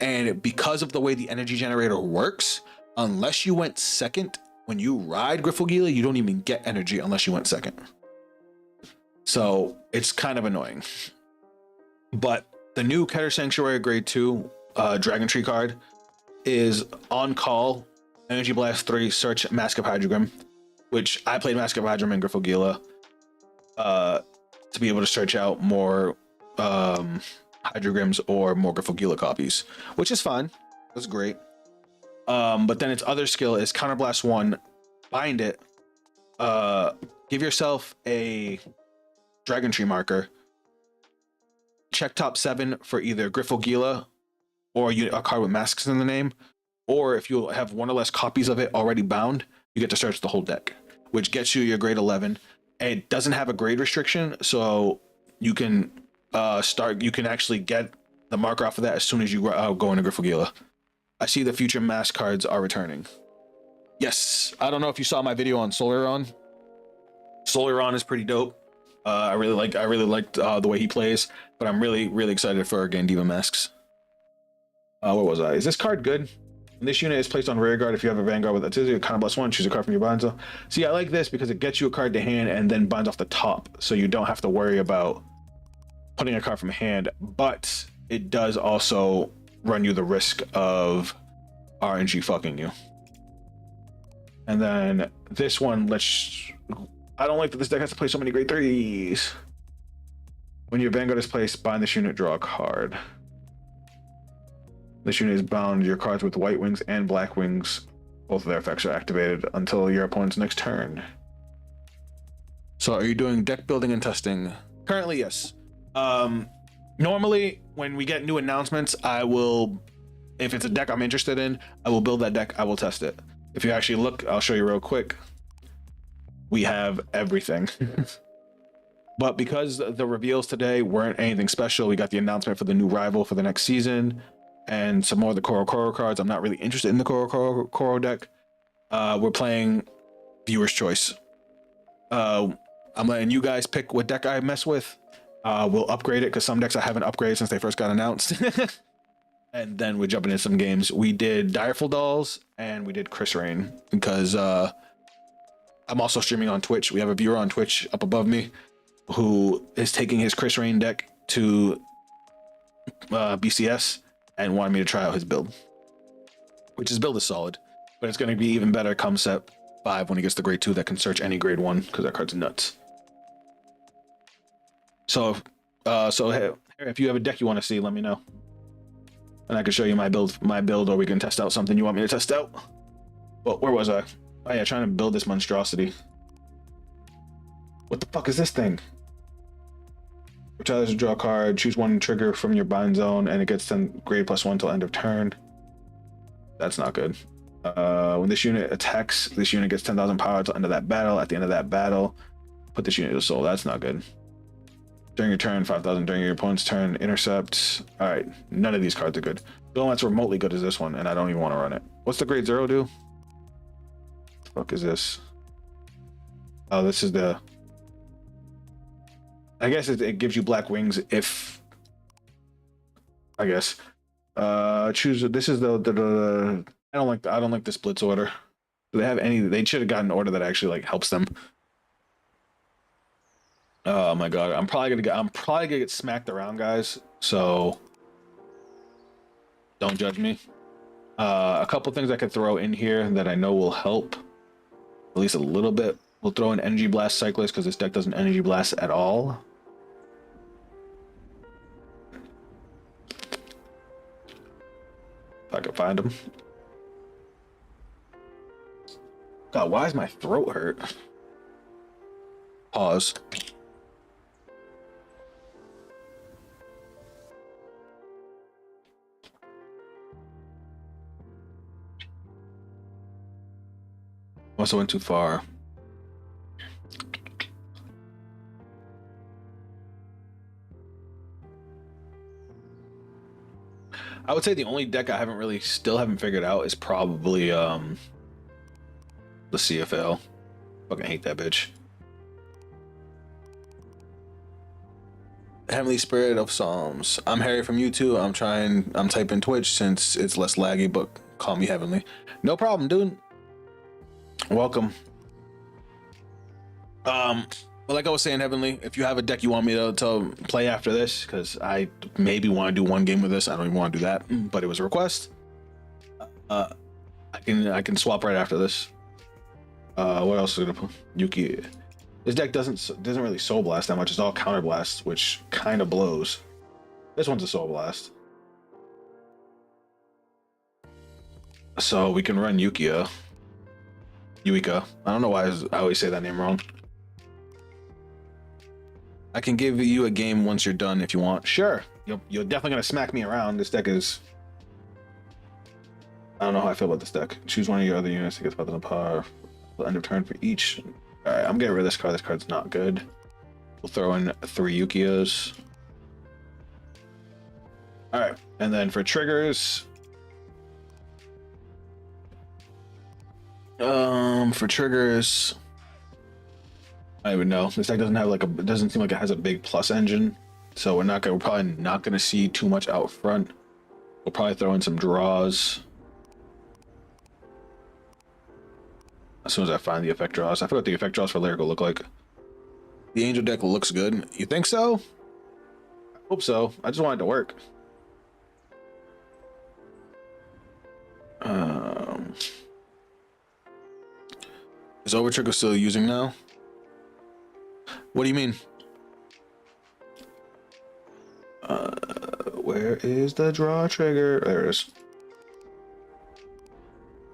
And because of the way the energy generator works, unless you went second, when you ride Griffogila, you don't even get energy unless you went second. So it's kind of annoying. But the new Keter Sanctuary grade 2 Dragon Tree card is on call, Energy Blast 3, search Mask of Hydrogram, which I played Mask of Hydrogram in Griffogila to be able to search out more Hydrograms or more Griffogila copies, which is fine. That's great. But then its other skill is Counterblast 1, bind it, give yourself a Dragon Tree marker, check top 7 for either Griffogila or a card with masks in the name, or if you have 1 or less copies of it already bound, you get to search the whole deck, which gets you your grade 11. It doesn't have a grade restriction, so you can you can actually get the marker off of that as soon as you go into Griffogila. I see the future mask cards are returning. Yes, I don't know if you saw my video on Solaron. Solaron is pretty dope. I really liked the way he plays, but I'm really excited for Gandiva masks. Where was I? Is this card good? This unit is placed on rear guard. If you have a Vanguard with a Counterblast 1, choose a card from your binds. See, I like this because it gets you a card to hand and then binds off the top, so you don't have to worry about putting a card from hand, but it does also run you the risk of RNG fucking you. And then this one, I don't like that this deck has to play so many grade 3s. When your Vanguard is placed, bind this unit, draw a card. This unit is bound. Your cards with white wings and black wings, both of their effects are activated until your opponent's next turn. So are you doing deck building and testing? Currently, yes. Normally, when we get new announcements, I will, if it's a deck I'm interested in, I will build that deck, I will test it. If you actually look, I'll show you real quick. We have everything. But because the reveals today weren't anything special, we got the announcement for the new rival for the next season and some more of the Koro cards. I'm not really interested in the Koro deck. We're playing viewer's choice. I'm letting you guys pick what deck I mess with. We'll upgrade it because some decks I haven't upgraded since they first got announced. And then we're jumping into some games. We did Direful Dolls and we did Chris Rain because I'm also streaming on Twitch. We have a viewer on Twitch up above me who is taking his Chris Rain deck to BCS and wanted me to try out his build, which his build is solid, but it's going to be even better come 5 when he gets the grade 2 that can search any grade 1 because that card's nuts. So, hey, if you have a deck you want to see, let me know, and I can show you my build, or we can test out something you want me to test out. Well, where was I? Oh yeah, trying to build this monstrosity. What the fuck is this thing? Retire to draw a card, choose one trigger from your bind zone, and it gets 10 grade +1 till end of turn. That's not good. When this unit attacks, this unit gets 10,000 power till end of that battle. At the end of that battle, put this unit to soul. That's not good. During your turn, 5,000 during your opponent's turn. Intercept. All right, none of these cards are good. The only one that's remotely good is this one, and I don't even want to run it. What's the grade 0 do? What the fuck is this? Oh, this is the... I guess it gives you black wings if... I guess. Choose... This is the I don't like the splits order. Do they have any... They should have gotten an order that actually like helps them. Oh my god, I'm probably gonna get smacked around, guys. So don't judge me. A couple things I could throw in here that I know will help, at least a little bit. We'll throw an Energy Blast Cyclist because this deck doesn't Energy Blast at all. If I can find them. God, why is my throat hurt? Pause. Also went too far. I would say the only deck I still haven't figured out is probably the CFL. Fucking hate that bitch. Heavenly Spirit of Psalms. I'm Harry from YouTube. I'm typing Twitch since it's less laggy, but call me Heavenly. No problem, dude. Welcome. But like I was saying, Heavenly, if you have a deck you want me to play after this, because I maybe want to do one game with this. I don't even want to do that, but it was a request. I can swap right after this. What else is gonna put? Yuki. This deck doesn't really Soul Blast that much. It's all Counter Blast, which kind of blows. This one's a Soul Blast, so we can run Yuika. I don't know why I always say that name wrong. I can give you a game once you're done if you want. Sure. You're definitely gonna smack me around. This deck is... I don't know how I feel about this deck. Choose one of your other units to get 5,000 power. End of turn for each. All right, I'm getting rid of this card. This card's not good. We'll throw in 3 Yukios. All right, and then for triggers, I don't even know. This deck doesn't have like it doesn't seem like it has a big plus engine, so we're probably not gonna see too much out front. We'll probably throw in some draws as soon as I find the effect draws. I forgot what the effect draws for Lyrical look like. The Angel deck looks good. You think so? I hope so. I just want it to work. Is Overtrigger still using now? What do you mean? Where is the draw trigger? There it is.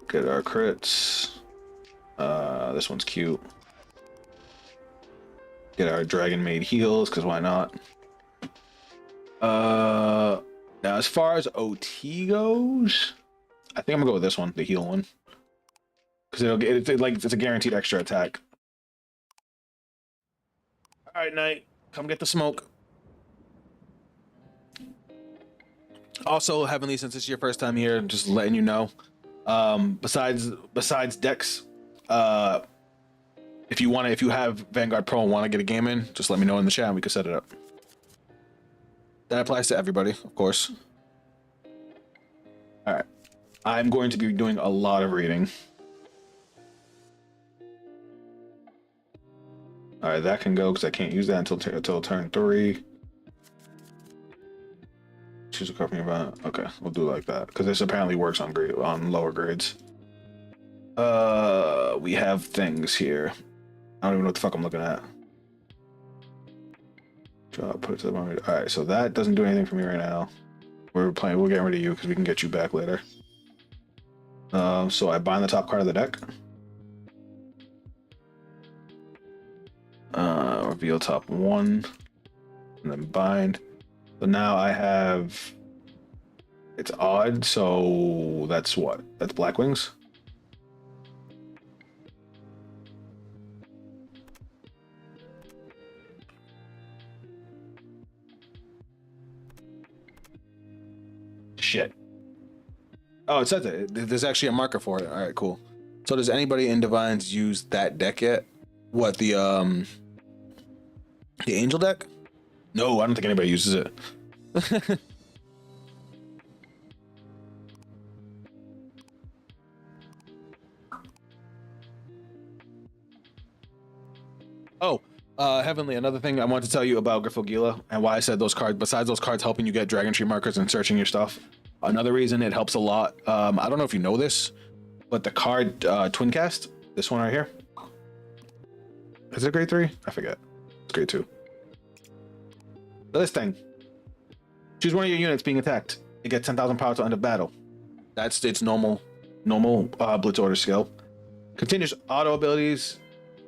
Get our crits. This one's cute. Get our Dragon Maid heals, because why not? Now as far as OT goes, I think I'm gonna go with this one, the heal one, because it's a guaranteed extra attack. All right, Knight, come get the smoke. Also, Heavenly, since it's your first time here, just letting you know. Besides decks, if you have Vanguard Pro and want to get a game in, just let me know in the chat and we can set it up. That applies to everybody, of course. All right, I'm going to be doing a lot of reading. All right, that can go because I can't use that until turn 3. Choose a card from your band. Okay, we'll do it like that because this apparently works on lower grades. We have things here. I don't even know what the fuck I'm looking at. Put it to the bottom. All right, so that doesn't do anything for me right now. We're getting rid of you because we can get you back later. So I bind the top card of the deck. Reveal top one, and then bind. So now I have. It's odd, so that's what? That's Black Wings. Shit. Oh, it says it. There's actually a marker for it. All right, cool. So does anybody in Divines use that deck yet? What, the Angel deck? No, I don't think anybody uses it. Oh, Heavenly, another thing I wanted to tell you about Griffogila and why I said those cards, besides those cards helping you get Dragon Tree markers and searching your stuff, another reason it helps a lot, I don't know if you know this, but the card Twin Cast, this one right here, is it grade 3? I forget. It's grade 2. So this thing, choose one of your units being attacked. It gets 10,000 power to end of battle. That's its normal Blitz order skill. Continuous auto abilities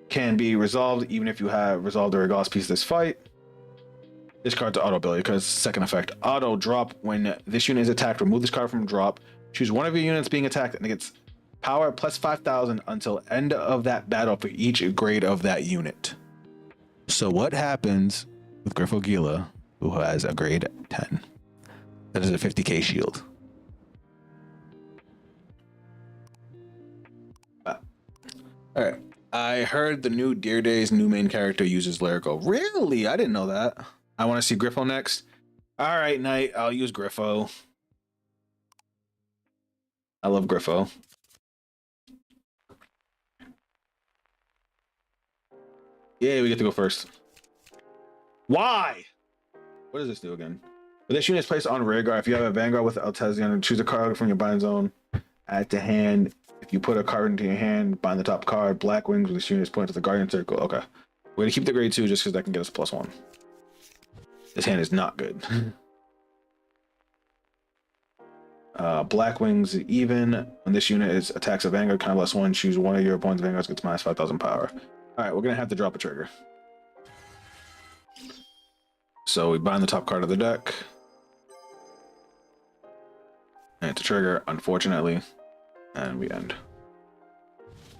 can be resolved even if you have resolved a Regalis piece this fight. This card's auto ability because second effect. Auto drop. When this unit is attacked, remove this card from drop. Choose one of your units being attacked and it gets power plus 5,000 until end of that battle for each grade of that unit. So what happens with Griffogila, who has a grade 10? That is a 50k shield. All right. I heard the new Dear Days new main character uses Lyrical. Really? I didn't know that. I want to see Griffo next. All right, Knight. I'll use Griffo. I love Griffo. Yeah, we get to go first. Why? What does this do again? When this unit is placed on rear guard, if you have a Vanguard with Altezion, choose a card from your bind zone, add to hand. If you put a card into your hand, bind the top card. Black Wings with this unit is pointed to the Guardian Circle. Okay. We're going to keep the grade 2 just because that can get us +1. This hand is not good. Black Wings even. When this unit is attacks a Vanguard, kind of +1, choose one of your opponent's Vanguards, gets minus 5,000 power. Alright, we're going to have to drop a trigger. So we bind the top card of the deck. And it's a trigger, unfortunately. And we end.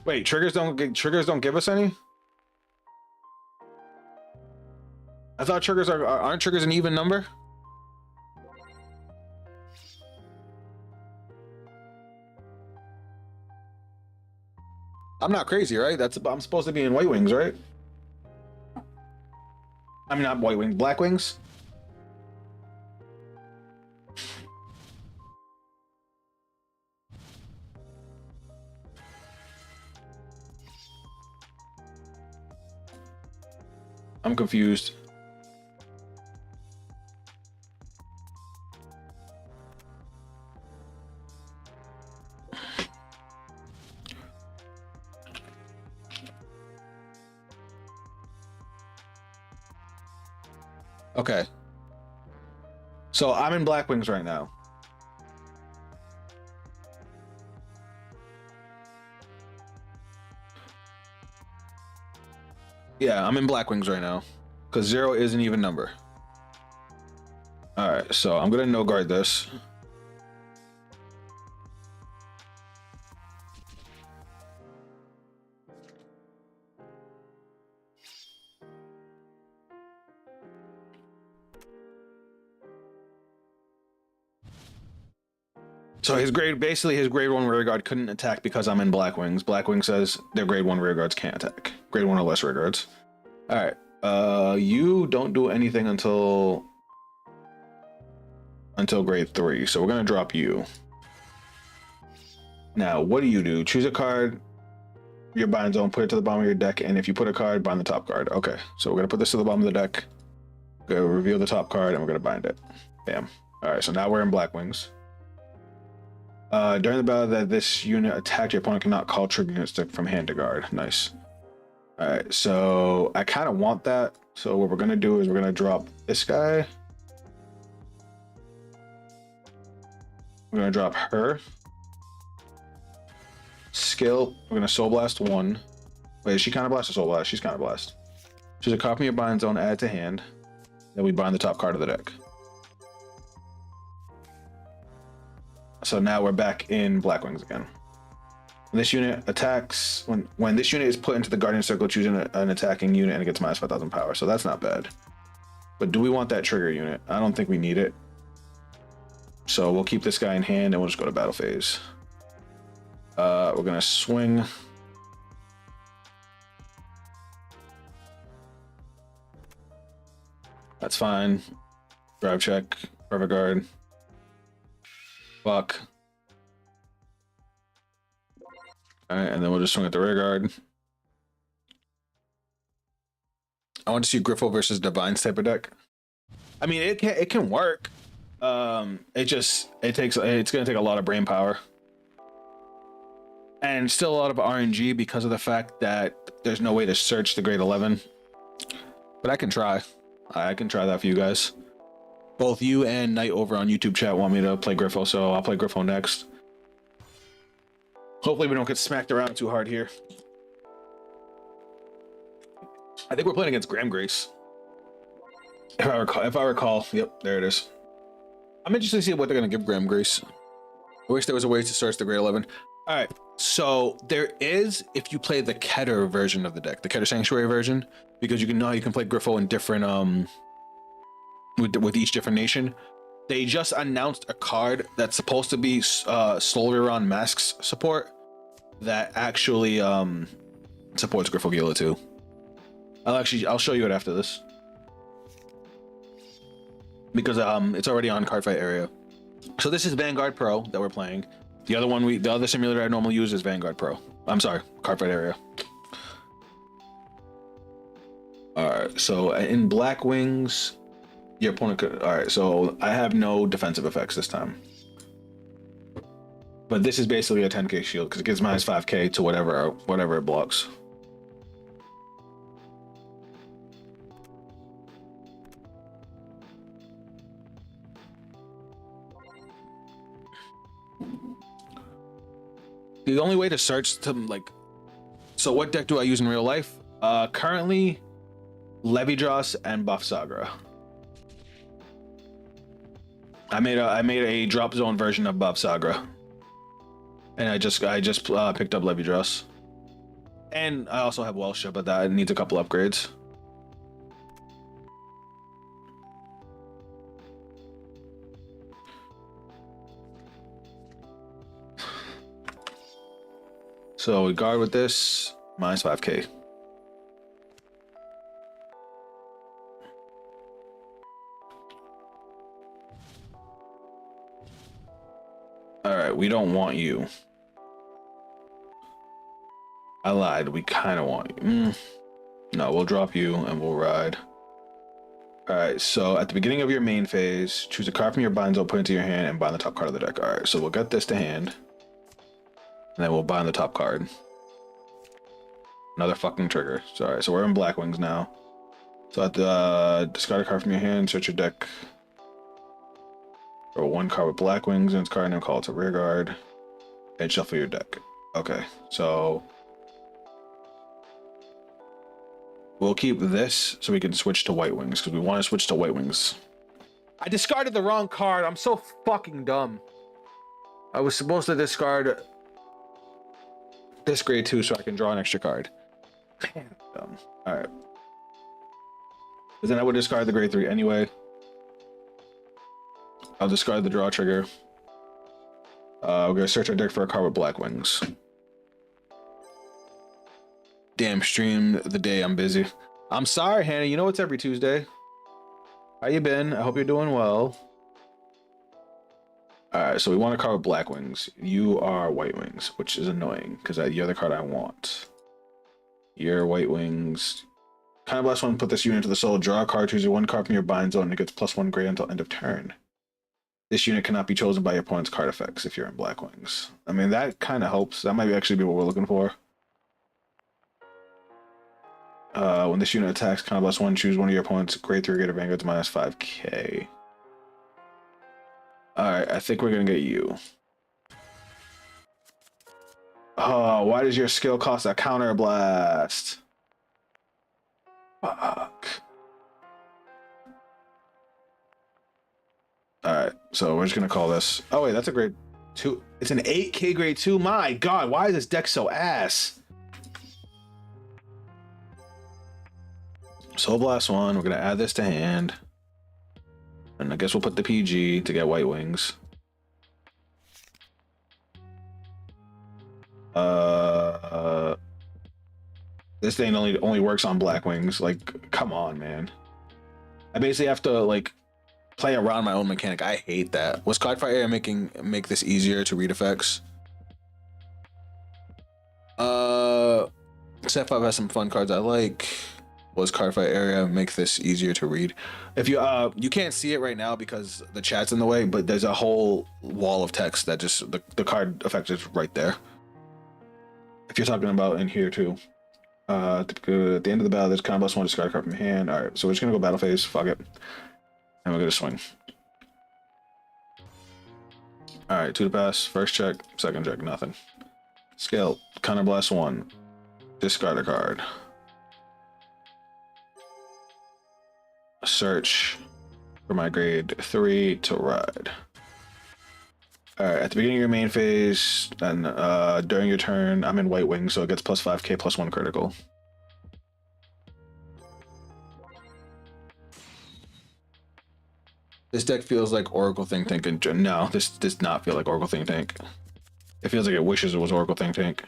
Wait, triggers don't give us any? I thought triggers aren't triggers an even number? I'm not crazy, right? I'm supposed to be in White Wings, right? I mean, not White Wings, Black Wings. I'm confused. Okay. So I'm in Black Wings right now. Yeah, I'm in Black Wings right now. Because 0 is an even number. Alright, so I'm gonna no guard this. So his grade 1 rear guard couldn't attack because I'm in Black Wings. Black Wing says their grade 1 rear guards can't attack. Grade 1 or less rear guards. Alright. You don't do anything until grade 3. So we're gonna drop you. Now, what do? Choose a card, your bind zone, put it to the bottom of your deck, and if you put a card, bind the top card. Okay, so we're gonna put this to the bottom of the deck. Go reveal the top card, and we're gonna bind it. Bam. Alright, so now we're in Black Wings. During the battle that this unit attacked, your opponent cannot call trigger units from hand to guard. Nice. All right, so I kind of want that. So what we're gonna do is we're gonna drop this guy. We're gonna drop her. Skill. We're gonna Soul Blast 1. Wait, is she kind of blast or Soul Blast? She's kind of blast. Choose a copy of bind zone, add to hand. Then we bind the top card of the deck. So now we're back in Blackwings again. When this unit attacks, when this unit is put into the Guardian Circle, choose an attacking unit and it gets minus 5,000 power. So that's not bad. But do we want that trigger unit? I don't think we need it. So we'll keep this guy in hand and we'll just go to battle phase. We're gonna swing. That's fine. Drive check. Perfect guard. Fuck. Alright, and then we'll just swing at the rear guard. I want to see Griffo versus Divines type of deck. I mean, it can work. It's gonna take a lot of brain power. And still a lot of RNG because of the fact that there's no way to search the grade 11. But I can try. I can try that for you guys. Both you and Knight over on YouTube chat want me to play Griffo, so I'll play Griffo next. Hopefully we don't get smacked around too hard here. I think we're playing against Graham Grace. If I recall. Yep, there it is. I'm interested to see what they're going to give Graham Grace. I wish there was a way to search the grade 11. All right, so there is, if you play the Keter version of the deck, the Keter Sanctuary version, because you can play Griffo in different with each different nation. They just announced a card that's supposed to be Solveron Masks support that actually supports Griffo Gila too. I'll show you it after this because it's already on Cardfight area. So this is Vanguard Pro that we're playing. The other simulator I normally use is Vanguard Pro. I'm sorry, Cardfight area. All right, so in Blackwings, your opponent could. All right, so I have no defensive effects this time, but this is basically a 10k shield because it gives minus 5k to whatever it blocks. The only way to search to so what deck do I use in real life? Currently, Levidros and Buff Sagra. I made a drop zone version of Buff Sagra, and I just picked up Levidros, and I also have Welsha, but that needs a couple upgrades. So we guard with this, minus 5k. Alright, we don't want you. I lied, we kind of want you. No, we'll drop you and we'll ride. Alright, so at the beginning of your main phase, choose a card from your bind zone, put it into your hand, and bind the top card of the deck. Alright, so we'll get this to hand. And then we'll bind the top card. Another fucking trigger. Sorry, so we're in Blackwings now. So at the discard a card from your hand, search your deck. Or one card with Blackwings and its card name, call it to rear guard. And shuffle your deck. Okay, so we'll keep this so we can switch to White Wings because we want to switch to White Wings. I discarded the wrong card. I'm so fucking dumb. I was supposed to discard this grade 2 so I can draw an extra card. Man, dumb. Alright. But then I would discard the grade 3 anyway. I'll discard the draw trigger. We're gonna search our deck for a card with Blackwings. Damn, stream the day I'm busy. I'm sorry, Hannah. You know it's every Tuesday. How you been? I hope you're doing well. Alright, so we want a card with Blackwings. You are White Wings, which is annoying because you're the card I want. You're White Wings. Kind of last one, put this unit into the soul, draw a card, choose one card from your bind zone, and it gets +1 grade until end of turn. This unit cannot be chosen by your opponent's card effects if you're in Black Wings. I mean, that kind of helps. That might actually be what we're looking for. When this unit attacks, +1, choose one of your opponent's grade 3 greater vanguards minus 5k. Alright, I think we're gonna get you. Oh, why does your skill cost a counter blast? Fuck. Alright, so we're just gonna call this. Oh wait, that's a grade 2. It's an 8k grade 2. My god, why is this deck so ass? Soul Blast 1, we're gonna add this to hand. And I guess we'll put the PG to get White Wings. This thing only works on Black Wings. Like, come on, man. I basically have to like play around my own mechanic. I hate that. Was Cardfight Area make this easier to read effects? Set 5 has some fun cards I like. Was Cardfight Area make this easier to read? If you can't see it right now because the chat's in the way, but there's a whole wall of text that just the card effect is right there. If you're talking about in here too. At the end of the battle, there's +1 discard a card from your hand. All right, so we're just gonna go battle phase. Fuck it, and we're gonna swing. All right, 2 to pass. First check, second check, nothing. Scale, Counterblast 1. Discard a card. Search for my grade 3 to ride. Alright, at the beginning of your main phase, and during your turn, I'm in White Wing, so it gets +5k +1 critical. This deck feels like Oracle Think Tank. And no, this does not feel like Oracle Think Tank. It feels like it wishes it was Oracle Think Tank.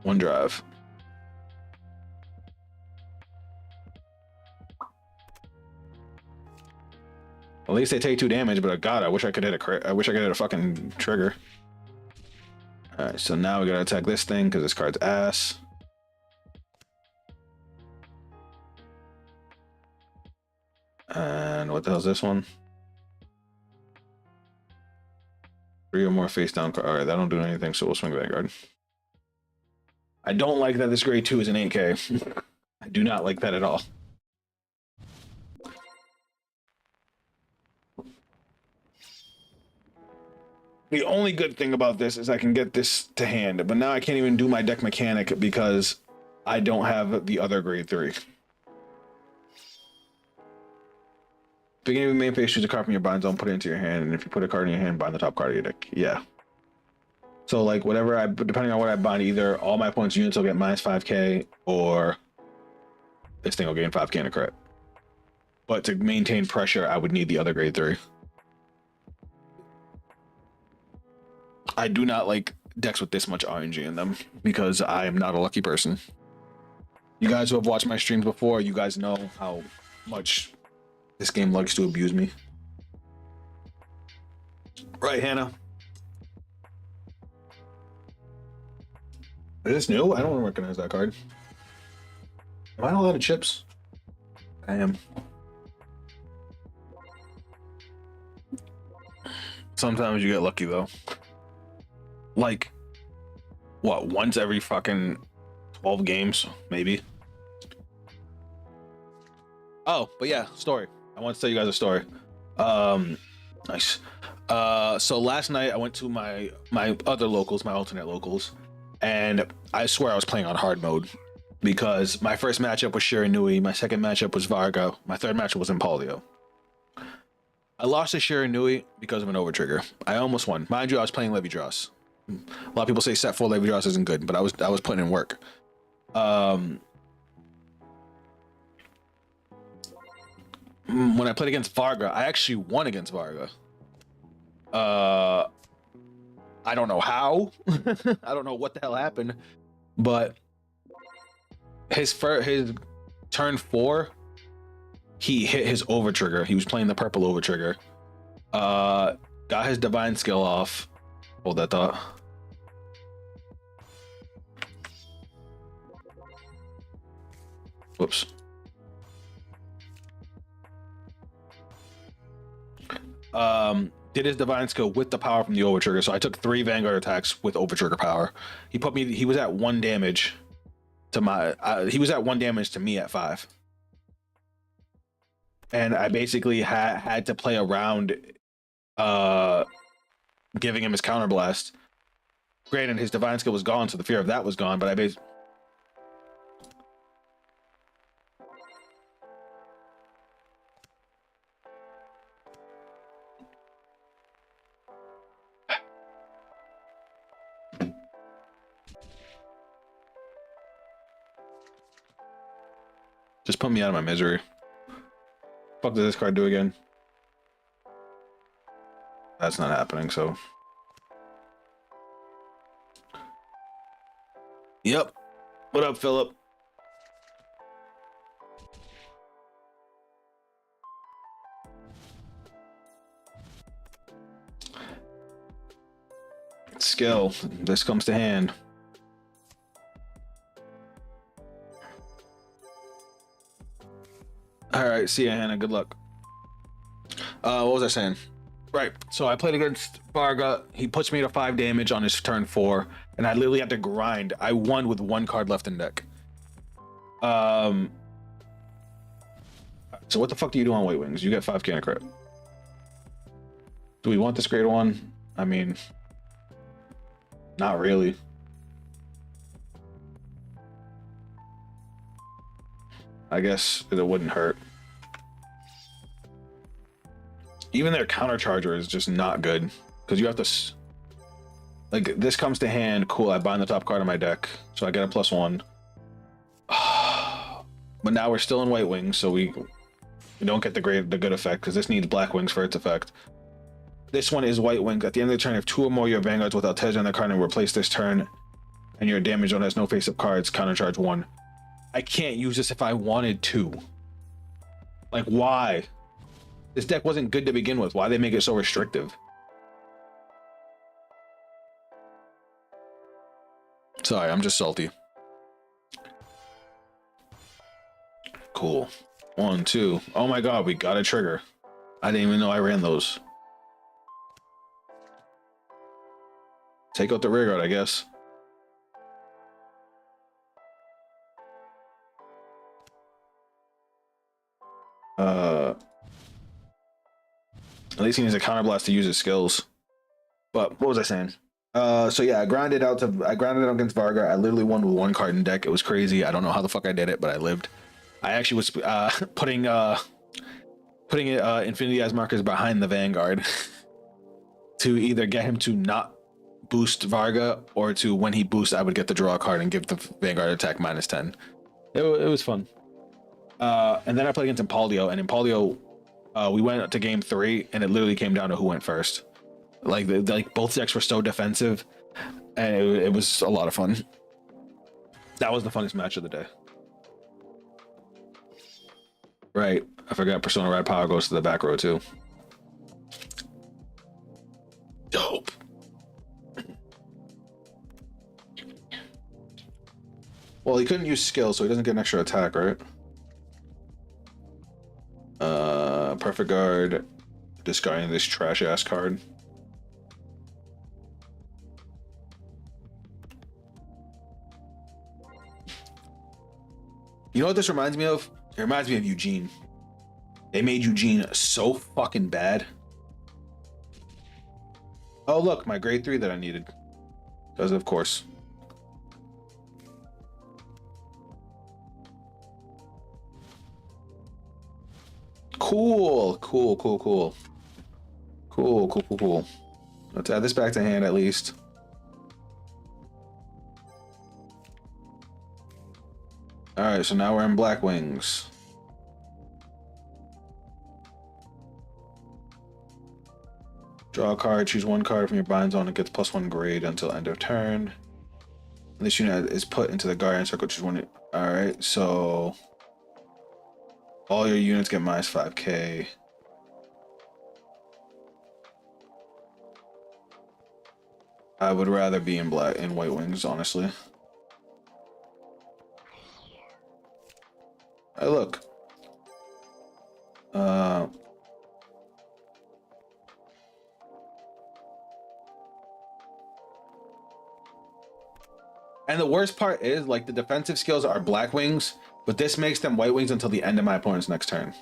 One drive. At least they take 2 damage, but God, I wish I could hit a I wish I could hit a fucking trigger. Alright, so now we gotta attack this thing because this card's ass. And what the hell's this one? 3 or more face down card. Alright, that don't do anything, so we'll swing Vanguard. I don't like that this grade 2 is an 8k. I do not like that at all. The only good thing about this is I can get this to hand, but now I can't even do my deck mechanic because I don't have the other grade 3. Beginning of main phase, choose a card from your bind zone, put it into your hand, and if you put a card in your hand, bind the top card of your deck. Yeah. So like whatever depending on what I bind, either all my opponent's units will get -5k, or this thing will gain 5k in a crit. But to maintain pressure, I would need the other grade 3. I do not like decks with this much RNG in them because I am not a lucky person. You guys who have watched my streams before, you guys know how much this game likes to abuse me. Right, Hannah? Is this new? I don't recognize that card. Am I on a lot of chips? I am. Sometimes you get lucky though. Like, what, once every fucking 12 games, maybe? Oh, but yeah, story. I want to tell you guys a story. Nice. So last night I went to my other locals, my alternate locals, and I swear I was playing on hard mode because my first matchup was Shiranui, my second matchup was Varga, my third matchup was Empoleon. I lost to Shiranui because of an overtrigger. I almost won. Mind you, I was playing Levi-Dross. A lot of people say set 4 Levi-Dross isn't good, but I was putting in work. When I played against Varga, I actually won against Varga. I don't know how. I don't know what the hell happened, but his turn 4, he hit his overtrigger. He was playing the purple overtrigger. Got his divine skill off. Hold that thought. Whoops. Did his divine skill with the power from the overtrigger. So I took 3 Vanguard attacks with overtrigger power. He was at 1 damage to my, he was at 1 damage to me at 5. And I basically had to play around giving him his counterblast. Granted, his divine skill was gone, so the fear of that was gone, but I basically... Just put me out of my misery. Fuck does this card do again? That's not happening, so... Yep. What up, Philip? Skill. This comes to hand. All right, see ya, Hannah. Good luck. What was I saying? Right. So I played against Varga. He puts me to 5 damage on his turn 4, and I literally had to grind. I won with 1 card left in deck. So what the fuck do you do on White Wings? You get 5 can of crit. Do we want this grade 1? I mean, not really. I guess it wouldn't hurt. Even their counter charger is just not good because you have to, like, this comes to hand. Cool, I bind the top card of my deck, so I get a +1. But now we're still in White Wings, so we don't get the good effect because this needs Black Wings for its effect. This one is White Wings. At the end of the turn, if 2 or more of your Vanguards without Tej on their card and replace this turn, and your damage zone has no face-up cards, counter charge 1. I can't use this if I wanted to. Like, why? This deck wasn't good to begin with. Why they make it so restrictive? Sorry, I'm just salty. Cool. 1, 2. Oh my god, we got a trigger. I didn't even know I ran those. Take out the rear guard, I guess. At least he needs a counterblast to use his skills. But what was I saying? So yeah, I grinded out against Varga. I literally won with 1 card in deck. It was crazy. I don't know how the fuck I did it, but I lived. I actually was putting Infinity as markers behind the Vanguard to either get him to not boost Varga or to, when he boosts, I would get the draw card and give the Vanguard attack -10. It was fun. And then I played against Impauldio, and Impauldio, we went to game 3, and it literally came down to who went first. Like both decks were so defensive, and it was a lot of fun. That was the funnest match of the day. Right, I forgot Persona Ride Power goes to the back row too. Dope. Well, he couldn't use skill, so he doesn't get an extra attack, right? Perfect guard, discarding this trash ass card. You know what this reminds me of? It reminds me of Eugene. They made Eugene so fucking bad. Oh look, my grade 3 that I needed. Because of course. Cool. Let's add this back to hand at least. Alright, so now we're in Black Wings. Draw a card, choose 1 card from your bind zone and gets +1 grade until end of turn. This unit is put into the Guardian Circle, choose 1. Alright, so all your units get -5k. I would rather be in White Wings, honestly. Hey, look. And the worst part is, like, the defensive skills are black wings, but this makes them white wings until the end of my opponent's next turn.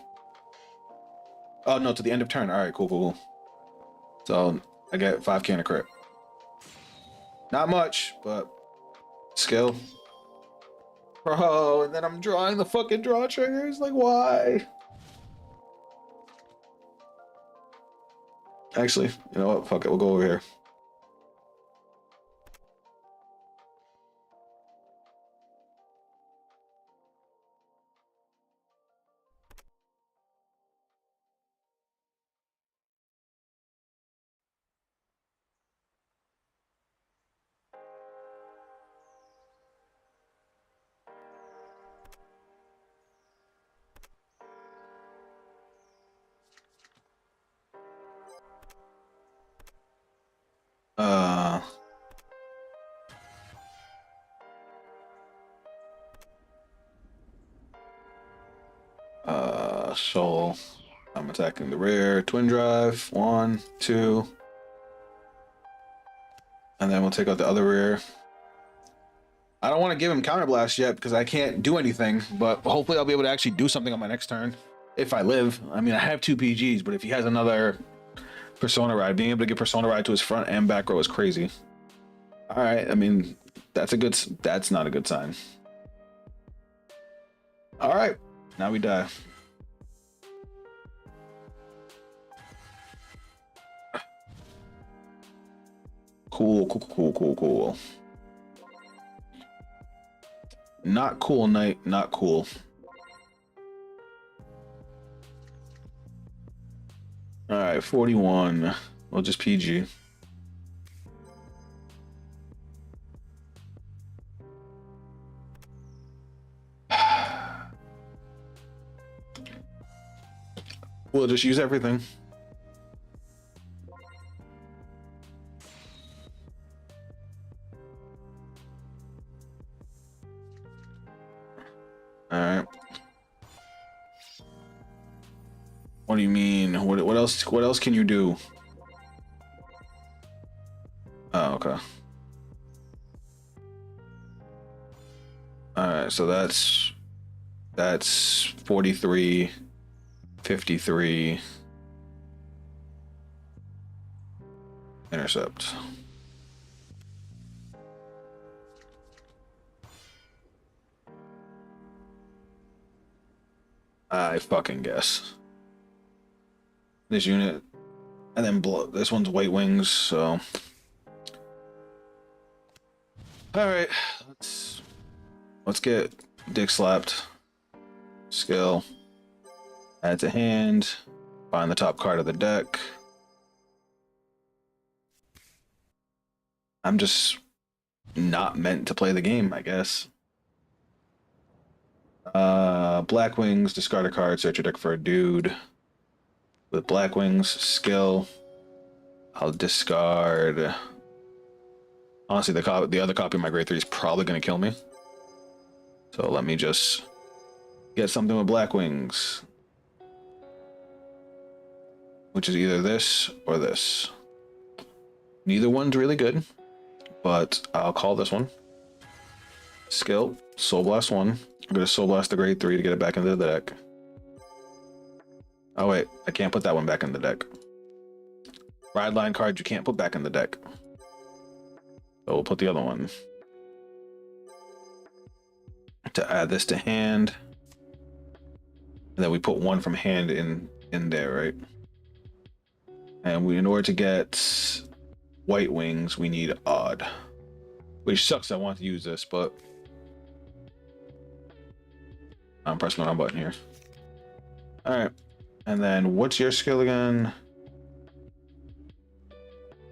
Oh, no, to the end of turn. All right, cool, cool, cool. So I get 5k and a crit. Not much, but skill. Bro, and then I'm drawing the fucking draw triggers. Like, why? Actually, you know what? Fuck it. We'll go over here. Soul. I'm attacking the rear. Twin drive. 1, 2. And then we'll take out the other rear. I don't want to give him counterblast yet because I can't do anything, but hopefully I'll be able to actually do something on my next turn if I live. I mean, I have 2 PGs, but if he has another Persona Ride, being able to get Persona Ride to his front and back row is crazy. All right, I mean, that's not a good sign. All right, now we die. Cool, cool, cool, cool, cool. Not cool, Knight, not cool. All right, 41. We'll just PG. We'll just use everything. All right. What do you mean? What else? What else can you do? Oh, okay. All right. So that's 43, 53. Intercept. I fucking guess. This unit, and then this one's white wings, so. All right, let's get dick slapped. Skill. Add to hand. Find the top card of the deck. I'm just not meant to play the game, I guess. Black wings, discard a card, search your deck for a dude. With black wings, skill. I'll discard. Honestly, the other copy of my grade 3 is probably going to kill me. So let me just get something with black wings. Which is either this or this. Neither one's really good, but I'll call this one. Skill, Soul Blast 1. I'm going to Soul Blast the grade 3 to get it back into the deck. Oh wait, I can't put that one back in the deck. Ride line card you can't put back in the deck. So we'll put the other one. To add this to hand. And then we put one from hand in there, right? And in order to get white wings, we need odd. Which sucks, I want to use this, but I'm pressing the wrong button here. Alright. And then what's your skill again?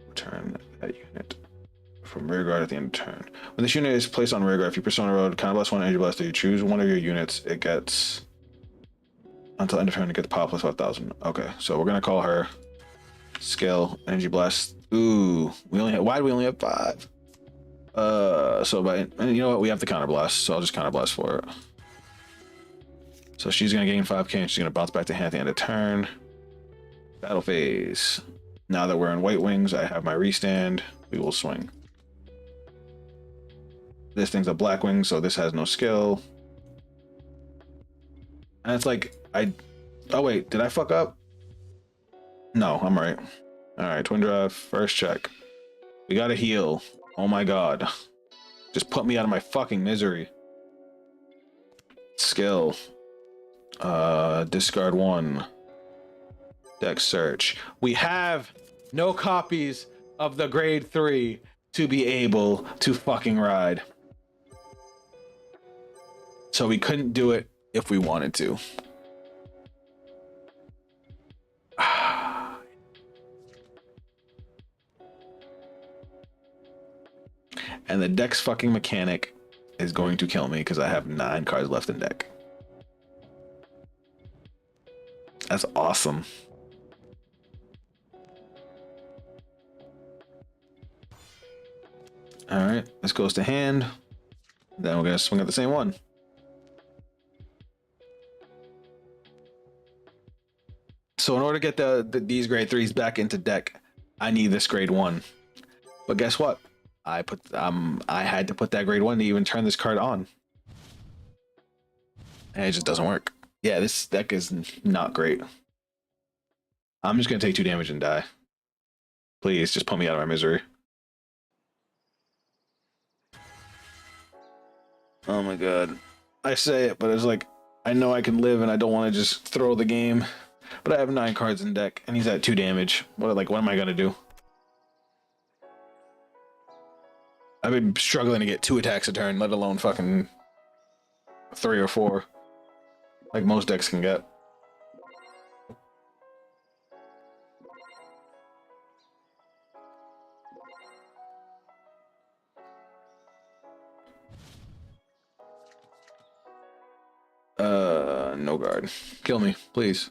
Return that unit from rear guard at the end of turn. When this unit is placed on rear guard, if you Persona Road, counterblast 1 energy blaster, you choose one of your units, it gets until end of turn, it gets power plus 5,000. Okay, so we're gonna call her skill energy blast. Ooh, why do we only have 5? And you know what? We have the counterblast, so I'll just counterblast for it. So she's gonna gain 5k and she's gonna bounce back to hand at the end of turn. Battle phase. Now that we're in White Wings, I have my restand. We will swing. This thing's a Black Wing, so this has no skill. And it's like, oh wait, did I fuck up? No, I'm right. All right, Twin Drive, first check. We gotta heal. Oh my god. Just put me out of my fucking misery. Skill. Discard 1. Deck search. We have no copies of the grade 3 to be able to fucking ride. So we couldn't do it if we wanted to. And the deck's fucking mechanic is going to kill me because I have 9 cards left in deck. That's awesome. All right, this goes to hand. Then we're gonna swing at the same one. So in order to get these grade 3s back into deck, I need this grade 1. But guess what? I had to put that grade 1 to even turn this card on. And it just doesn't work. Yeah, this deck is not great. I'm just gonna take 2 damage and die. Please, just put me out of my misery. Oh my god. I say it, but it's like, I know I can live and I don't want to just throw the game. But I have 9 cards in deck and he's at 2 damage. What am I gonna do? I've been struggling to get 2 attacks a turn, let alone fucking 3 or 4. Like most decks can get. No guard. Kill me, please.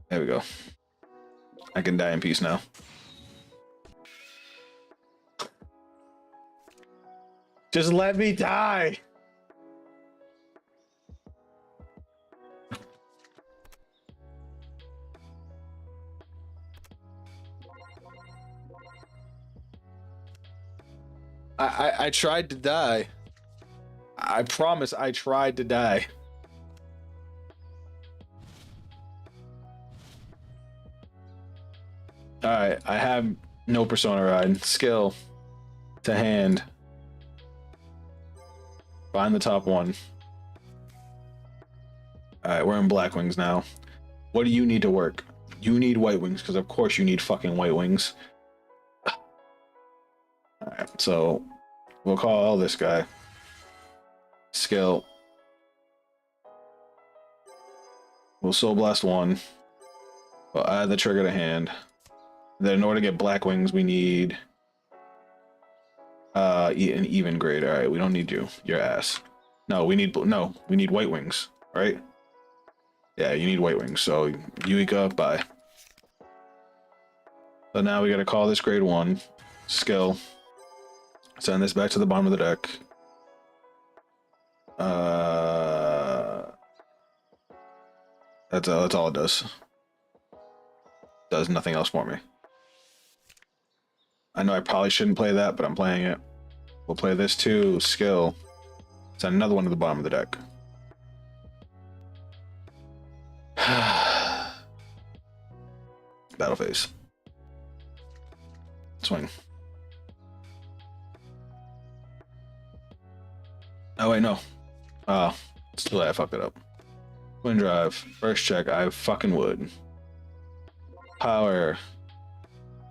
There we go. I can die in peace now. Just let me die. I tried to die. I promise I tried to die. Alright, I have no Persona Ride. Skill to hand. Find the top one. Alright, we're in Black Wings now. What do you need to work? You need White Wings, because of course you need fucking White Wings. Alright, so we'll call this guy. Skill. We'll Soul Blast 1. We'll add the trigger to hand. Then in order to get Black Wings, we need an even grade. All right, we don't need you. Your ass. No, we need White Wings, right? Yeah, you need White Wings. So Yuika, bye. So now we got to call this grade 1. Skill. Send this back to the bottom of the deck. That's all it does. Does nothing else for me. I know I probably shouldn't play that, but I'm playing it. We'll play this too. Skill. Send another one to the bottom of the deck. Battle phase. Swing. Oh wait, no. Oh, it's too late. I fucked it up. Twin Drive. First check. I fucking would. Power.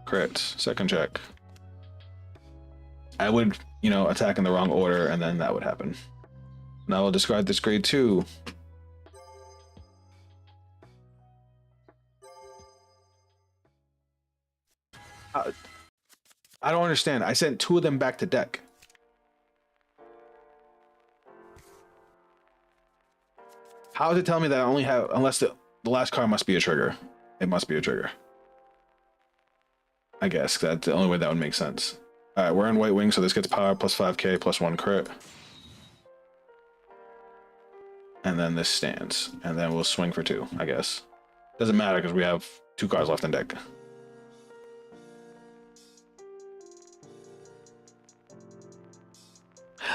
Crit. Second check. I would, attack in the wrong order, and then that would happen. Now I'll discard this grade 2. I don't understand. I sent 2 of them back to deck. How does it tell me that I only have, unless the last card must be a trigger? It must be a trigger. I guess that's the only way that would make sense. All right, we're in White Wing, so this gets power plus 5k plus 1 crit. And then this stands. And then we'll swing for 2, I guess. Doesn't matter because we have 2 cards left in deck.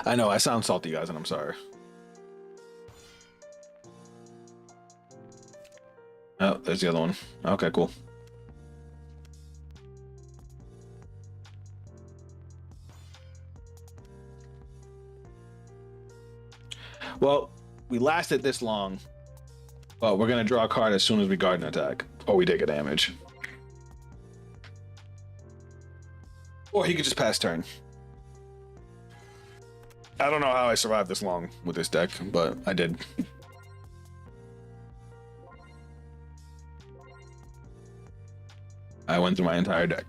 I know, I sound salty, guys, and I'm sorry. Oh, there's the other one. Okay, cool. Well, we lasted this long, but we're gonna draw a card as soon as we guard an attack, or we take a damage. Or he could just pass turn. I don't know how I survived this long with this deck, but I did. I went through my entire deck.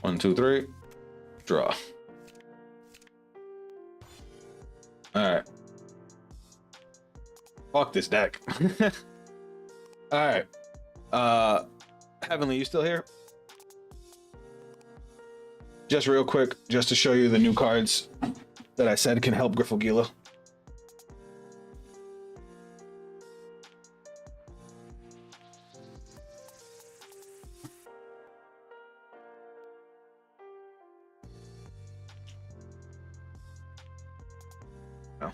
One, two, three. Draw. Alright. Fuck this deck. Alright. Heavenly, you still here? Just real quick, just to show you the new cards that I said can help Griffogila. Oh.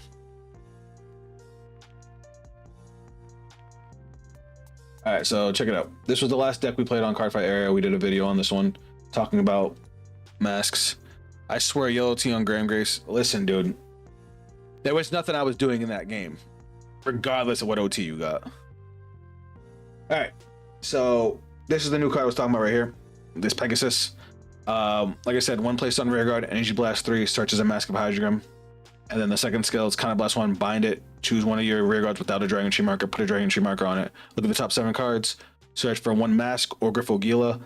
All right, so check it out. This was the last deck we played on Cardfight area. We did a video on this one talking about masks. I swear, Yellow Tea on Graham Grace. Listen, dude, there was nothing I was doing in that game, regardless of what OT you got. All right, so this is the new card I was talking about right here. This Pegasus. Like I said, 1 placed on Rearguard, Energy Blast 3, starts as a Mask of Hydrogram. And then the second skill is Kind of Blast 1, bind it, choose one of your Rearguards without a Dragon Tree marker, put a Dragon Tree marker on it. Look at the top 7 cards, search for 1 mask or Griffogila.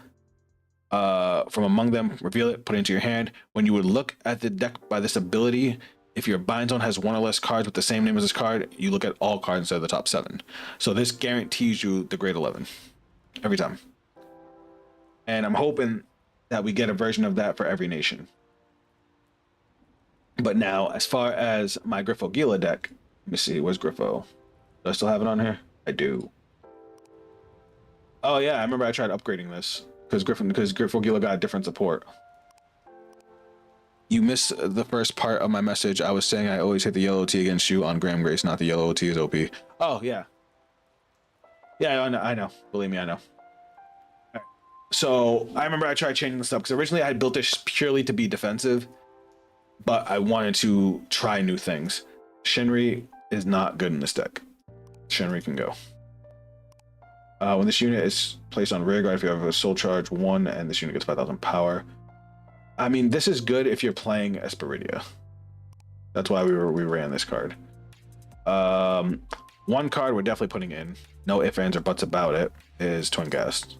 From among them, reveal it, put it into your hand. When you would look at the deck by this ability, if your bind zone has 1 or less cards with the same name as this card, you look at all cards instead of the top 7. So this guarantees you the grade 11 every time. And I'm hoping that we get a version of that for every nation. But now, as far as my Griffogila deck, let me see, where's Griffo? Do I still have it on here? I do. Oh yeah, I remember I tried upgrading this because Griffogila got different support. You missed the first part of my message. I was saying I always hit the yellow T against you on Graham Grace, not the yellow T is OP. Oh yeah. Yeah, I know. Believe me, I know. Right. So I remember I tried changing this up because originally I had built this purely to be defensive, but I wanted to try new things. Shinri is not good in this deck. Shinri can go. When this unit is placed on Rearguard, if you have a Soul Charge 1 and this unit gets 5,000 power. I mean, this is good if you're playing Esperidia. That's why we ran this card. 1 card we're definitely putting in, no ifs, ands, or buts about it, is Twin Ghast.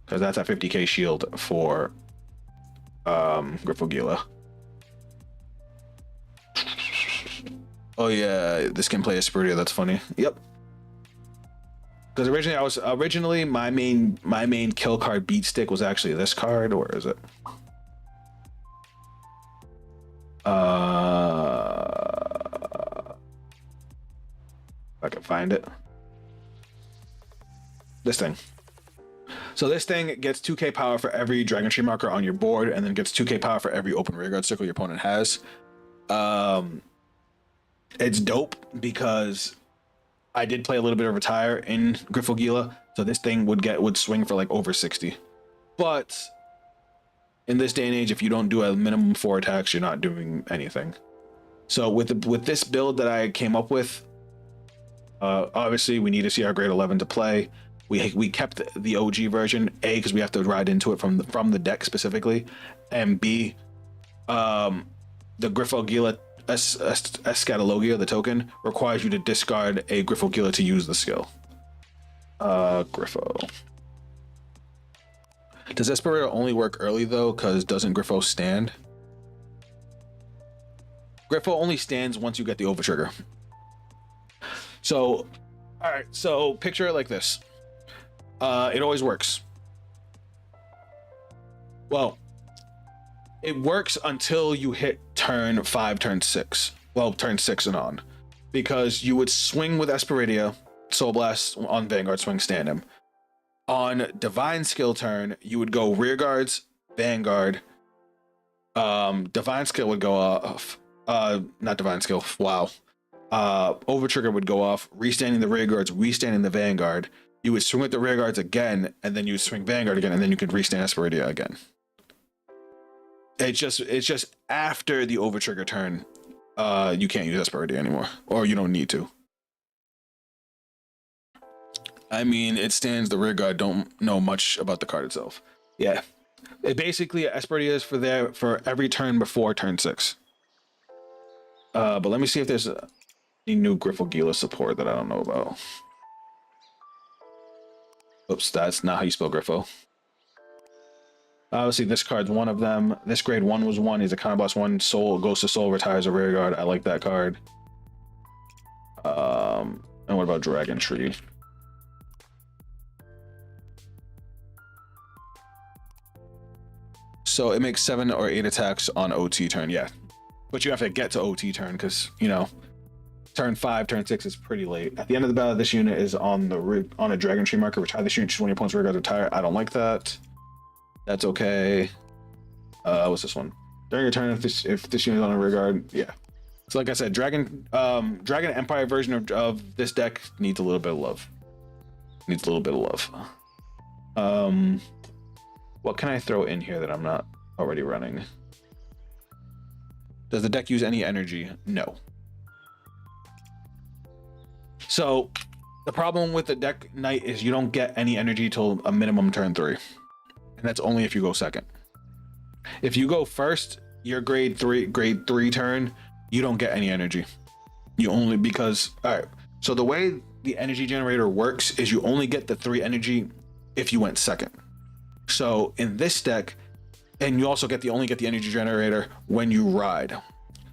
Because that's a 50k shield for Griffogila. Oh yeah, this can play Esperidia, that's funny. Yep. Because originally my main kill card beat stick was actually this card. Where is it? If I can find it. This thing. So this thing gets 2k power for every Dragon Tree marker on your board, and then gets 2k power for every open rearguard circle your opponent has. It's dope because I did play a little bit of Retire in Griffogila, so this thing would swing for like over 60. But in this day and age, if you don't do a minimum 4 attacks, you're not doing anything. So with this build that I came up with, obviously we need to see our grade 11 to play. We kept the OG version, A, because we have to ride into it from the deck specifically, and B, the Griffogila Eschatologia, the token, requires you to discard a Griffogila to use the skill. Griffo. Does Esperidia only work early though? Because doesn't Griffo stand? Griffo only stands once you get the overtrigger. So All right, so picture it like this. It always works. Well, it works until you hit turn 5, turn 6. Well, turn 6 and on. Because you would swing with Esperidia, Soul Blast on Vanguard, swing stand him. On Divine Skill turn, you would go rear guards, Vanguard. Divine Skill would go off. Not Divine Skill, wow. Over Trigger would go off, restanding the rear guards, restanding the Vanguard. You would swing with the rear guards again, and then you would swing Vanguard again, and then you could restand Esperidia again. It's just after the over trigger turn, you can't use Esperidia anymore, or you don't need to. I mean, it stands the rear guard. Don't know much about the card itself. Yeah, it basically Esperidia is for every turn before turn 6. But let me see if there's any new Griffle support that I don't know about. Oops, that's not how you spell Griffo. Obviously, this card's one of them. This grade 1 was one. He's a counterblast 1. Soul goes to Soul, retires a rear guard. I like that card. And what about Dragon Tree? So it makes 7 or 8 attacks on OT turn. Yeah, but you have to get to OT turn because you know turn 5, turn 6 is pretty late. At the end of the battle, this unit is on a Dragon Tree marker. Retire this unit. Choose one of your opponent's rear guards. Retire. I don't like that. That's okay. What's this one? During your turn, if this unit is on a rear guard, yeah. So like I said, Dragon Empire version of this deck needs a little bit of love. What can I throw in here that I'm not already running? Does the deck use any energy? No. So the problem with the deck Knight is you don't get any energy till a minimum turn 3. And that's only if you go second. If you go first, your grade 3 turn, you don't get any energy. You only because all right. So the way the energy generator works is you only get the 3 energy if you went second. So in this deck, and you also only get the energy generator when you ride.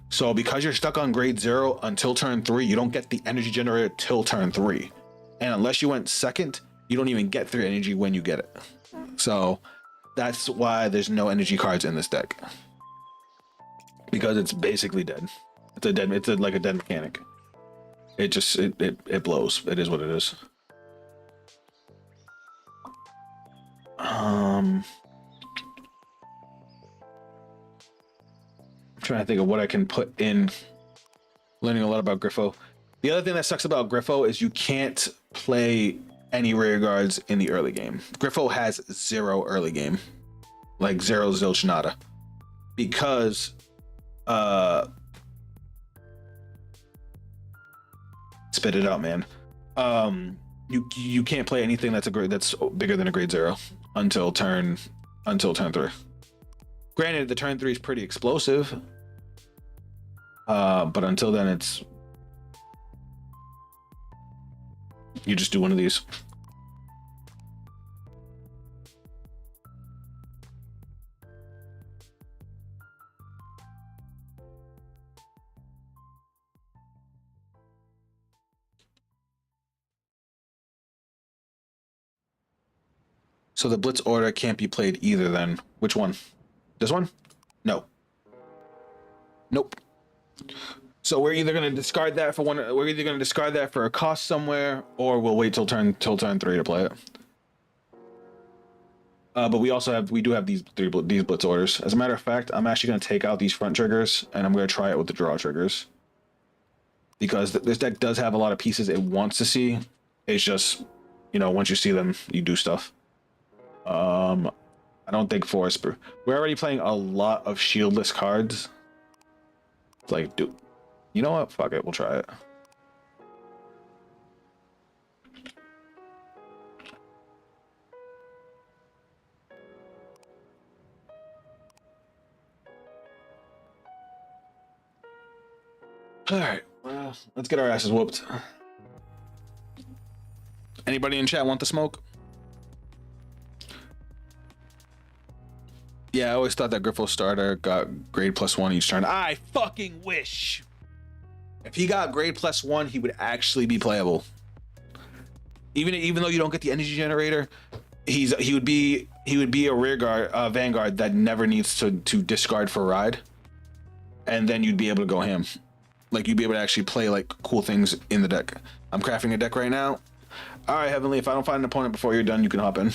So because you're stuck on grade 0 until turn 3, you don't get the energy generator till turn 3. And unless you went second, you don't even get 3 energy when you get it. So that's why there's no energy cards in this deck, because it's basically dead. It's like a dead mechanic. It blows. It is what it is. I'm trying to think of what I can put in. Learning a lot about Griffo. The other thing that sucks about Griffo is you can't play any rear guards in the early game. Griffo has 0 early game, like 0 zilch nada, because spit it out, man. You can't play anything that's bigger than a grade 0 until turn 3. Granted, the turn 3 is pretty explosive, but until then, you just do one of these. So the Blitz order can't be played either then. Which one? This one? No. Nope. So we're either going to discard that for a cost somewhere, or we'll wait till turn 3 to play it. But we do have these Blitz orders. As a matter of fact, I'm actually going to take out these front triggers and I'm going to try it with the draw triggers, because this deck does have a lot of pieces it wants to see. It's just, once you see them, you do stuff. I don't think Forest. We're already playing a lot of shieldless cards. It's like, dude, you know what? Fuck it, we'll try it. All right, well, let's get our asses whooped. Anybody in chat want the smoke? Yeah, I always thought that Griffo starter got grade +1 each turn. I fucking wish. If he got grade +1, he would actually be playable. Even though you don't get the energy generator, he would be a rear guard Vanguard that never needs to discard for ride, and then you'd be able to go ham. Like you'd be able to actually play like cool things in the deck. I'm crafting a deck right now. All right, Heavenly. If I don't find an opponent before you're done, you can hop in.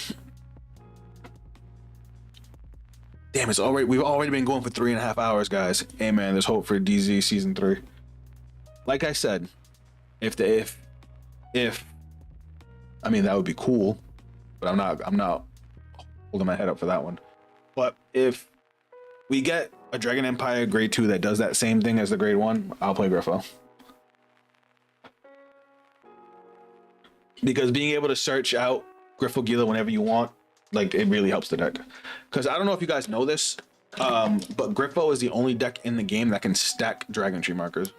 Damn, we've already been going for 3.5 hours, guys. Hey man, there's hope for DZ season 3. Like I said, if I mean that would be cool, but I'm not holding my head up for that one. But if we get a Dragon Empire grade 2 that does that same thing as the grade 1, I'll play Griffo. Because being able to search out Griffo Gila whenever you want, like, it really helps the deck. Because I don't know if you guys know this, but Griffo is the only deck in the game that can stack Dragon Tree markers.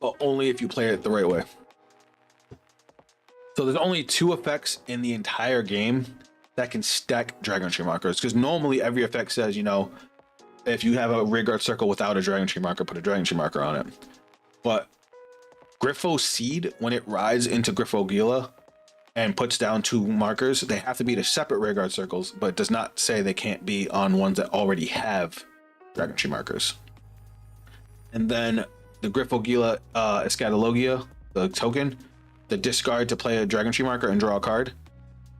But only if you play it the right way. So there's only 2 effects in the entire game that can stack Dragon Tree markers. Because normally every effect says, you know, if you have a rearguard circle without a Dragon Tree marker, put a Dragon Tree marker on it. But Griffo Seed, when it rides into Griffo Gila and puts down 2 markers, they have to be to separate rearguard circles, but it does not say they can't be on ones that already have Dragon Tree markers. And then the Griffo Gila Eschatologia, the token, the discard to play a Dragon Tree marker and draw a card,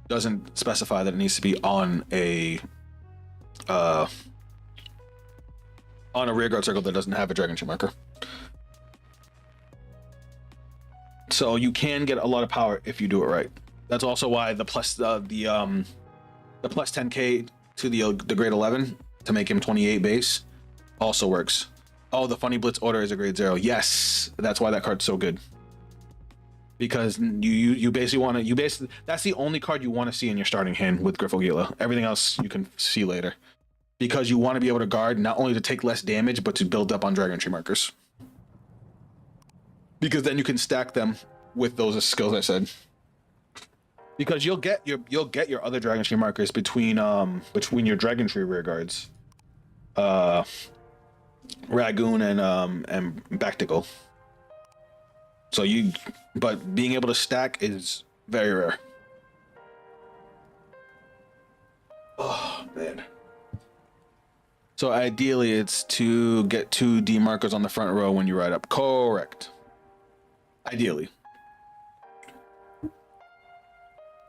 doesn't specify that it needs to be on a rearguard circle that doesn't have a Dragon Tree marker. So you can get a lot of power if you do it right. That's also why the plus 10k to the grade 11 to make him 28 base also works. Oh, the Funny Blitz order is a grade 0. Yes, that's why that card's so good. Because you basically want to that's the only card you want to see in your starting hand with Griffo Gila. Everything else you can see later. Because you want to be able to guard not only to take less damage but to build up on Dragon Tree markers. Because then you can stack them with those skills I said. Because you'll get your other Dragon Tree markers between your Dragon Tree rear guards, Ragoon and Bactical. So but being able to stack is very rare. Oh man. So ideally it's to get 2 D markers on the front row when you ride up. Correct. Ideally.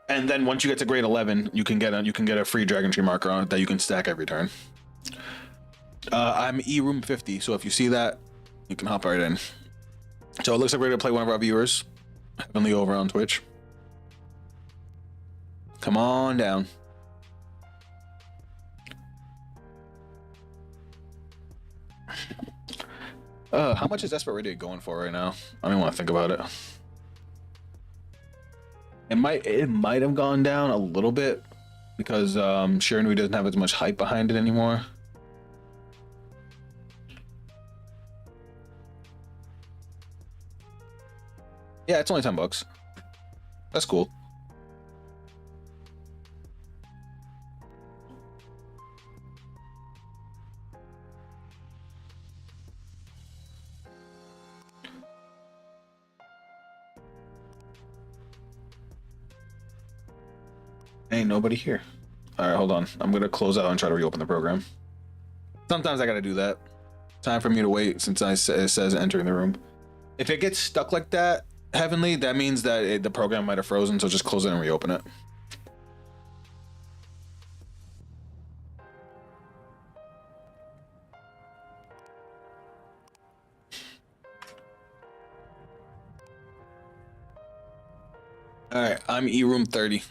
And then once you get to grade 11, you can get a free Dragon Tree marker on it that you can stack every turn. I'm E-Room 50, so if you see that, you can hop right in. So it looks like we're gonna play one of our viewers, Heavenly over on Twitch. Come on down. How much is Desperate Radiate going for right now? I don't even want to think about it. It might have gone down a little bit because Shiranui doesn't have as much hype behind it anymore. Yeah, it's only $10. That's cool. Ain't nobody here. All right, hold on. I'm gonna close out and try to reopen the program. Sometimes I gotta do that. Time for me to wait since it says entering the room. If it gets stuck like that, Heavenly, that means that the program might have frozen, so just close it and reopen it. All right, I'm E-Room 30.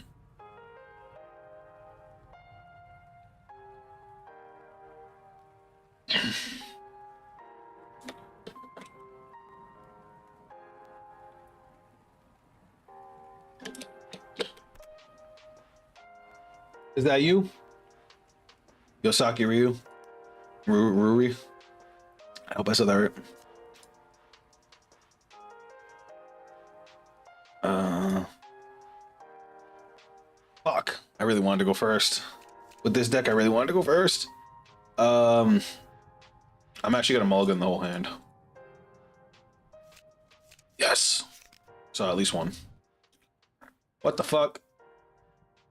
Is that you? Yosaki Ryu? Ruri? I hope I said that right. Fuck. I really wanted to go first. With this deck, I really wanted to go first. I'm actually gonna mulligan the whole hand. Yes. So at least one. What the fuck?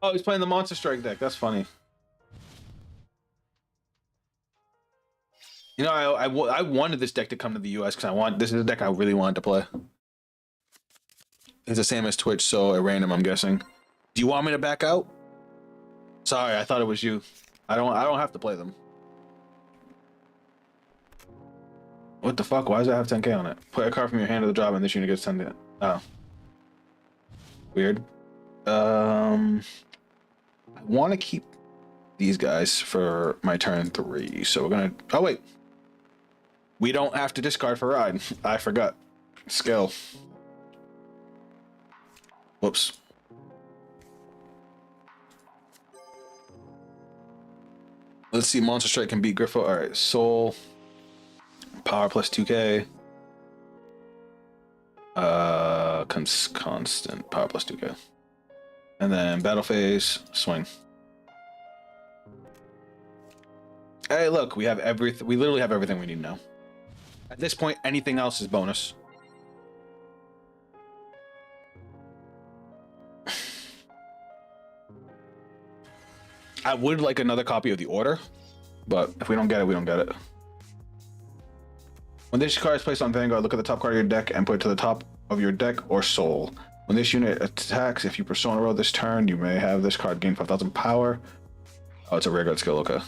Oh, he's playing the Monster Strike deck. That's funny. You know, I wanted this deck to come to the US because this is a deck I really wanted to play. It's the same as Twitch, so at random, I'm guessing. Do you want me to back out? Sorry, I thought it was you. I don't have to play them. What the fuck? Why does that have 10k on it? Play a card from your hand to the job and this unit gets 10. Oh. Weird. I want to keep these guys for my turn 3, so we're gonna. Oh wait, we don't have to discard for ride. I forgot. Skill. Whoops. Let's see. Monster Strike can beat Griffo. All right. Soul. Power plus 2k. Constant power plus 2k. And then battle phase, swing. Hey, look, we have everything. We literally have everything we need now. At this point, anything else is bonus. I would like another copy of the order, but if we don't get it, we don't get it. When this card is placed on Vanguard, look at the top card of your deck and put it to the top of your deck or soul. When this unit attacks, if you persona roll this turn, you may have this card gain 5,000 power. Oh, it's a rare guard skill, okay.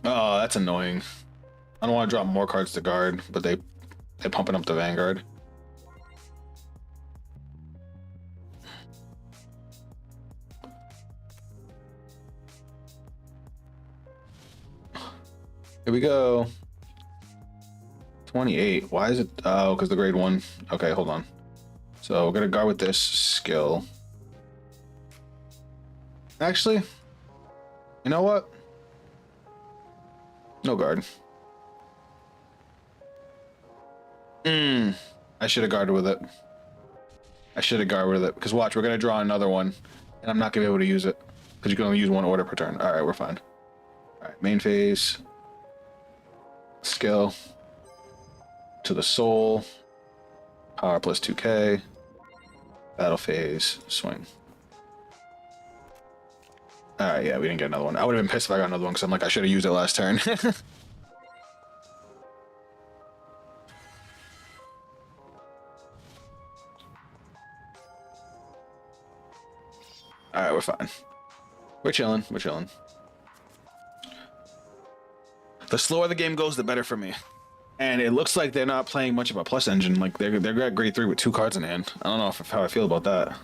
Oh, that's annoying. I don't want to drop more cards to guard, but they're pumping up the Vanguard. Here we go. 28. Why is it? Oh, because the grade 1. Okay, hold on. So we're gonna guard with this skill. Actually, you know what? No guard. I should have guarded with it. I should have guarded with it. Because watch, we're gonna draw another one, and I'm not gonna be able to use it because you can only use one order per turn. All right, we're fine. All right, main phase. Skill to the soul, power plus 2k, battle phase, swing. All right, yeah, we didn't get another one. I would have been pissed if I got another one because I'm like, I should have used it last turn. All right, we're fine. We're chilling. We're chilling. The slower the game goes, the better for me. And it looks like they're not playing much of a plus engine. Like they're at grade 3 with 2 cards in hand. I don't know how I feel about that.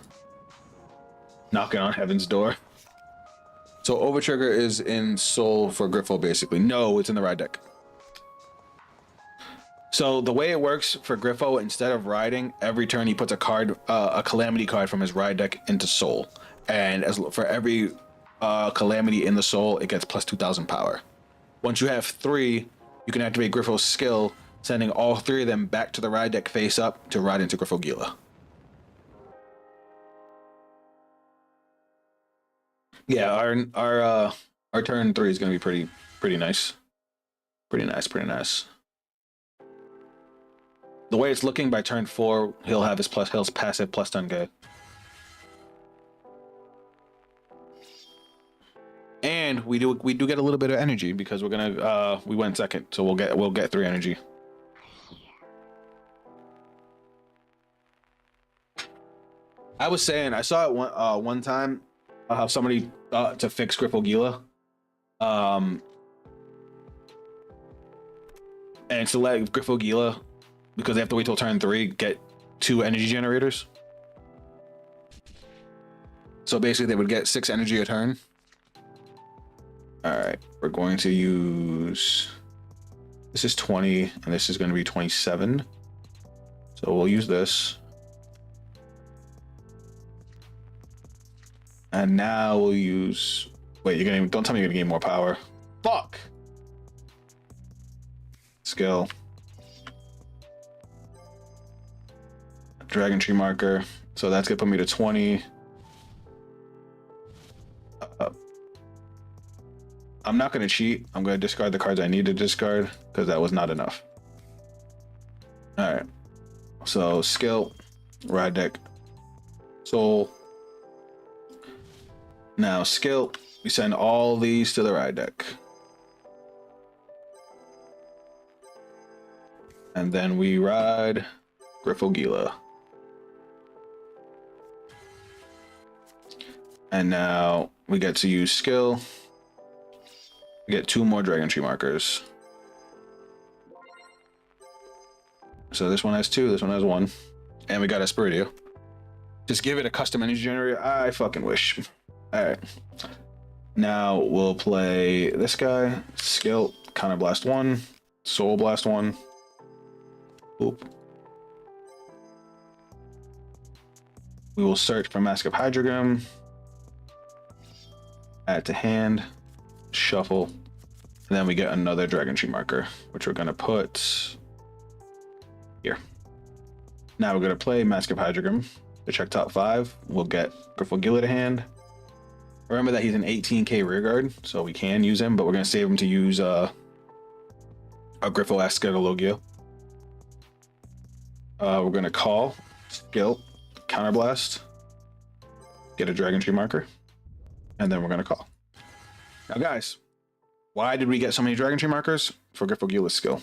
Knocking on heaven's door. So Overtrigger is in Soul for Griffo, basically. No, it's in the ride deck. So the way it works for Griffo, instead of riding, every turn he puts a card, a Calamity card from his ride deck into Soul. And for every Calamity in the Soul, it gets plus 2,000 power. Once you have 3, you can activate Griffo's skill, sending all 3 of them back to the ride deck face up to ride into Griffo Gila. Yeah, our turn 3 is going to be pretty nice. Pretty nice. The way it's looking, by turn 4, he'll have his passive plus 10k. And we do get a little bit of energy because we're gonna we went second, so we'll get 3 energy. I was saying I saw it one time how somebody to fix Griffo Gila, and to let Griffo Gila, because they have to wait till turn 3, get 2 energy generators. So basically they would get 6 energy a turn. All right, we're going to use, this is 20 and this is going to be 27. So we'll use this. And now we'll use, wait, don't tell me you're gonna gain more power. Fuck. Skill. Dragon Tree marker. So that's gonna put me to 20. I'm not going to cheat. I'm going to discard the cards I need to discard because that was not enough. All right. So skill, ride deck, soul. Now skill, we send all these to the ride deck. And then we ride Griffogila. And now we get to use skill. We get 2 more Dragon Tree markers. So this one has 2, this one has 1. And we got Espiridio. Just give it a custom energy generator. I fucking wish. All right. Now we'll play this guy. Skill, Counter Blast 1. Soul Blast 1. Oop. We will search for Mask of Hydrogram. Add to hand. Shuffle. And then we get another Dragon Tree marker, which we're going to put here. Now we're going to play Mask of Hydrogram to check top 5. We'll get Griffogila to hand. Remember that he's an 18k rear guard, so we can use him, but we're going to save him to use a Griffo Ascatologia. We're going to call, skill, counterblast, get a Dragon Tree marker, and then we're going to call. Now, guys, why did we get so many Dragon Tree markers? For Griffogila's skill.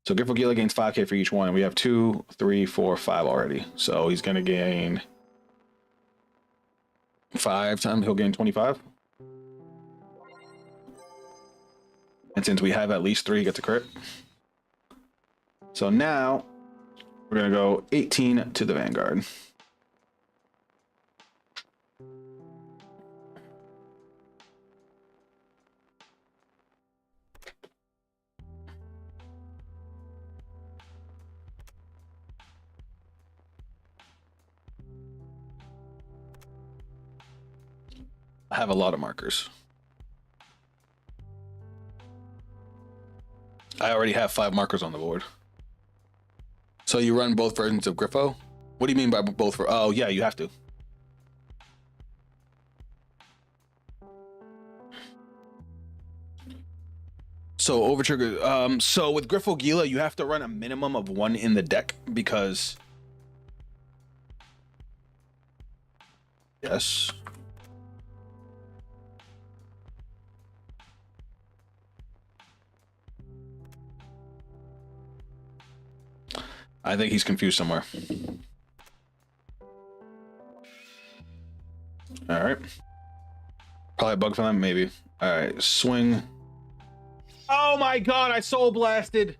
So Griffogila gains 5k for each one, and we have 2, 3, 4, 5 already. So he's going to gain 5 times, he'll gain 25. And since we have at least 3, he gets a crit. So now we're going to go 18 to the Vanguard. I have a lot of markers. I already have 5 markers on the board. So you run both versions of Griffo? What do you mean by both? Oh, yeah, you have to. So over trigger. So with Griffogila, you have to run a minimum of 1 in the deck because. Yes. I think he's confused somewhere. All right. Probably a bug for them, maybe. All right, swing. Oh my god, I soul blasted.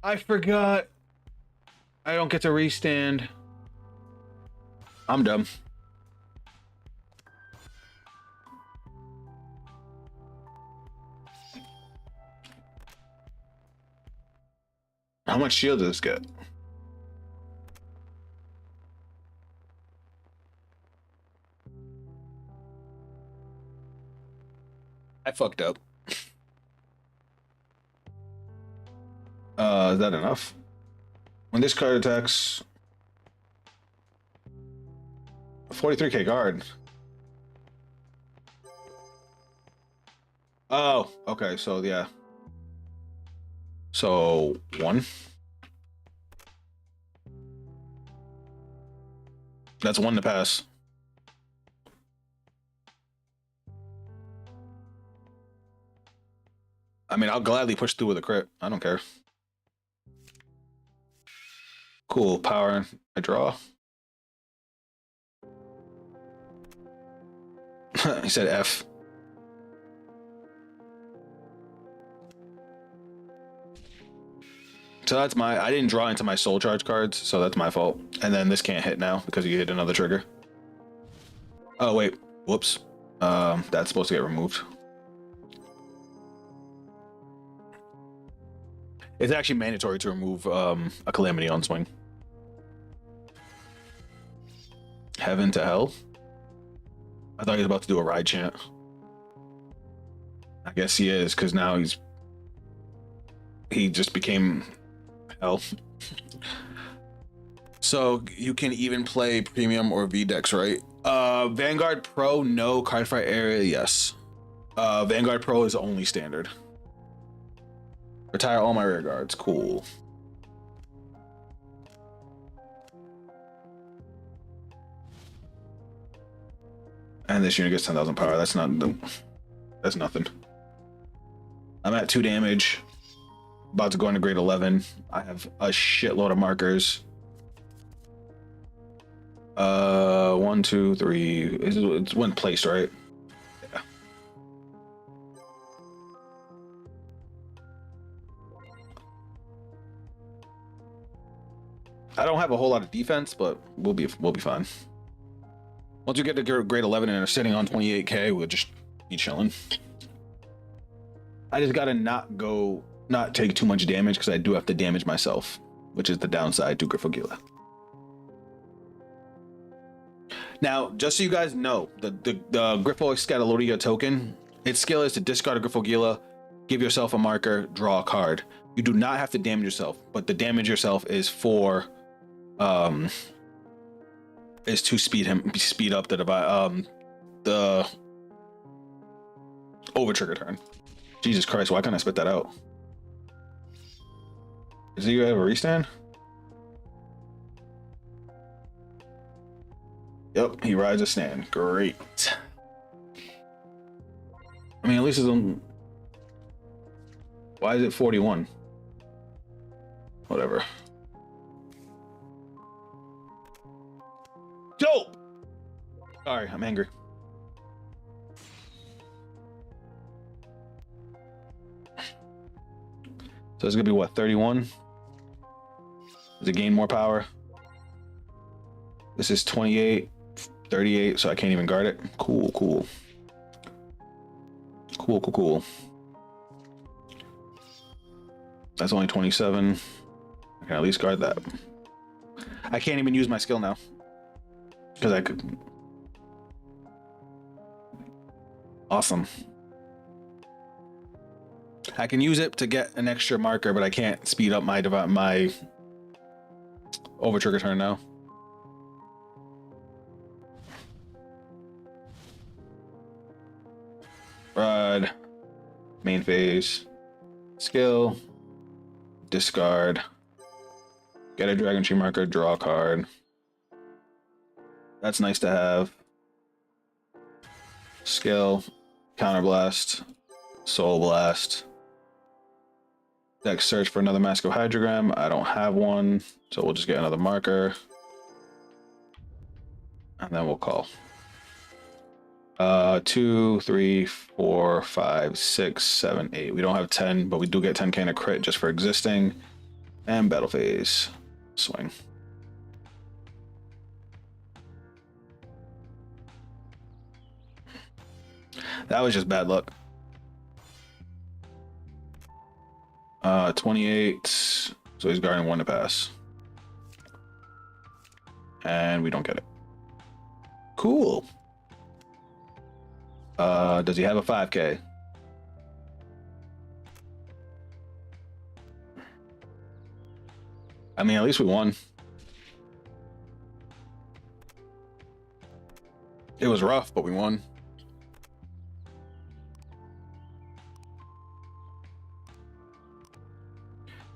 I forgot. I don't get to restand. I'm dumb. How much shield does this get? I fucked up. Is that enough? When this card attacks, 43k guard. Oh, okay, so yeah. So 1. That's 1 to pass. I mean, I'll gladly push through with a crit. I don't care. Cool. Power. I draw. He said F. So that's I didn't draw into my soul charge cards, so that's my fault. And then this can't hit now because you hit another trigger. Oh, wait. Whoops. That's supposed to get removed. It's actually mandatory to remove a Calamity on swing. Heaven to hell? I thought he was about to do a ride chant. I guess he is, because now he just became hell. So you can even play premium or V decks, right? Vanguard Pro, no. Cardfight area, yes. Vanguard Pro is only standard. Retire all my rear guards. Cool. And this unit gets 10,000 power. That's nothing. I'm at 2 damage. About to go into grade 11. I have a shitload of markers. 1, 2, 3. It's one placed, right? Yeah. I don't have a whole lot of defense, but we'll be fine. Once you get to grade 11 and are sitting on 28k, we'll just be chilling. I just gotta not take too much damage because I do have to damage myself, which is the downside to Griffogila. Now, just so you guys know, the Griffo Scatolodia token, its skill is to discard a Griffogila, give yourself a marker, draw a card. You do not have to damage yourself, but the damage yourself is for is to speed up the over trigger turn. Jesus Christ, why can't I spit that out? Does he have a restand? Yep, he rides a stand. Great. I mean, at least it's on. Why is it 41? Whatever. Dope! Sorry, I'm angry. So it's gonna be what, 31? Does it gain more power? This is 28, 38, so I can't even guard it. Cool. That's only 27. I can at least guard that. I can't even use my skill now. Because I could. Awesome. I can use it to get an extra marker, but I can't speed up my over trigger turn now. Rod, main phase, skill, discard, get a Dragon Tree marker, draw a card. That's nice to have. Skill, counterblast, soul blast. Deck search for another Mask of Hydrogram. I don't have one, so we'll just get another marker. And then we'll call. 2, 3, 4, 5, 6, 7, 8. We don't have 10, but we do get 10k in a crit just for existing. And battle phase. Swing. That was just bad luck. 28. So he's guarding 1 to pass. And we don't get it. Cool. Does he have a 5k? I mean, at least we won. It was rough, but we won.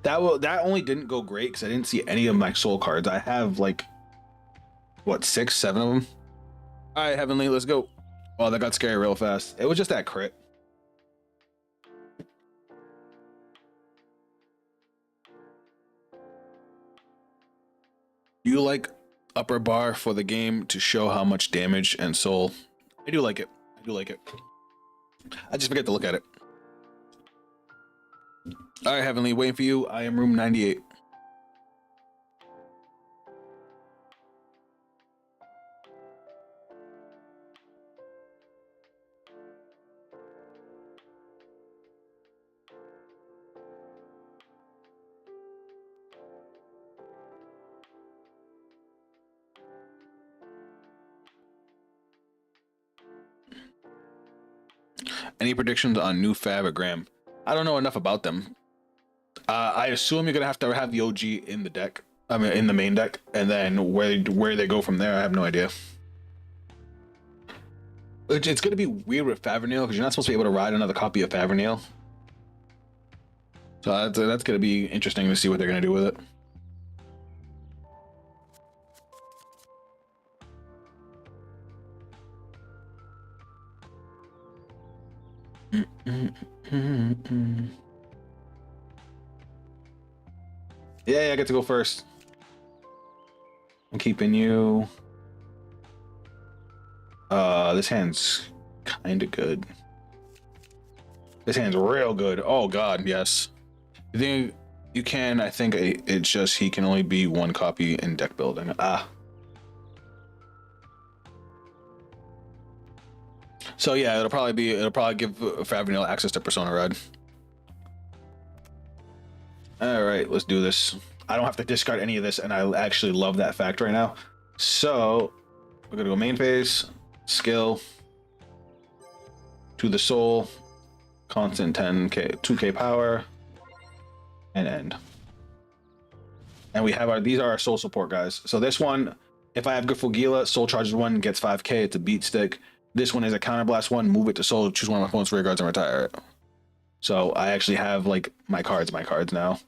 That only didn't go great because I didn't see any of my soul cards. I have like, what, 6, 7 of them? All right, Heavenly, let's go. Oh, that got scary real fast. It was just that crit. You like upper bar for the game to show how much damage and soul? I do like it. I just forget to look at it. All right, Heavenly, waiting for you. I am room 98. Any predictions on new Fab or Graham? I don't know enough about them. I assume you're gonna have to have the OG in the deck. I mean, in the main deck, and then where they go from there, I have no idea. It's going to be weird with Favernil because you're not supposed to be able to ride another copy of Favernil. So that's going to be interesting to see what they're going to do with it. Yeah, I get to go first. I'm keeping you. This hand's kind of good. This hand's real good. Oh God, yes. You think you can? I think it's just he can only be one copy in deck building. So yeah, it'll probably give Favernil access to Persona Red. All right, let's do this. I don't have to discard any of this, and I actually love that fact right now. So we're gonna go main phase, skill, to the soul, constant 10k, 2k power, and end. And we have these are our soul support guys. So this one, if I have Grifo Gila, soul charges 1, gets 5k, it's a beat stick. This one is a counterblast 1, move it to soul, choose one of my opponent's rear guards and retire it. So I actually have like my cards now.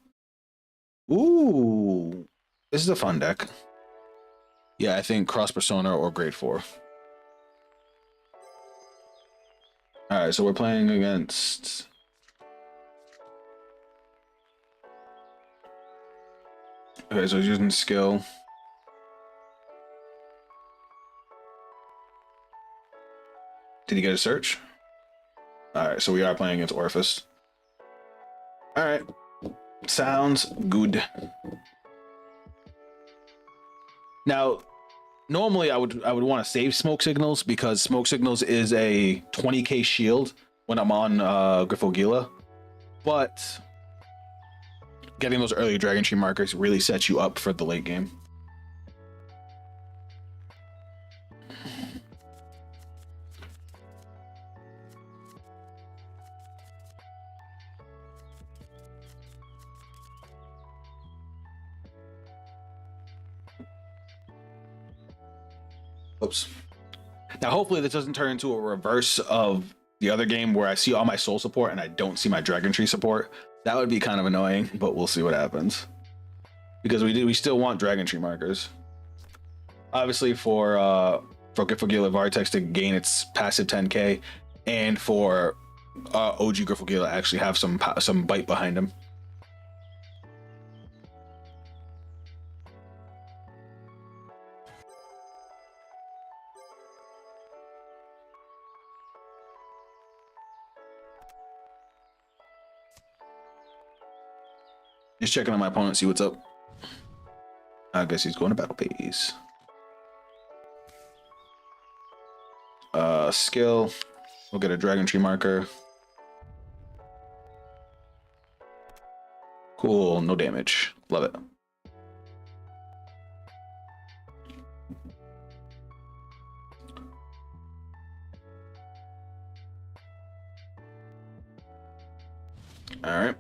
Ooh, this is a fun deck. Yeah, I think cross Persona or grade 4. All right, so we're playing against. Okay, so he's using skill. Did he get a search? All right, so we are playing against Orphis. All right, sounds good. Now, normally I would want to save smoke signals because smoke signals is a 20k shield when I'm on Grifo Gila, but getting those early Dragon Tree markers really sets you up for the late game. Oops. Now, hopefully this doesn't turn into a reverse of the other game where I see all my soul support and I don't see my Dragon Tree support. That would be kind of annoying, but we'll see what happens. Because we still want Dragon Tree markers. Obviously for Grifo Gila Vartex to gain its passive 10k, and for OG Grifo Gila actually have some bite behind him. Just checking on my opponent, see what's up. I guess he's going to battle phase. Skill. We'll get a Dragon Tree marker. Cool, no damage. Love it. All right.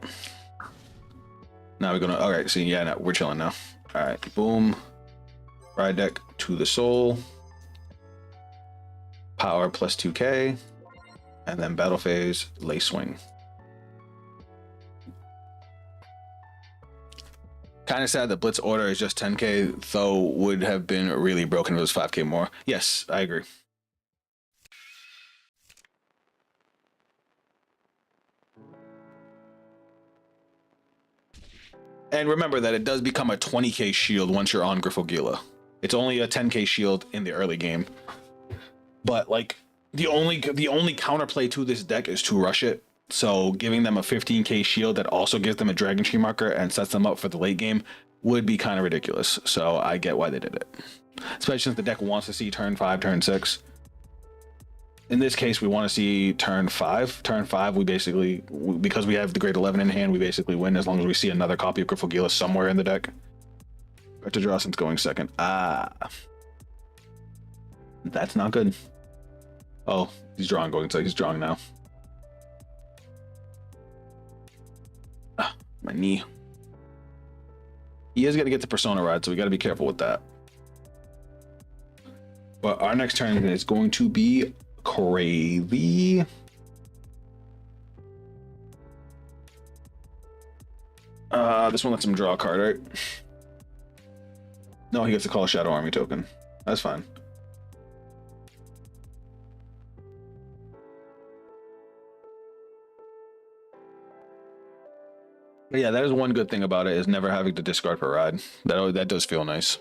Now we're gonna. All right. See, yeah, no, we're chilling now. All right. Boom. Ride deck to the soul. Power plus 2k, and then battle phase, lay swing. Kind of sad that Blitz order is just 10k, though would have been really broken if it was 5k more. Yes, I agree. And remember that it does become a 20k shield once you're on Grifo Gila. It's only a 10k shield in the early game. But like the only counterplay to this deck is to rush it. So giving them a 15k shield that also gives them a Dragon Tree marker and sets them up for the late game would be kind of ridiculous. So I get why they did it. Especially since the deck wants to see turn 5, turn 6. In this case, we want to see turn 5. Turn 5, we basically, because we have the grade 11 in hand, we basically win as long as we see another copy of Grifo Gila somewhere in the deck. Got to draw since going second. That's not good. Oh, he's drawing going, so he's drawing now. My knee. He is going to get the Persona Ride, so we got to be careful with that. But our next turn is going to be crazy. This one lets him draw a card, right? No, he gets to call a Shadow Army token. That's fine. But yeah, that is one good thing about it, is never having to discard per ride. That does feel nice.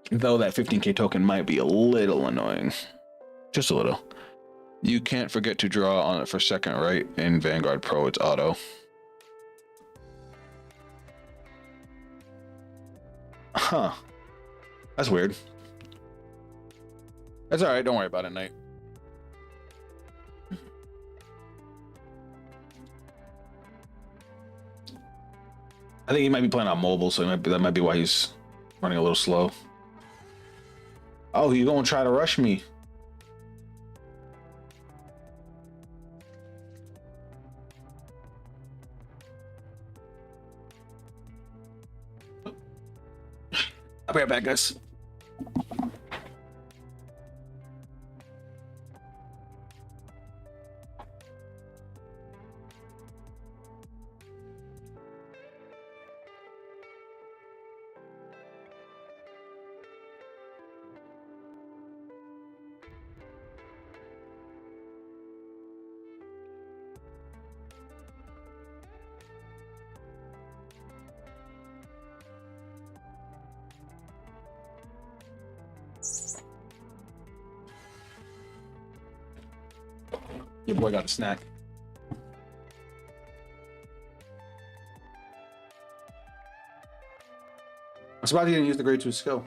Though that 15k token might be a little annoying. Just a little. You can't forget to draw on it for second, right? In Vanguard Pro, it's auto. Huh. That's weird. That's alright, don't worry about it, Knight. I think he might be playing on mobile, so that might be why he's running a little slow. Oh, you gonna try to rush me? I'll be right back, guys. Your boy got a snack. I'm surprised he didn't use the grade 2 skill.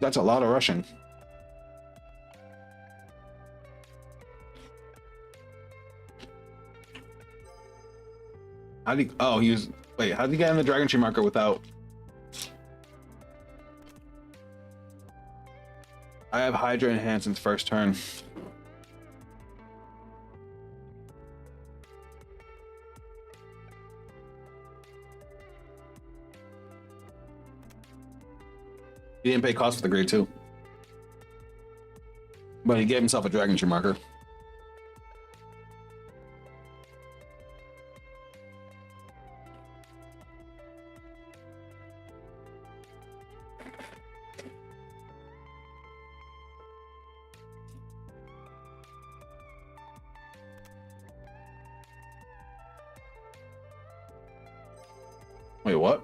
That's a lot of rushing. How did he, oh, he was, wait, how did he get in the Dragon Tree marker without? I have Hydra in hand since first turn. He didn't pay cost for the grade 2. But he gave himself a Dragon Tree marker. Wait, what?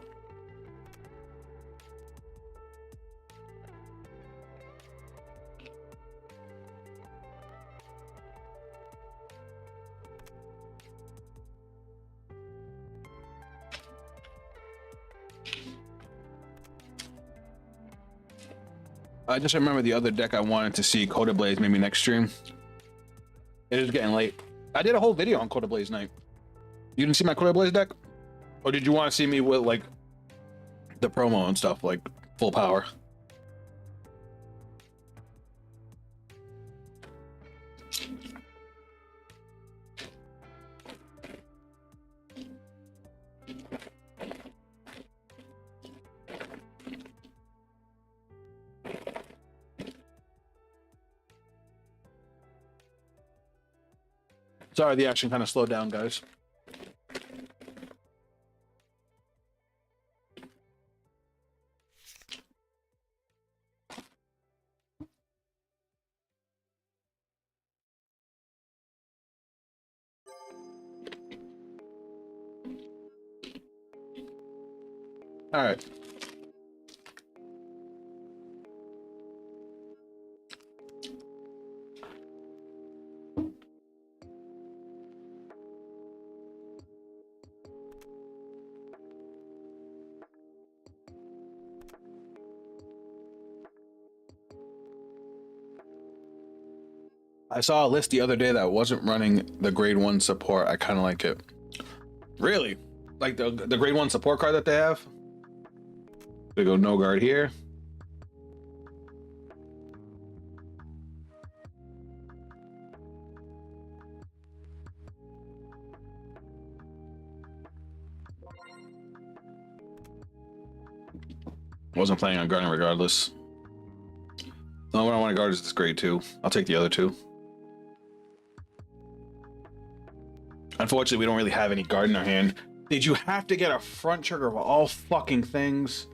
I just remember the other deck I wanted to see, Coda Blaze, maybe next stream. It is getting late. I did a whole video on Coda Blaze Night. You didn't see my Coda Blaze deck? Or did you want to see me with like the promo and stuff, like full power? Sorry, the action kind of slowed down, guys. All right. I saw a list the other day that wasn't running the grade 1 support. I kind of like it. Really? Like the grade 1 support card that they have? We go no guard here. Wasn't planning on guarding regardless. The only one I want to guard is this grade 2. I'll take the other 2. Unfortunately, we don't really have any guard in our hand. Did you have to get a front trigger of all fucking things?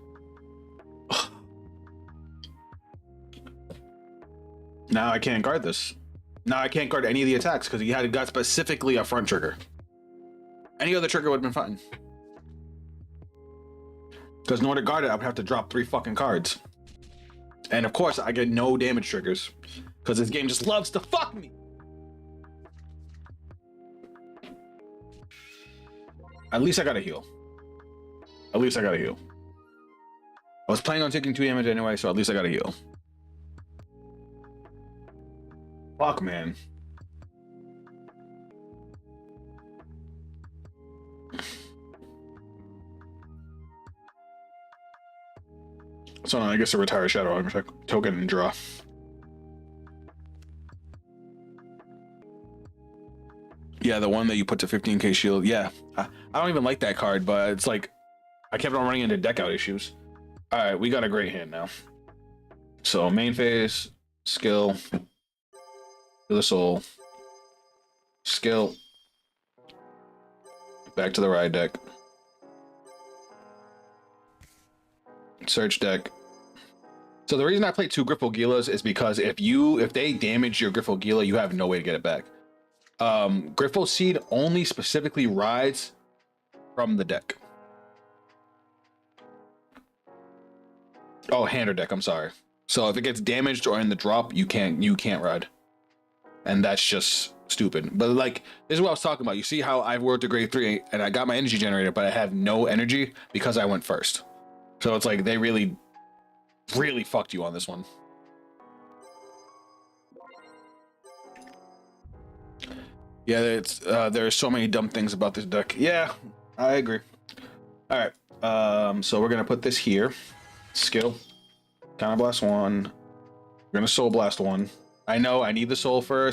Now I can't guard this. Now I can't guard any of the attacks because he got specifically a front trigger. Any other trigger would have been fine. Because in order to guard it, I would have to drop 3 fucking cards. And of course, I get no damage triggers. Because this game just loves to fuck me. At least I got a heal. At least I got a heal. I was planning on taking 2 damage anyway, so at least I got a heal. Fuck, man. So I guess a retire Shadow token and draw. Yeah, the one that you put to 15k shield. Yeah, I don't even like that card, but it's like I kept on running into deck out issues. All right, we got a great hand now. So main phase, skill, the soul, skill, back to the ride deck, search deck. So the reason I play 2 Griffo-Gilas is because if they damage your Griffo-Gila, you have no way to get it back. Griffo Seed only specifically rides from the deck. Oh, hand or deck, I'm sorry. So if it gets damaged or in the drop, you can't ride. And that's just stupid. But like, this is what I was talking about. You see how I've worked to grade 3 and I got my energy generator, but I have no energy because I went first. So it's like they really fucked you on this one. Yeah, it's there's so many dumb things about this deck. Yeah, I agree. All right, so we're gonna put this here. Skill, Counter Blast 1. We're gonna Soul Blast 1. I know I need the Soul for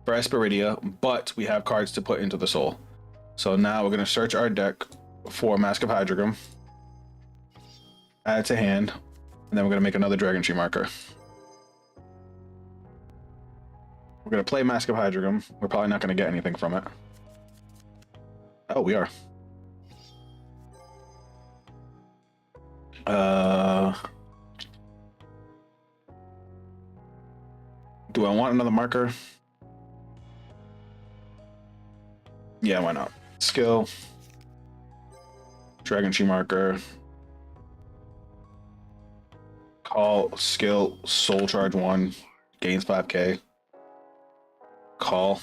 Esperidia, but we have cards to put into the Soul. So now we're gonna search our deck for Mask of Hydreigon. Add it to hand, and then we're gonna make another Dragon Tree marker. We're gonna play Mask of Hydreigon. We're probably not gonna get anything from it. Oh, we are. Do I want another marker? Yeah, why not? Skill, Dragon Tree marker, call, skill, Soul Charge 1, gains 5k. Call.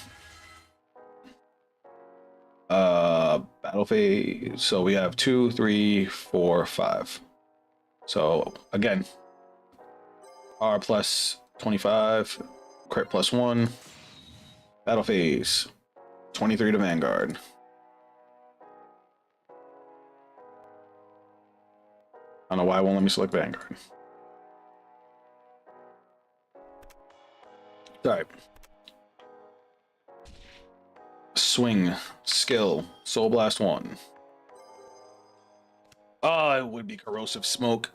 Battle phase. So we have 2, 3, 4, 5. So again, R plus 25, crit plus 1, battle phase, 23 to Vanguard. I don't know why it won't let me select Vanguard. All right. Swing, skill, Soul Blast 1. Oh, it would be Corrosive Smoke.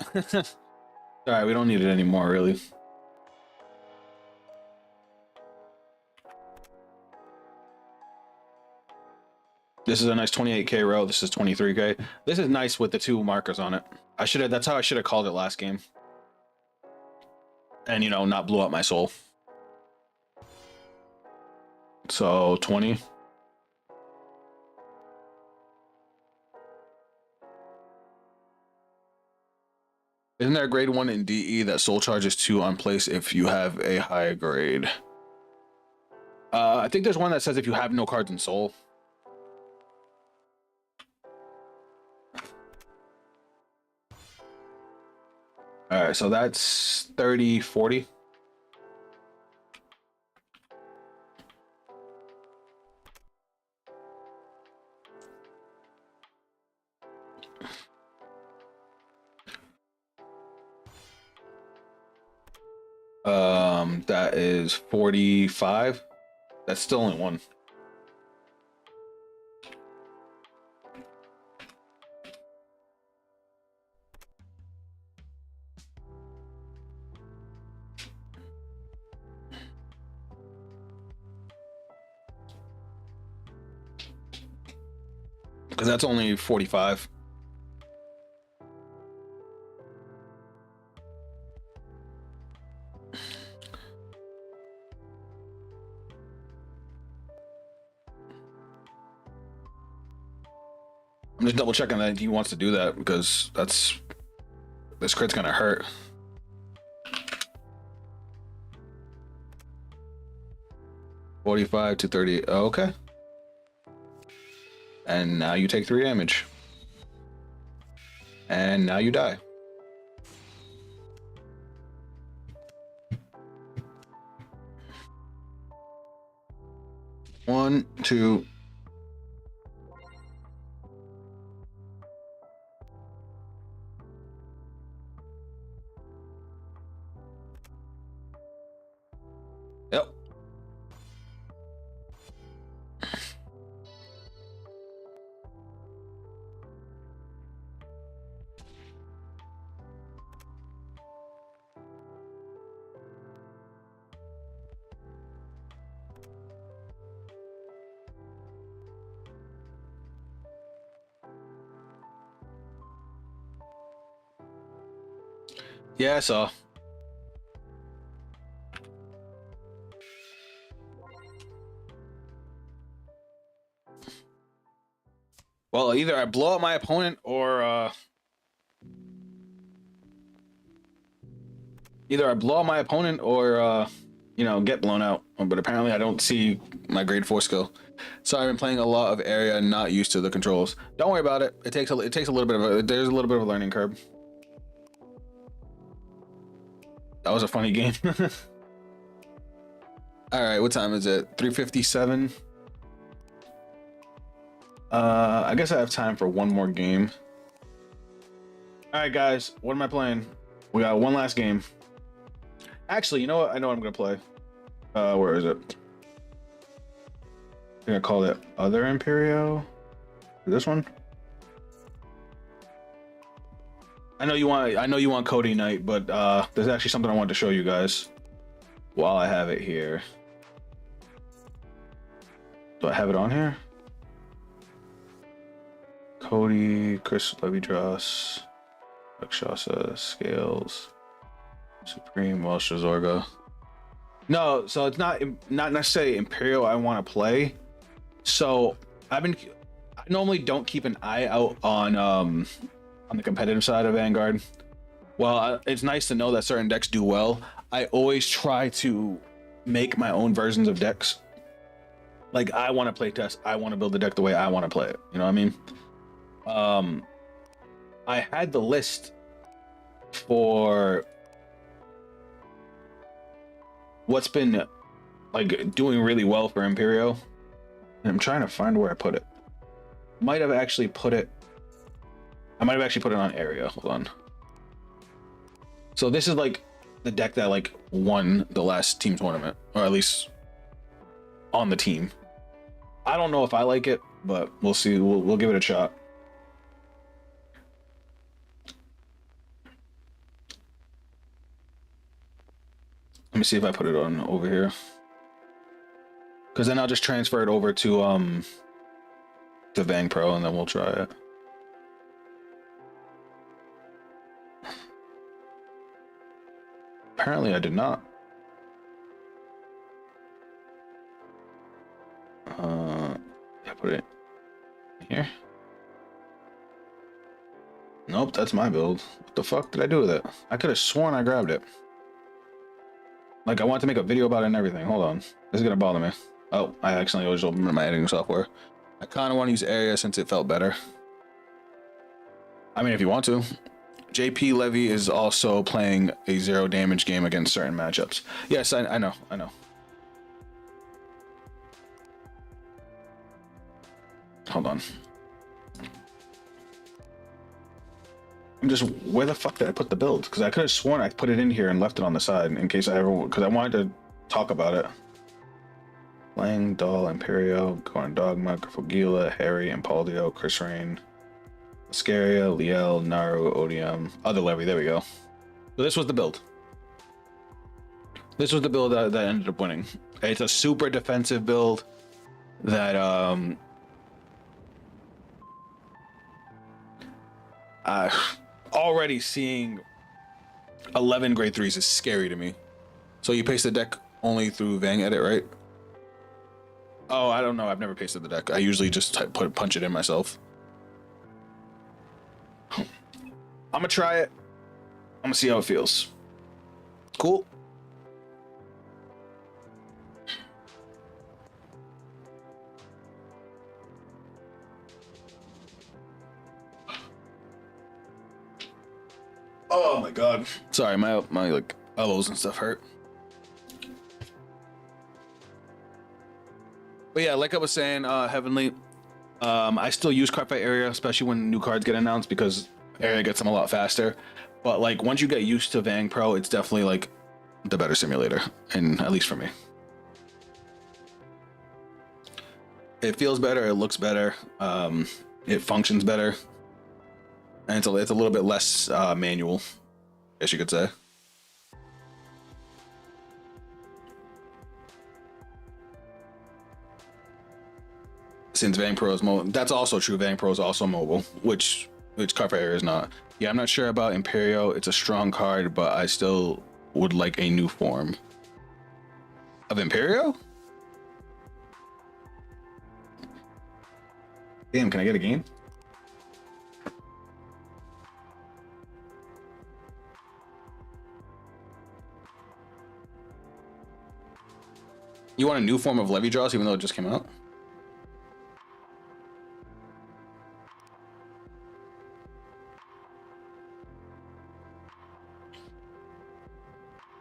Alright, we don't need it anymore, really. This is a nice 28k row. This is 23k. This is nice with the 2 markers on it. That's how I should have called it last game. And, you know, not blew up my soul. So, 20. Isn't there a grade 1 in DE that soul charges 2 on place if you have a higher grade? I think there's one that says if you have no cards in soul. All right, so that's 30, 40. that is 45. That's still only one. Because that's only 45. I'm just double checking that he wants to do that because this crit's gonna hurt. $45 to $30. Oh, okay. And now you take 3 damage. And now you die. One, two. Yep. Yeah, I saw. Well, either I blow out my opponent or you know, get blown out. But apparently I don't see my grade 4 skill. So I've been playing a lot of area and not used to the controls. Don't worry about it. It takes a little bit of there's a little bit of a learning curve. That was a funny game. All right, what time is it? 3:57. I guess I have time for one more game. All right, guys, what am I playing? We got one last game. Actually, you know what? I know what I'm gonna play. Where is it? I'm gonna call it Other Imperio. This one. I know you want Cody Knight, but there's actually something I wanted to show you guys while I have it here. Do I have it on here? Cody, Chris Levi-Dross, Rakshasa, Scales, Supreme, Welsh, Zorga. No, so it's not necessarily Imperial I want to play. So I normally don't keep an eye out on the competitive side of Vanguard. Well, it's nice to know that certain decks do well. I always try to make my own versions of decks. Like, I want to play test. I want to build the deck the way I want to play it. You know what I mean? I had the list for what's been like doing really well for Imperio. And I'm trying to find where I put it. I might have actually put it on area. Hold on. So this is like the deck that like won the last team tournament, or at least on the team. I don't know if I like it, but we'll see. We'll give it a shot. Let me see if I put it on over here, because then I'll just transfer it over to Vang Pro, and then we'll try it. Apparently, I did not. I put it here. Nope, that's my build. What the fuck did I do with it? I could have sworn I grabbed it. Like, I want to make a video about it and everything. Hold on. This is gonna bother me. Oh, I accidentally always opened my editing software. I kind of want to use area since it felt better. I mean, if you want to. JP Levy is also playing a 0 damage game against certain matchups. Yes, I know. Hold on. I'm just, where the fuck did I put the build? Because I could have sworn I put it in here and left it on the side in case I ever, because I wanted to talk about it. Lang, Dahl, Imperio, Goran Dogma, Grifogila, Harry, Impaldio, Chris Rain, Lascaria, Liel, Naru, Odium, other levy. There we go. So this was the build. This was the build that ended up winning. It's a super defensive build that already seeing 11 grade 3s is scary to me. So you paste the deck only through Vang Edit, right? Oh, I don't know. I've never pasted the deck. I usually just punch it in myself. I'm gonna try it. I'm gonna see how it feels. Cool. Oh my god. Sorry, my like elbows and stuff hurt. But yeah, like I was saying, Heavenly, I still use Cardfight Area, especially when new cards get announced, because Area gets them a lot faster. But like once you get used to Vang Pro, it's definitely like the better simulator, and at least for me. It feels better, it looks better, it functions better, and it's a little bit less manual, I guess you could say. Since Vang Pro is mobile, that's also true. Vang Pro is also mobile, which Cardfight Area is not. Yeah, I'm not sure about Imperio. It's a strong card, but I still would like a new form of Imperio. Damn, can I get a game? You want a new form of Levy Draws, even though it just came out?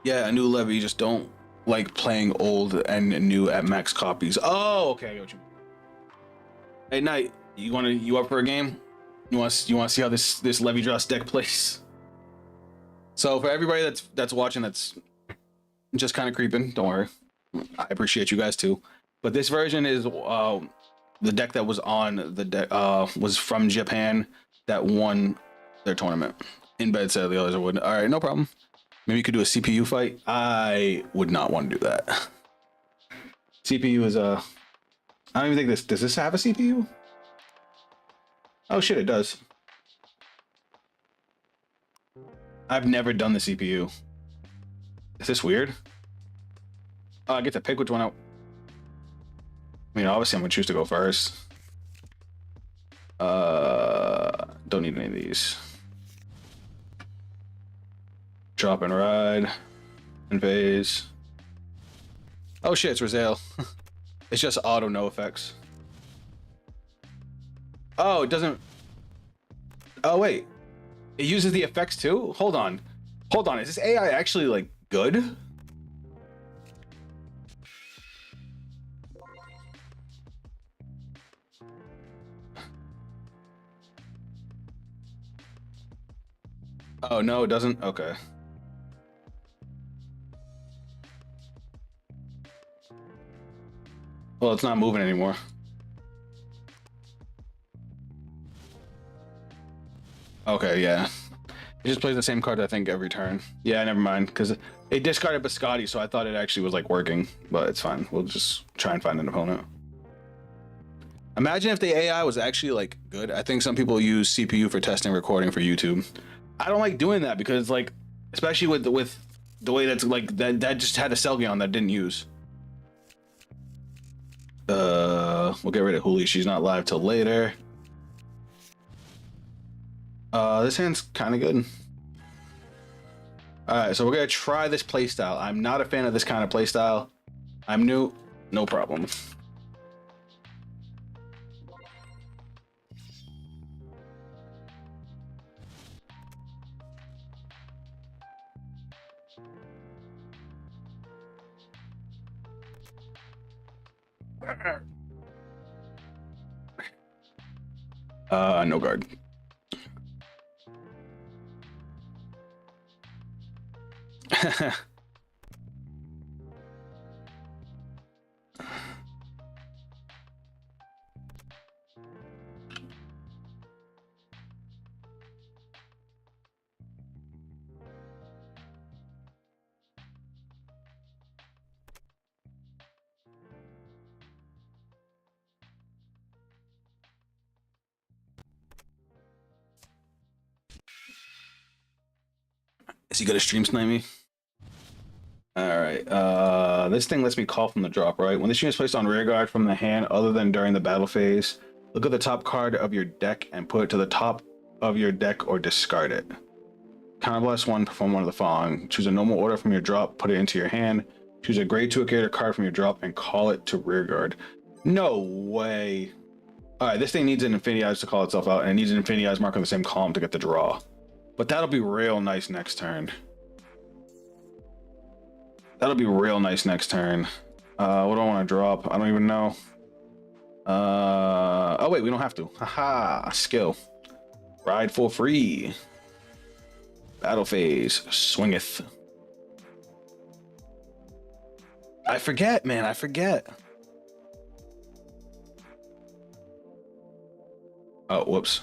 Yeah, a new levy. Just don't like playing old and new at max copies. Oh, okay, I get what you mean. Hey, Knight, you up for a game? You want to see how this levy draws deck plays? So for everybody that's watching, that's just kind of creeping, don't worry. I appreciate you guys too. But this version is the deck that was on the deck was from Japan that won their tournament. In bed said the others would. All right, no problem. Maybe you could do a CPU fight. I would not want to do that. CPU is I don't even think this does this have a CPU? Oh shit, it does. I've never done the CPU. Is this weird? Oh, I get to pick which one out. I mean, obviously I'm gonna choose to go first. Don't need any of these. Drop and ride. Invase. Oh shit, it's Rizal. It's just auto no effects. Oh, it doesn't. Oh wait, it uses the effects too? Hold on. Is this AI actually like good? Oh no, it doesn't. Okay. Well, it's not moving anymore. Okay, yeah. It just plays the same card, I think, every turn. Yeah, never mind, because it discarded Biscotti, so I thought it actually was like working, but it's fine. We'll just try and find an opponent. Imagine if the AI was actually like good. I think some people use CPU for testing recording for YouTube. I don't like doing that because like, especially with the way that's like that just had a Selgion that didn't use. We'll get rid of Huli. She's not live till later. This hand's kind of good. All right, so we're gonna try this playstyle. I'm not a fan of this kind of playstyle. I'm new, no problem. No guard. Is he gonna stream snipe me? All right. This thing lets me call from the drop, right? When this unit is placed on rear guard from the hand, other than during the battle phase, look at the top card of your deck and put it to the top of your deck or discard it. Counterblast 1, perform one of the following. Choose a normal order from your drop, put it into your hand. Choose a grade 2 character card from your drop and call it to rear guard. No way. All right, this thing needs an Infinity Eyes to call itself out, and it needs an Infinity Eyes mark on the same column to get the draw. But that'll be real nice next turn. That'll be real nice next turn. What do I want to drop? I don't even know. Oh wait, we don't have to. Haha, skill. Ride for free. Battle phase. Swingeth. I forget, man. I forget. Oh, whoops.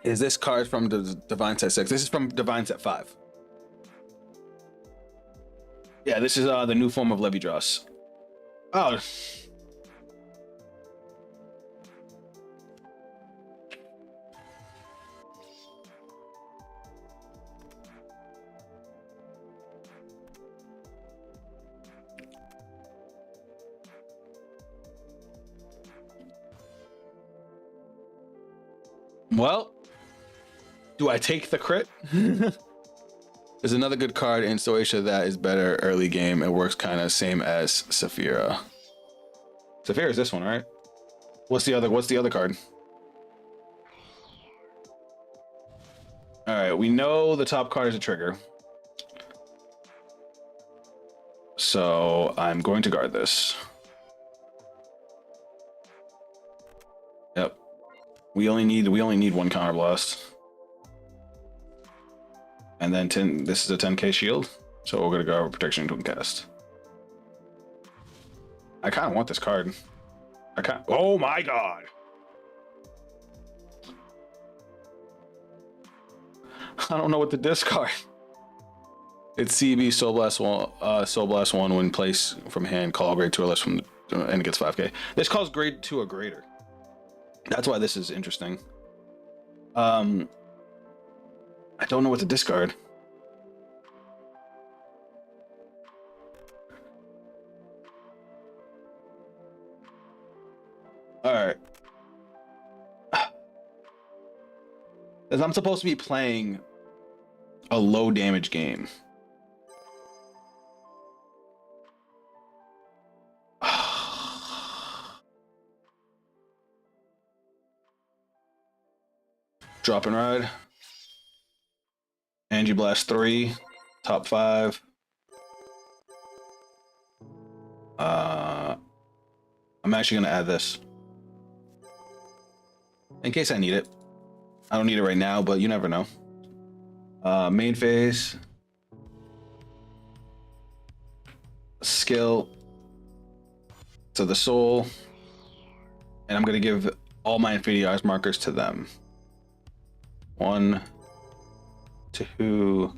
Is this card from the Divine Set 6? This is from Divine Set 5. Yeah, this is the new form of Levy Dross. Oh. Well, do I take the crit? There's another good card in Stoisha that is better early game. It works kind of same as Saphira. Saphira is this one, right? What's the other card? All right, we know the top card is a trigger. So I'm going to guard this. Yep. We only need one counterblast. And then this is a 10k shield, so we're gonna go protection to cast. I kind of want this card. Oh my god! I don't know what to discard. It's CB Soul Blast 1 when placed from hand. Call grade 2 or less from and it gets 5k. This calls grade 2 or greater. That's why this is interesting. I don't know what to discard. All right. As I'm supposed to be playing a low damage game. Drop and ride. Angie Blast 3, top 5. I'm actually gonna add this in case I need it. I don't need it right now, but you never know. Main phase, skill to the soul, and I'm gonna give all my Infinity Eyes markers to them. 1, 2.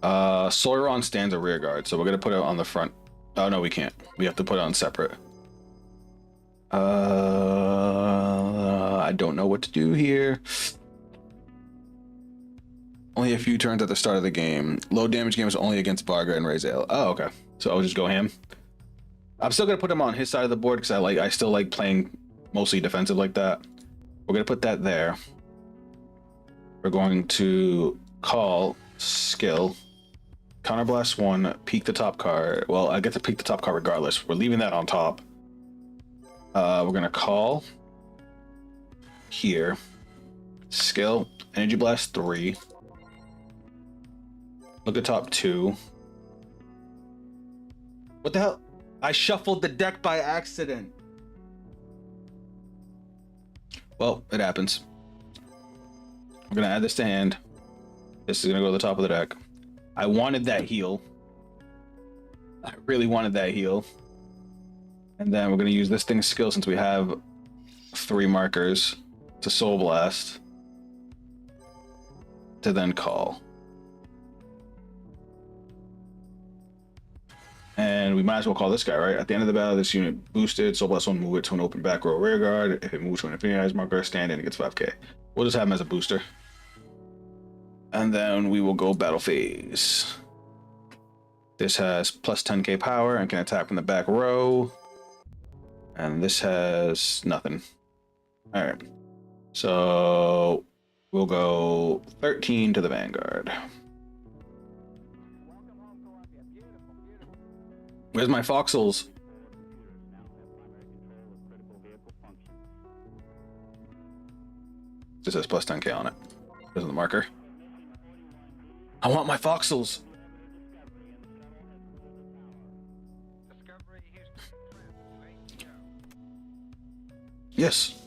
Soiron stands a rear guard, so we're gonna put it on the front. Oh no, we can't. We have to put it on separate. I don't know what to do here. Only a few turns at the start of the game. Low damage game is only against Varga and Raziel. Oh, okay. So I'll just go ham. I'm still gonna put him on his side of the board because I still like playing mostly defensive like that. We're gonna put that there. We're going to call skill. Counterblast 1, peek the top card. Well, I get to peek the top card regardless. We're leaving that on top. We're gonna call here. Skill, Energy Blast 3. Look at top 2. What the hell? I shuffled the deck by accident. Well, it happens. We're gonna add this to hand. This is gonna go to the top of the deck. I wanted that heal. I really wanted that heal. And then we're gonna use this thing's skill since we have 3 markers to Soul Blast to then call. And we might as well call this guy, right? At the end of the battle, this unit boosted. Soul Blast won't move it to an open back row rear guard. If it moves to an Infinity Eyes marker, stand in, it gets 5k. We'll just have him as a booster. And then we will go battle phase. This has plus 10k power and can attack from the back row. And this has nothing. All right. So we'll go 13 to the Vanguard. Where's my Foxels? This has plus 10k on it. This is the marker. I want my Foxels. Yes.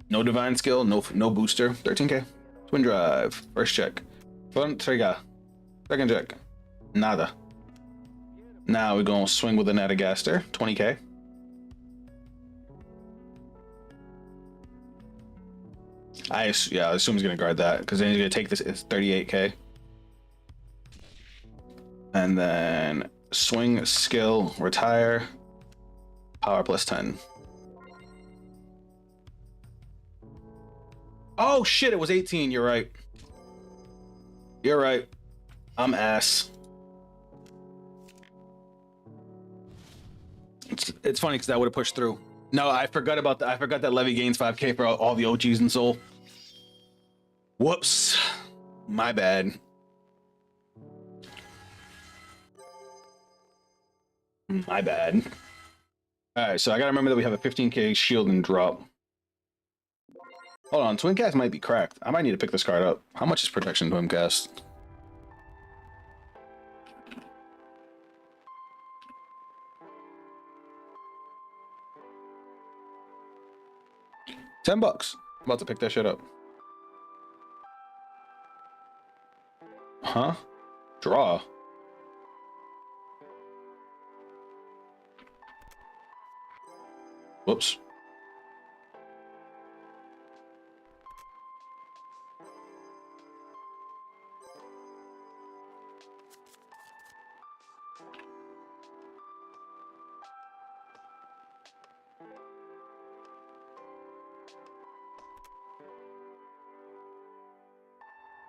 No divine skill, no booster. 13k. Twin drive. First check. Front trigger. Second check. Nada. Now we're gonna swing with the Natagaster. 20k. I assume he's gonna guard that because then he's gonna take this. It's 38k. And then swing, skill, retire, power plus 10. Oh shit! It was 18. You're right. You're right. I'm ass. It's funny because that would have pushed through. No, I forgot about that. I forgot that Levy gains 5k for all the OGs in Soul. Whoops. My bad. My bad. Alright, so I gotta remember that we have a 15k shield and drop. Hold on, Twin Cast might be cracked. I might need to pick this card up. How much is protection Twin Cast? $10. I'm about to pick that shit up. Huh? Draw. Whoops.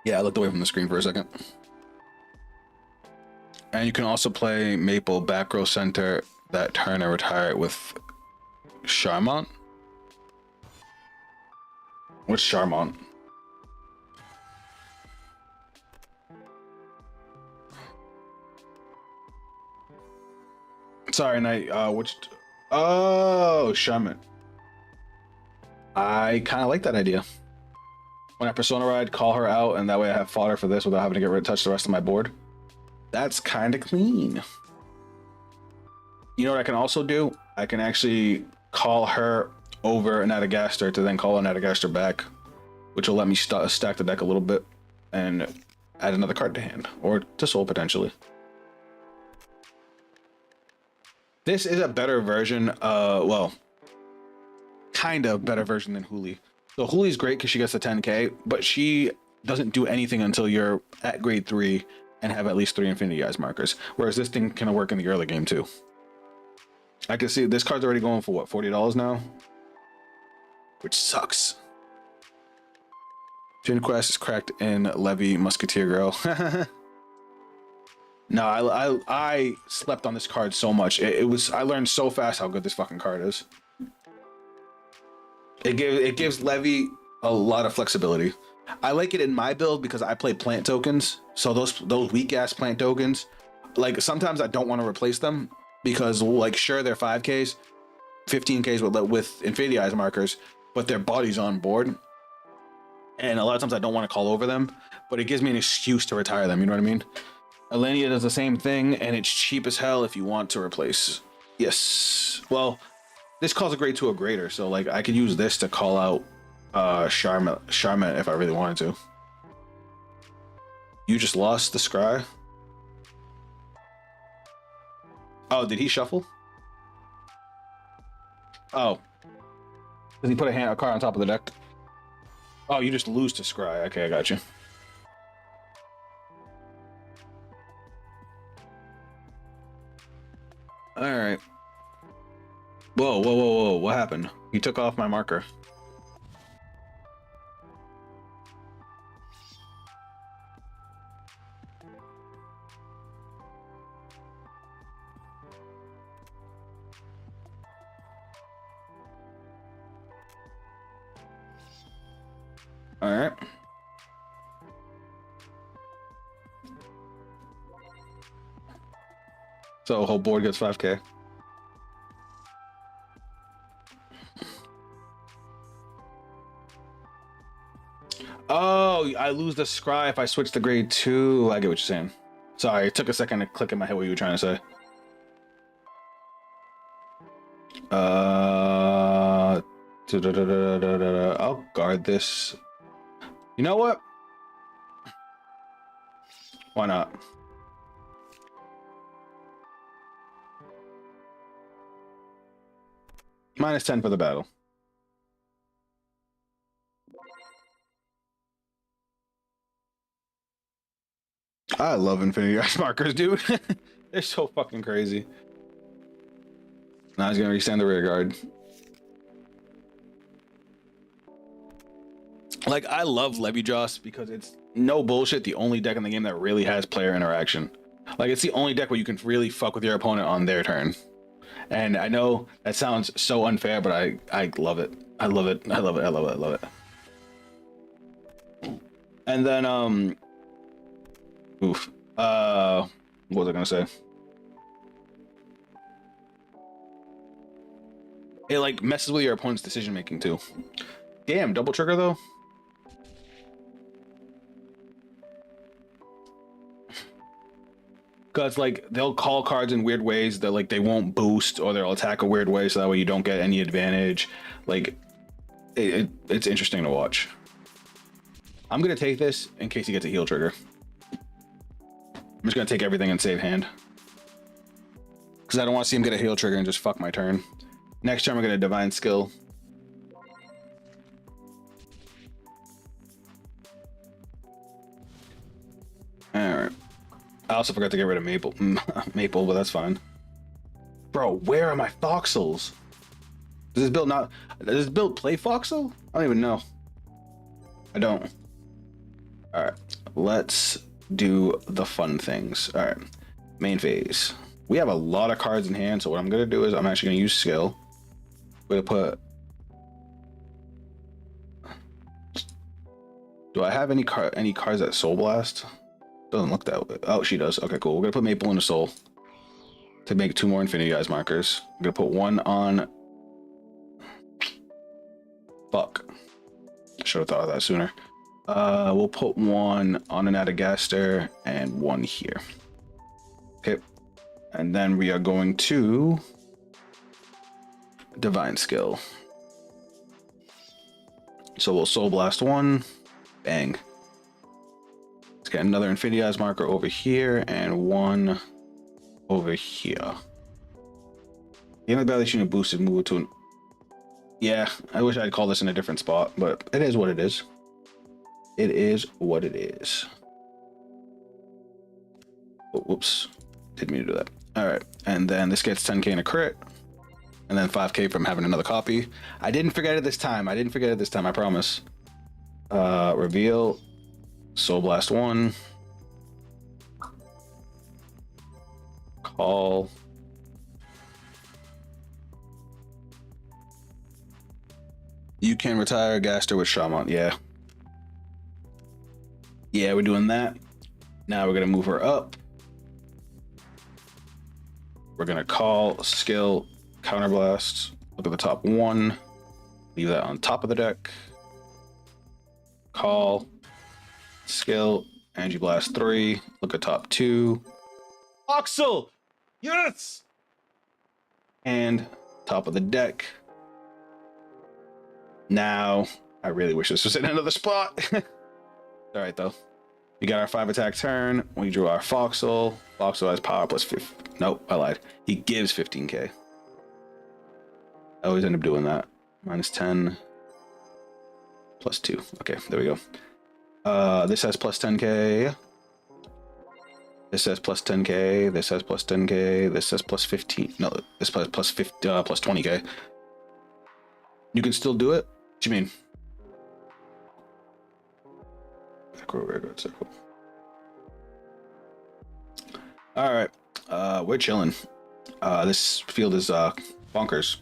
Yeah, I looked away from the screen for a second. And you can also play Maple back row center that turn and retire it with Charmant. What's Charmant? Sorry, Knight. Which? Oh, Charmant. I kind of like that idea. When I Persona Ride, call her out, and that way I have fodder for this without having to get rid of touch the rest of my board. That's kind of clean. You know what I can also do? I can actually call her over an Natagaster to then call an Natagaster back, which will let me stack the deck a little bit and add another card to hand, or to soul potentially. This is a better version, well, kind of better version than Huli. So Huli's great because she gets a 10k, but she doesn't do anything until you're at grade 3 and have at least 3 Infinity Eyes markers. Whereas this thing can work in the early game too. I can see this card's already going for what, $40 now? Which sucks. Twin Quest is cracked in Levy Musketeer Girl. No, I slept on this card so much. I learned so fast how good this fucking card is. It gives Levy a lot of flexibility. I like it in my build because I play plant tokens. So those weak ass plant tokens, like sometimes I don't want to replace them because like sure they're 5Ks, 15Ks with Infinity Eyes markers, but their body's on board. And a lot of times I don't want to call over them, but it gives me an excuse to retire them. You know what I mean? Alenia does the same thing, and it's cheap as hell if you want to replace. Yes. Well, this calls a grade 2 a greater, so like I could use this to call out Charmant if I really wanted to. You just lost the scry? Oh, did he shuffle? Oh. Does he put a card on top of the deck? Oh, you just lose to scry. Okay, I got you. Alright. Whoa, whoa, whoa, whoa. What happened? He took off my marker. Alright. So whole board gets 5k. Oh, I lose the scry if I switch to grade 2. I get what you're saying. Sorry, it took a second to click in my head what you were trying to say. I'll guard this. You know what? Why not? -10 for the battle. I love Infinity Ice markers, dude. They're so fucking crazy. Now he's gonna extend the rear guard. Like, I love Levy Joss because it's no bullshit the only deck in the game that really has player interaction. Like, it's the only deck where you can really fuck with your opponent on their turn. And I know that sounds so unfair, but I love it. I love it. I love it. I love it. I love it. And then oof. What was I gonna say? It like messes with your opponent's decision making too. Damn, double trigger though. Cause like they'll call cards in weird ways that like they won't boost, or they'll attack a weird way so that way you don't get any advantage. Like it's interesting to watch. I'm gonna take this in case he gets a heal trigger. I'm just gonna take everything and save hand. Because I don't want to see him get a heal trigger and just fuck my turn. Next turn we're gonna divine skill. Alright. I also forgot to get rid of Maple, but that's fine. Bro, where are my Foxels? Does this build play Foxel? I don't even know. I don't. All right, let's do the fun things. All right, main phase. We have a lot of cards in hand, so what I'm gonna do is I'm actually gonna use skill. We're gonna put. Do I have any cards that Soul Blast? Doesn't look that way. Oh, she does. Okay, cool. We're gonna put Maple into Soul to make 2 more Infinity Eyes markers. I'm gonna put 1 on. Fuck. Should have thought of that sooner. We'll put 1 on an Adagaster and 1 here. Okay, and then we are going to Divine Skill. So we'll Soul Blast 1. Bang. Let's get another Infinity Eyes marker over here and 1 over here. The only ability shooting a boosted move to an. Yeah, I wish I'd call this in a different spot, but it is what it is. It is what it is. Oh, whoops. Didn't mean to do that. All right, and then this gets 10k in a crit, and then 5k from having another copy. I didn't forget it this time. I promise. Reveal. Soul Blast 1. Call. You can retire Gaster with Shaman. Yeah. Yeah, we're doing that. Now we're going to move her up. We're going to call, skill, counterblast. Look at the top 1. Leave that on top of the deck. Call, skill, Energy Blast 3. Look at top 2. Oxel! Yes! And top of the deck. Now, I really wish this was in another spot. All right, though. We got our 5 attack turn. We drew our Foxel. Foxel has power plus 15. Nope, I lied. He gives 15k. I always end up doing that. Minus 10. Plus 2. Okay, there we go. This has plus 10k. This says plus 10k. This says plus 10k. This says plus 15. No, this plus 50, plus 20k. You can still do it? What do you mean? Circle. All right, we're chilling. This field is bonkers.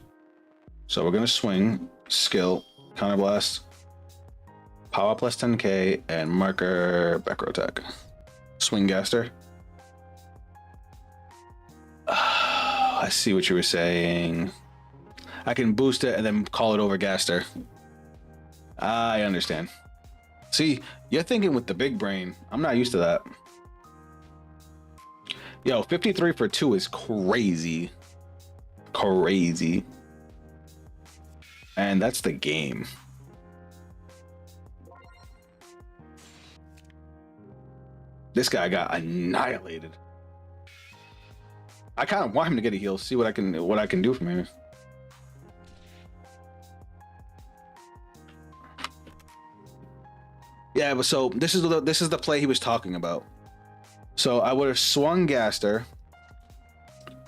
So we're gonna swing, skill, counterblast, power plus 10k, and marker back row attack. Swing Gaster. I see what you were saying. I can boost it and then call it over Gaster. I understand. See, you're thinking with the big brain. I'm not used to that. Yo, 53 for 2 is crazy. Crazy. And that's the game. This guy got annihilated. I kind of want him to get a heal. See what I can do from him. Yeah, but so this is the play he was talking about. So I would have swung Gaster,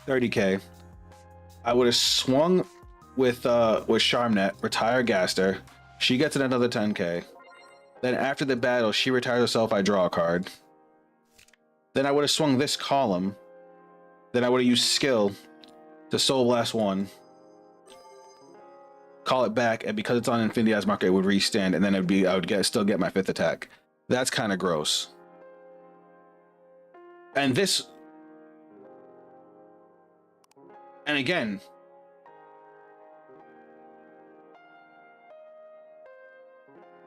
30k. I would have swung with Charmnet, retire Gaster. She gets another 10k. Then after the battle, she retires herself. I draw a card. Then I would have swung this column. Then I would have used skill to Soul Blast 1. Call it back, and because it's on Infinity Eyes marker, it would restand, and then I would still get my 5th attack. That's kind of gross. And this, and again,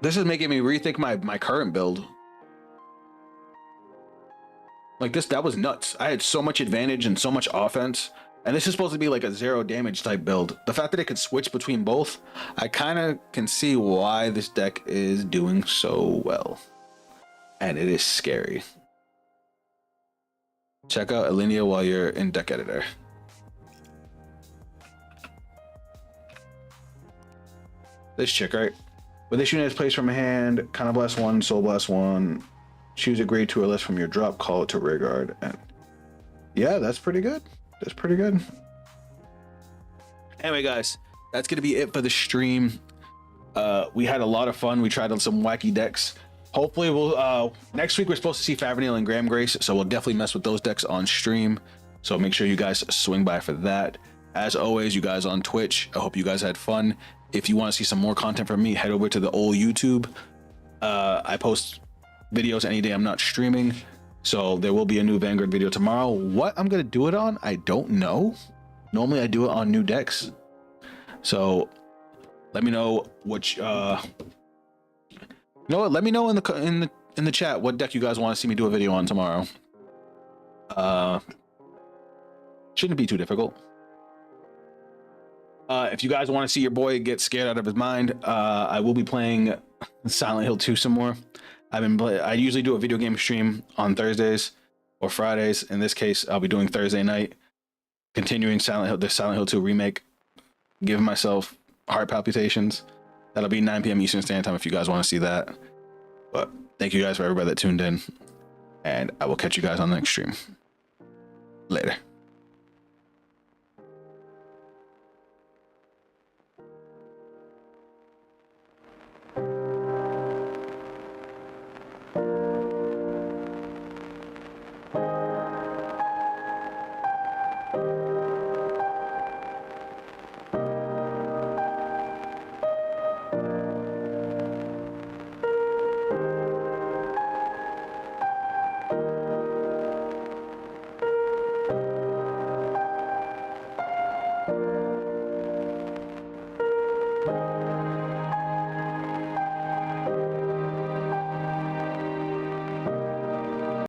this is making me rethink my current build. Like that was nuts. I had so much advantage and so much offense. And this is supposed to be like a 0 damage type build. The fact that it could switch between both, I kind of can see why this deck is doing so well. And it is scary. Check out Alinea while you're in deck editor. This chick, right? With this unit is placed from hand, Counter Blast 1, Soul Blast 1. Choose a grade 2 or less from your drop, call it to rear guard. And yeah, that's pretty good. That's pretty good. Anyway, guys, that's gonna be it for the stream. We had a lot of fun. We tried on some wacky decks. Hopefully we'll next week we're supposed to see Favernil and Graham Grace, so we'll definitely mess with those decks on stream. So make sure you guys swing by for that. As always, you guys on Twitch, I hope you guys had fun. If you want to see some more content from me, head over to the old YouTube. I post videos any day I'm not streaming. So there will be a new Vanguard video tomorrow. What I'm going to do it on, I don't know. Normally I do it on new decks. So let me know what you know what, let me know in the chat what deck you guys want to see me do a video on tomorrow. Shouldn't be too difficult. If you guys want to see your boy get scared out of his mind, I will be playing Silent Hill 2 some more. I usually do a video game stream on Thursdays or Fridays. In this case, I'll be doing Thursday night, continuing the Silent Hill 2 remake, giving myself heart palpitations. That'll be 9 p.m. Eastern Standard Time if you guys want to see that. But thank you guys for everybody that tuned in, and I will catch you guys on the next stream. Later.